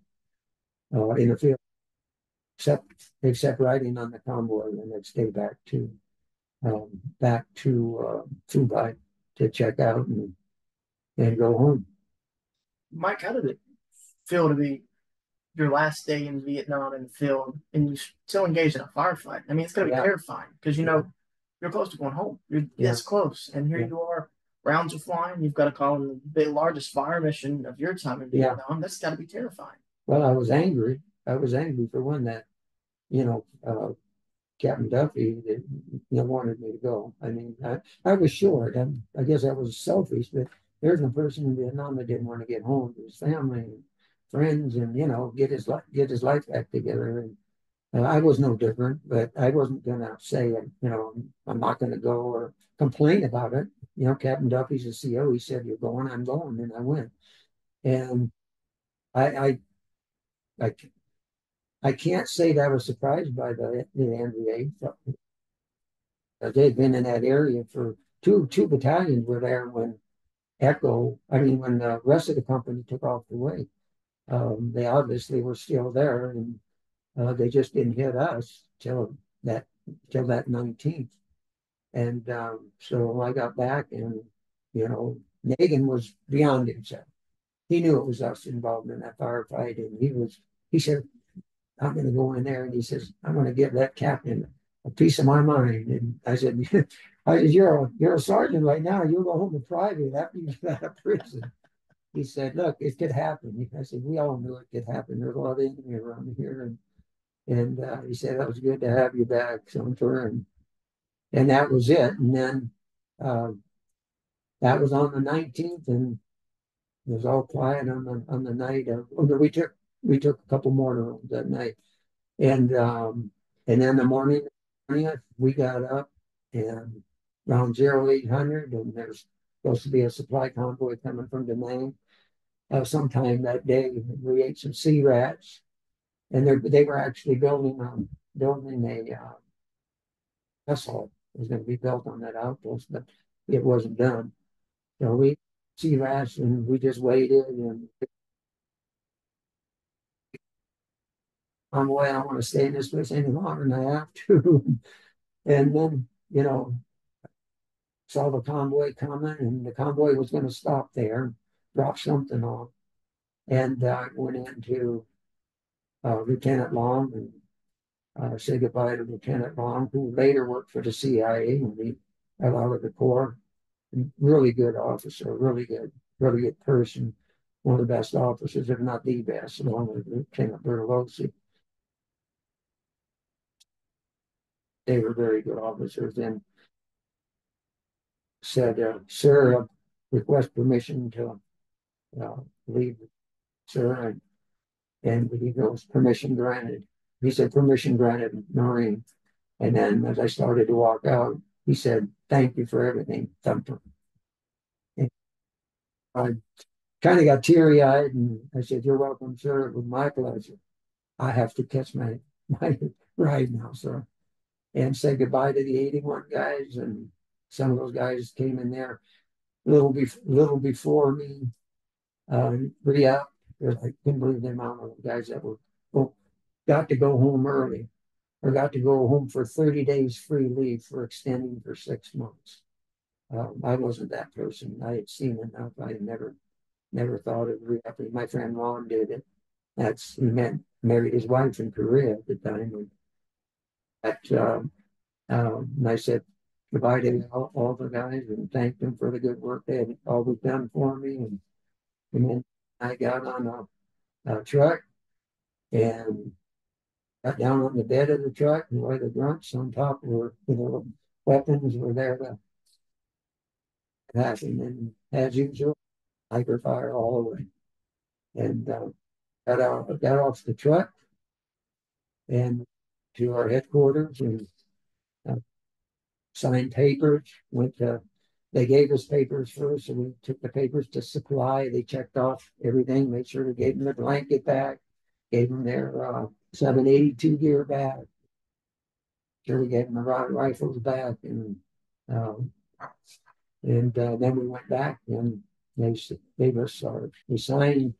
in the field, except riding on the convoy the next day back to Phubai to check out and go home. Mike, how did it feel to be your last day in Vietnam in the field and you still engaged in a firefight? I mean, it's going to be Yeah, terrifying because yeah, you're close to going home. You're yeah, this close, and here yeah, you are. Rounds are flying. You've got to call in the largest fire mission of your time in yeah. Vietnam. That's got to be terrifying. Well, I was angry. I was angry for one that you know Captain Duffy wanted me to go. I mean, I was short. I guess I was selfish, but there's a person in Vietnam that didn't want to get home to his family and friends, and get his life back together. And I was no different, but I wasn't gonna say, I'm not gonna go or complain about it. Captain Duffy's the CO. He said, "You're going, I'm going," and I went. And I, I, I, I can't say that I was surprised by the NVA. They'd been in that area for two battalions were there when when the rest of the company took off the way. They obviously were still there, and they just didn't hit us that till that 19th. And so I got back, and Nagin was beyond himself. He knew it was us involved in that firefight, and he said, "I'm going to go in there," and he says, "I'm going to give that captain a piece of my mind." And I said, "You're a sergeant right now. You'll go home to private after you get out of prison." He said, "Look, it could happen." I said, "We all knew it could happen. There's a lot of enemy around here." And he said, "That was good to have you back, Sumter." And that was it. And then uh, that was on the 19th, and it was all quiet on the night of. We took a couple more rooms that night. And then the morning, we got up and around 0800, and there's supposed to be a supply convoy coming from Da Nang. Sometime that day, we ate some sea rats, and they were actually building a vessel. It was going to be built on that outpost, but it wasn't done. So we sea rats, and we just waited, and convoy, I don't want to stay in this place any longer than I have to. And then, saw the convoy coming, and the convoy was going to stop there, drop something off. And went into Lieutenant Long and said goodbye to Lieutenant Long, who later worked for the CIA and he fell out of the Corps. Really good officer, really good person, one of the best officers, if not the best, along with Lieutenant Bertolozzi. They were very good officers, and said, "Sir, request permission to leave sir. And he goes, permission granted. He said, permission granted, Marine. And then as I started to walk out, he said, thank you for everything, Thumper. And I kind of got teary eyed and I said, you're welcome, sir. It was my pleasure. I have to catch my ride now, sir. And say goodbye to the 81 guys. And some of those guys came in there little before me, re-up. I couldn't believe the amount of guys that were got to go home early or got to go home for 30 days free leave for extending for 6 months. I wasn't that person. I had seen enough. I had never thought of re-upping. My friend Ron did it. Married his wife in Korea at the time. And I said goodbye to all the guys and thanked them for the good work they had always done for me. And then I got on a truck and got down on the bed of the truck, and where the grunts on top were, weapons were there to happen. And as usual, hyper fire all the way. And got off the truck and to our headquarters and uh, signed papers. They gave us papers first, and we took the papers to supply. They checked off everything, made sure we gave them their blanket back, gave them their 782 gear back, sure we gave them the rifles back, um, and then we went back and they gave us we signed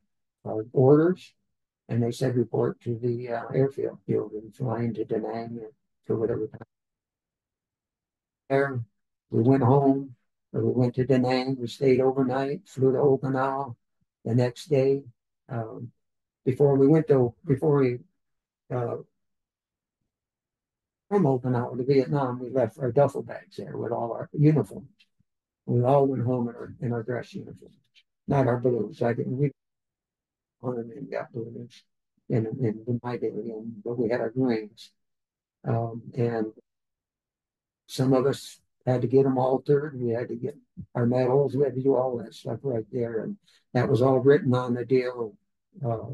our orders, and they said report to the airfield. You'll be flying to Da Nang for whatever time. There, we went home, or we went to Da Nang. We stayed overnight, flew to Okinawa the next day. Um, before we from Okinawa to Vietnam, we left our duffel bags there with all our uniforms. We all went home in our dress uniforms, not our blues. We on and got blues in my day, but we had our greens. And some of us had to get them altered. We had to get our medals. We had to do all that stuff right there. And that was all written on the deal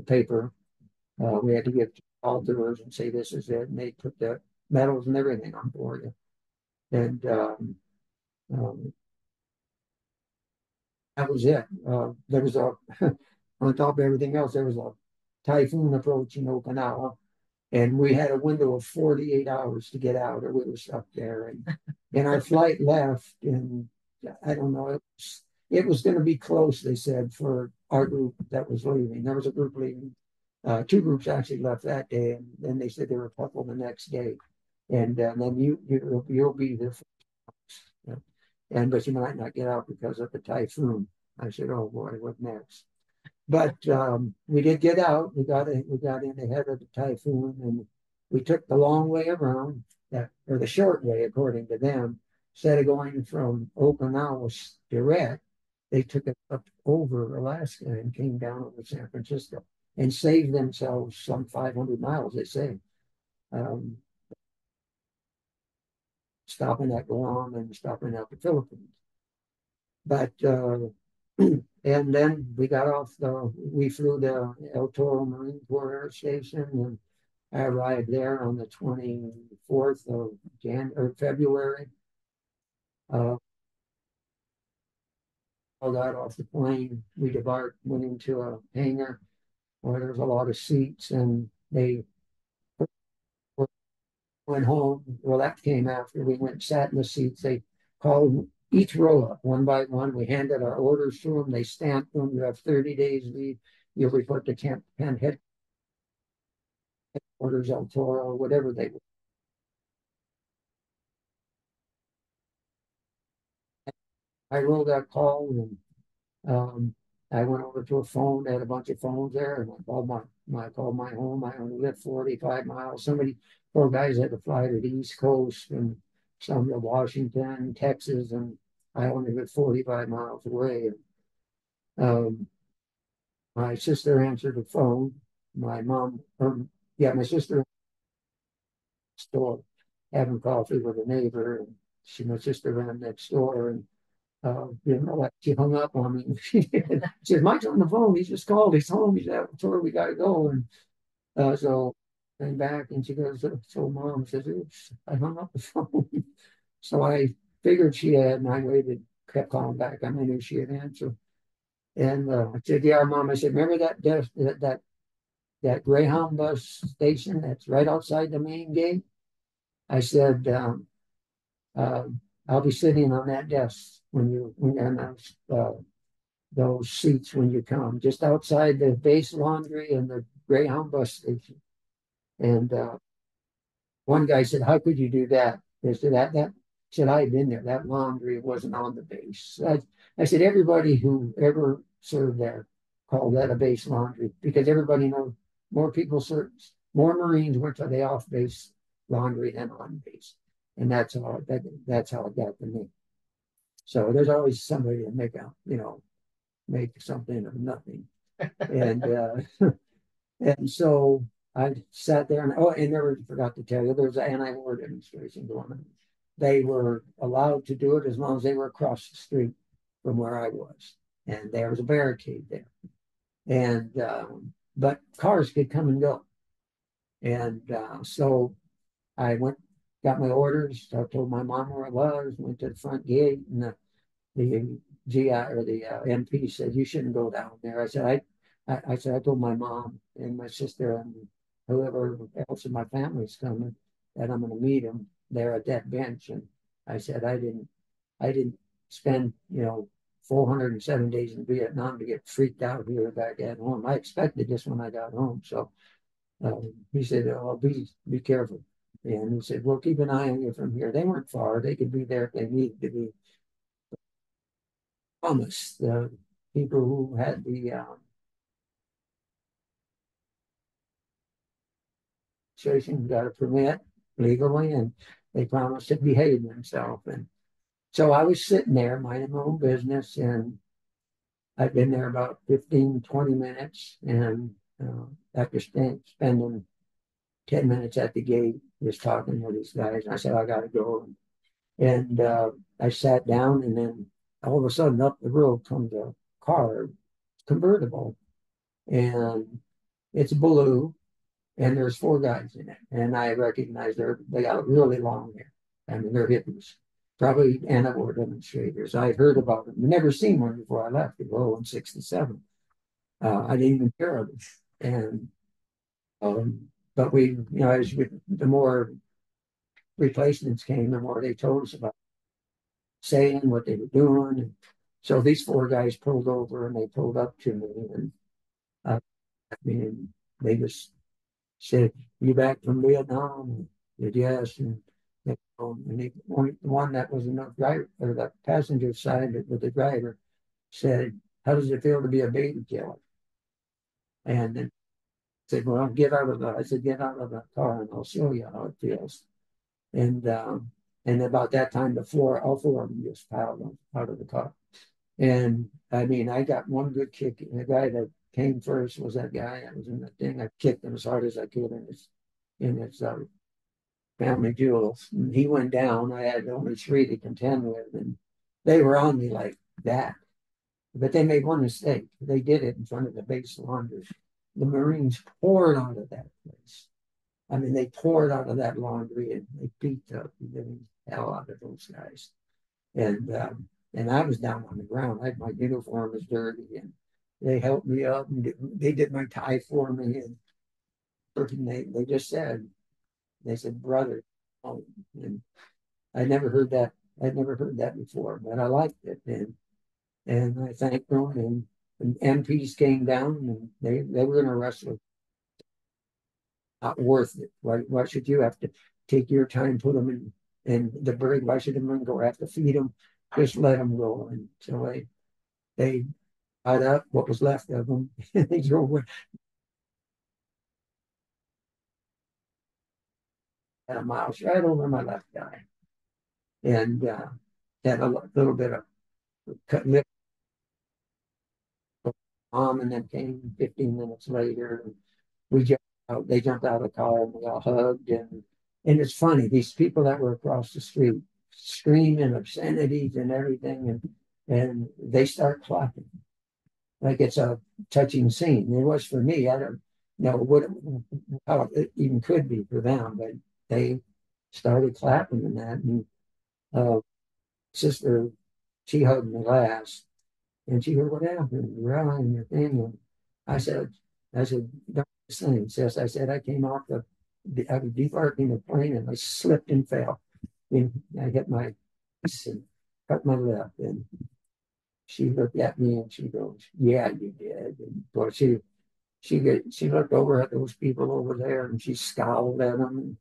paper. We had to get alterers and say this is it. And they put the medals and everything on for you. And um, that was it. There was on top of everything else, there was a typhoon approaching Okinawa, and we had a window of 48 hours to get out, or we were stuck there. And our flight left, and I don't know, it was going to be close, they said, for our group that was leaving. There was a group leaving. Two groups actually left that day, and then they said there were a couple the next day. And then you'll be the first. But you might not get out because of the typhoon. I said, oh boy, what next? But we did get out. We got in ahead of the typhoon, and we took the long way around, or the short way, according to them. Instead of going from Okinawa direct, they took it up over Alaska and came down over San Francisco and saved themselves some 500 miles, they say, stopping at Guam and stopping at the Philippines. But and then we flew to El Toro Marine Corps Air Station, and I arrived there on the 24th of February. I got off the plane. We debarked, went into a hangar where there was a lot of seats, and they went home. Well, that came after we went, sat in the seats. They called each row up one by one. We handed our orders to them. They stamped them. You have 30 days leave. You'll report to camp and headquarters, El Toro, whatever they were. I rolled that call, and I went over to a phone. They had a bunch of phones there, and I called my home. I only lived 45 miles. Four guys had to fly to the East Coast, and some to Washington, Texas, and I only lived 45 miles away. Um, my sister answered the phone. My sister store having coffee with a neighbor, and my sister ran next door, and didn't know what she hung up on me. She said, Mike's on the phone. He just called. He's home. He's at Torro. We got to go. And so I came back and she goes, so mom says, oops, I hung up the phone. So I figured she had, and I waited, kept calling back. I knew she had answered. And I said, yeah, mom. I said, remember that Greyhound bus station that's right outside the main gate? I said, uh, I'll be sitting on that desk when you announce those seats when you come, just outside the base laundry and the Greyhound bus station. And one guy said, "How could you do that?" They said that said I had been there. That laundry wasn't on the base. I said everybody who ever served there called that a base laundry because everybody knows more people served, more Marines went to the off base laundry than on base, and that's how it got to me. So there's always somebody to make something of nothing, and and so I sat there and never forgot to tell you there was an anti-war demonstration going on. They were allowed to do it as long as they were across the street from where I was, and there was a barricade there, and but cars could come and go, and so I went, got my orders. I told my mom where I was, went to the front gate, and the GI or the MP said you shouldn't go down there. I said I told my mom and my sister and whoever else in my family's coming that I'm going to meet them there at that bench. And I said I didn't spend 407 days in Vietnam to get freaked out here back at home. I expected this when I got home. So he said, "Oh, be careful." And he said, "Well, keep an eye on you from here." They weren't far; they could be there if they needed to be. Promised the people who had the association got a permit legally, and they promised to behave themselves. And so I was sitting there minding my own business, and I'd been there about 15, 20 minutes. And after spending 10 minutes at the gate, just talking with these guys, I said, I got to go. And I sat down, and then all of a sudden up the road comes a car, convertible, and it's blue, and there's four guys in it, and I recognize they got really long hair. I mean, they're hippies, probably anti-war demonstrators. I heard about them, never seen one before I left. They were in '67. I didn't even hear of them, and but the more replacements came, the more they told us about saying what they were doing. And so these four guys pulled over and they pulled up to me, and I mean, they just said, "You back from Vietnam?" I said, "Yes." And the one that was in the driver or the passenger side with the driver said, "How does it feel to be a baby killer?" And then said, "Well, I said, get out of the car and I'll show you how it feels." And about that time, all four of them just piled out of the car. And I mean, I got one good kick. And the guy that came first was that guy that was in the thing. I kicked him as hard as I could in his family jewels. And he went down. I had only three to contend with, and they were on me like that. But they made one mistake. They did it in front of the base laundry. The Marines poured out of that place. I mean, they poured out of that laundry and they beat the living hell out of those guys. And I was down on the ground. My uniform was dirty, and they helped me up, and they did my tie for me, and they just said, "Brother," and I never heard that. I'd never heard that before, but I liked it, and I thanked them, and MPs came down, and they were going to wrestle. Not worth it. Why should you have to take your time, put them in the brig? Why should the Marine Corps have to feed them? Just let them go. And so they got up what was left of them, and they drove at a mile right over my left eye, and had a little bit of cut lip on, and then came 15 minutes later, and we jumped out. They jumped out of the car, and we all hugged, and it's funny, these people that were across the street screaming obscenities and everything, and they start clapping like it's a touching scene. It was for me. I don't know how it even could be for them, but they started clapping and that. And uh, sister, she hugged me last, and she goes, "What happened? You're out on your thing." And I said, "Don't listen." Says, I said, I came off I was debarking the plane and I slipped and fell. And I hit my and cut my lip. And she looked at me and she goes, "Yeah, you did." And boy, she looked over at those people over there and she scowled at them. And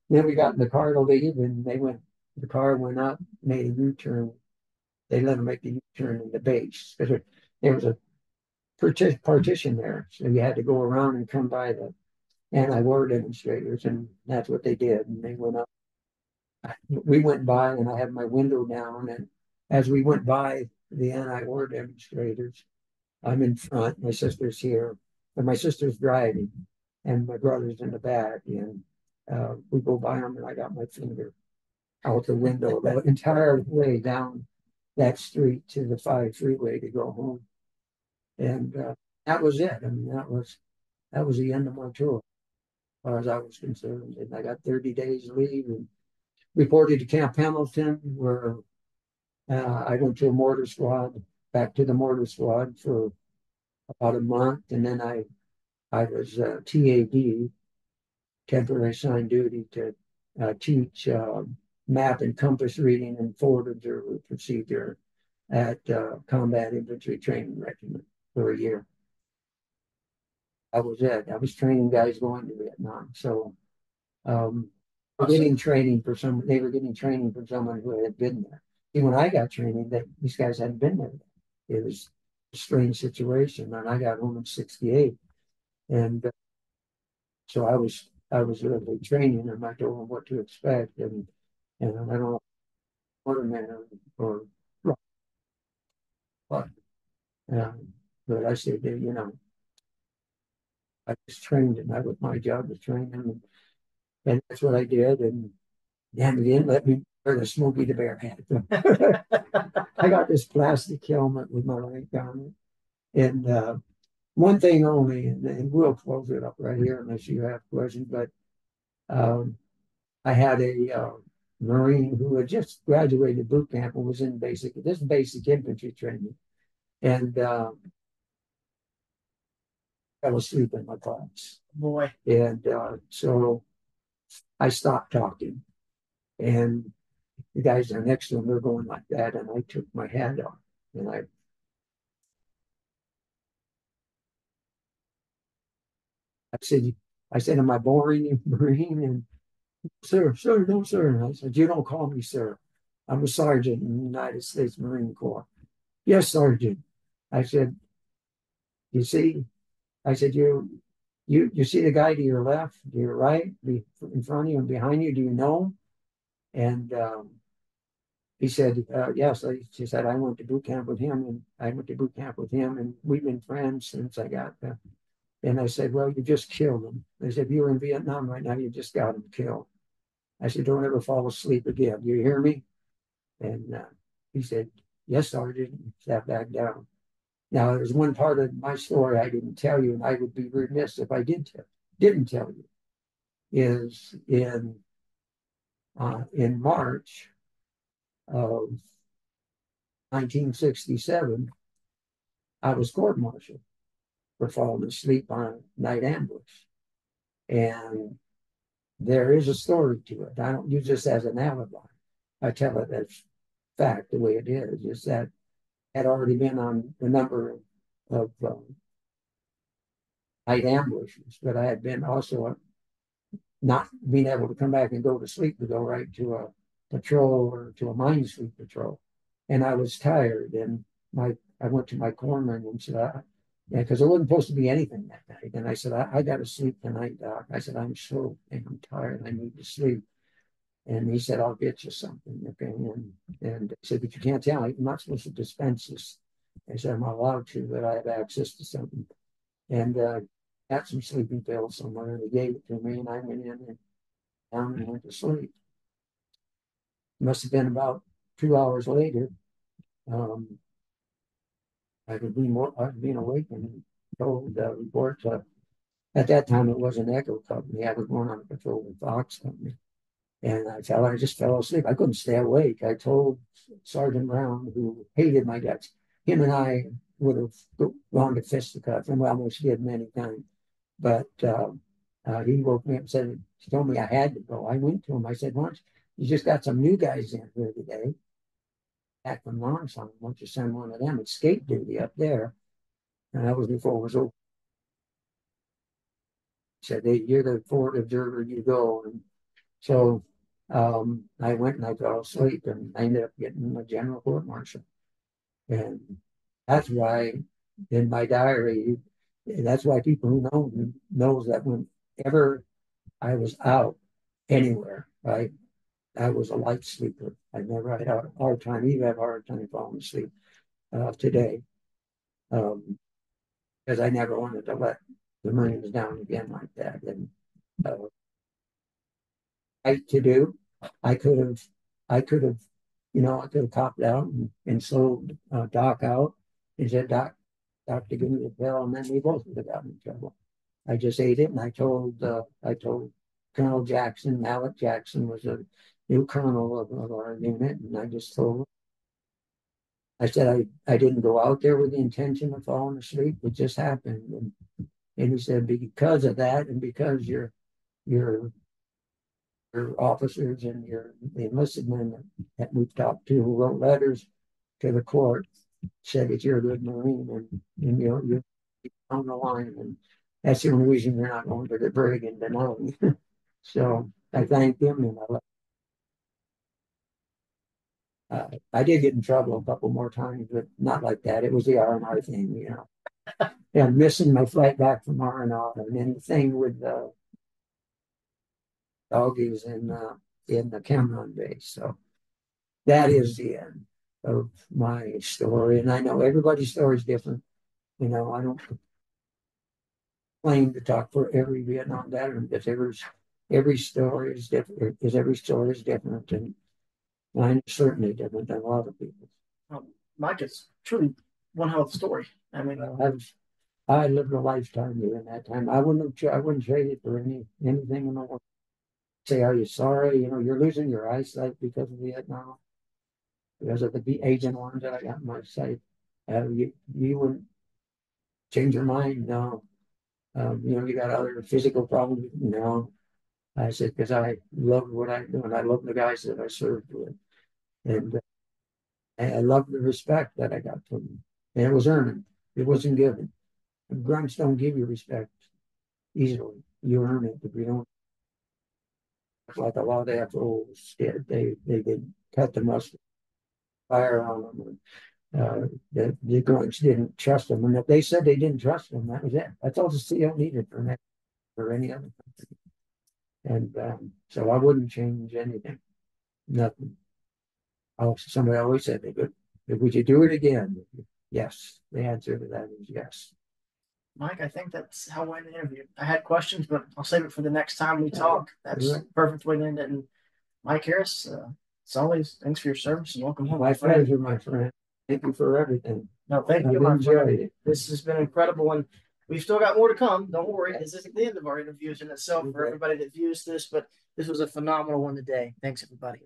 then we got in the car to leave, and the car went up, made a U-turn. They let them make the U-turn in the base because there was a partition there. So you had to go around and come by the anti-war demonstrators, and that's what they did. And they went up. We went by, and I had my window down. And as we went by the anti-war demonstrators, I'm in front. My sister's here, and my sister's driving, and my brother's in the back. And we go by them, and I got my finger out the window the entire way down that street to the 5 freeway to go home. And that was it. I mean, that was the end of my tour, as far as I was concerned. And I got 30 days leave and reported to Camp Hamilton, where I went to a mortar squad, back to the mortar squad for about a month, and then I was TAD, temporary assigned duty, to teach map and compass reading and forward observer procedure at Combat Infantry Training Regiment for a year. That was it. I was training guys going to Vietnam. So getting training for some, they were getting training from someone who had been there. See, when I got training, these guys hadn't been there. It was a strange situation, and I got home in '68, and so I was really training them. I told them what to expect, and I don't know what a man or what, but I said, I just trained them. That was my job, to train them, and that's what I did. And damn, they didn't let me wear the Smokey the Bear hat. I got this plastic helmet with my rank on it. And one thing only, and we'll close it up right here unless you have questions, but I had a Marine who had just graduated boot camp and was in basic infantry training. And fell asleep in my class. Boy. And so I stopped talking. And the guys are next to him, they're going like that. And I took my hat off and I said, "Am I boring you, Marine?" And sir, no, sir. And I said, "You don't call me sir. I'm a sergeant in the United States Marine Corps." "Yes, sergeant." I said, "You see," I said, you see the guy to your left, to your right, in front of you and behind you, do you know him?" And he said, "Yes." She said, "I went to boot camp with him, and I went to boot camp with him, and we've been friends since I got there." And I said, "Well, you just killed him." They said, "If you were in Vietnam right now, you just got him killed." I said, "Don't ever fall asleep again. You hear me?" And he said, "Yes, Sergeant," and sat back down. Now, there's one part of my story I didn't tell you, and I would be remiss if I didn't tell you, is in March of 1967, I was court-martialed for falling asleep on a night ambush. And there is a story to it. I don't use this as an alibi. I tell it as fact, the way it is that I had already been on a number of night ambushes, but I had been also not being able to come back and go to sleep to go right to a patrol or to a mine sweep patrol. And I was tired, and I went to my corpsman and said, yeah, because there wasn't supposed to be anything that night. And I said, I got to sleep tonight, Doc. I said, I'm so damn tired. I need to sleep. And he said, I'll get you something. Okay. And I said, but you can't tell. I'm not supposed to dispense this. I said, I'm not allowed to, but I have access to something. And got some sleeping pills somewhere, and they gave it to me, and I went in and down and went to sleep. It must have been about 2 hours later. I was being awakened and told reports. At that time, it was an Echo company. I was going on patrol with Fox company. And I just fell asleep. I couldn't stay awake. I told Sergeant Brown, who hated my guts, him and I would have gone to fisticuffs, and we almost did many times. But he woke me up and said, he told me I had to go. I went to him. I said, once you just got some new guys in here today, back from Longson. Why don't you send one of them? It's skate duty up there. And that was before it was over. He said, hey, you're the forward observer, you go. And so I went and I fell asleep and I ended up getting a general court martial. And that's why in my diary, that's why people who know me knows that whenever I was out anywhere, right, I was a light sleeper. I never had a hard time, even had a hard time falling asleep today, because I never wanted to let the Marines down again like that. And uh, right to do. I could have, I could have, I could have copped out and sold Doc out and said, Doc, to give me the pill, and then we both would have gotten in trouble. I just ate it, and I told Colonel Jackson, Alec Jackson was a new colonel of our unit, and I just told him, I said I didn't go out there with the intention of falling asleep. It just happened, and he said because of that, and because you're your officers and your the enlisted men that we've talked to who wrote letters to the court said that you're a good Marine and you're on the line. And that's the only reason you're not going to the brig in Denali. So I thanked him and I did get in trouble a couple more times, but not like that. It was the R&R thing. Yeah, missing my flight back from R&R and then the thing with the doggies in the Cameron base. So that is the end of my story. And I know everybody's story is different. I don't claim to talk for every Vietnam veteran because every story is different. Because every story is different, and mine is certainly different than a lot of people's. Mike, it's truly one hell of a story. I mean, I lived a lifetime during that time. I wouldn't trade it for anything in the world. Say, are you sorry? You're losing your eyesight because of Vietnam, because of the Agent Orange that I got in my sight. You wouldn't change your mind? No. You got other physical problems? No. I said, because I love what I do and I love the guys that I served with. And I love the respect that I got from them. And it was earned. It wasn't given. Grunts don't give you respect easily. You earn it. If you don't, like a lot of FOs did, they did cut the mustard, fire on them. The grunts didn't trust them. And if they said they didn't trust them, that was it. That's all the CO needed for any other country. And so I wouldn't change anything, nothing. Somebody always said, would you do it again? Yes. The answer to that is yes. Mike, I think that's how I end the interview. I had questions, but I'll save it for the next time we talk. That's a perfect way to end it. And Mike Harris, as always, thanks for your service and welcome home. My pleasure, my friend. Thank you for everything. No, thank you, my friend. This has been incredible, and we've still got more to come. Don't worry. This isn't the end of our interviews in itself for everybody that views this, but this was a phenomenal one today. Thanks, everybody.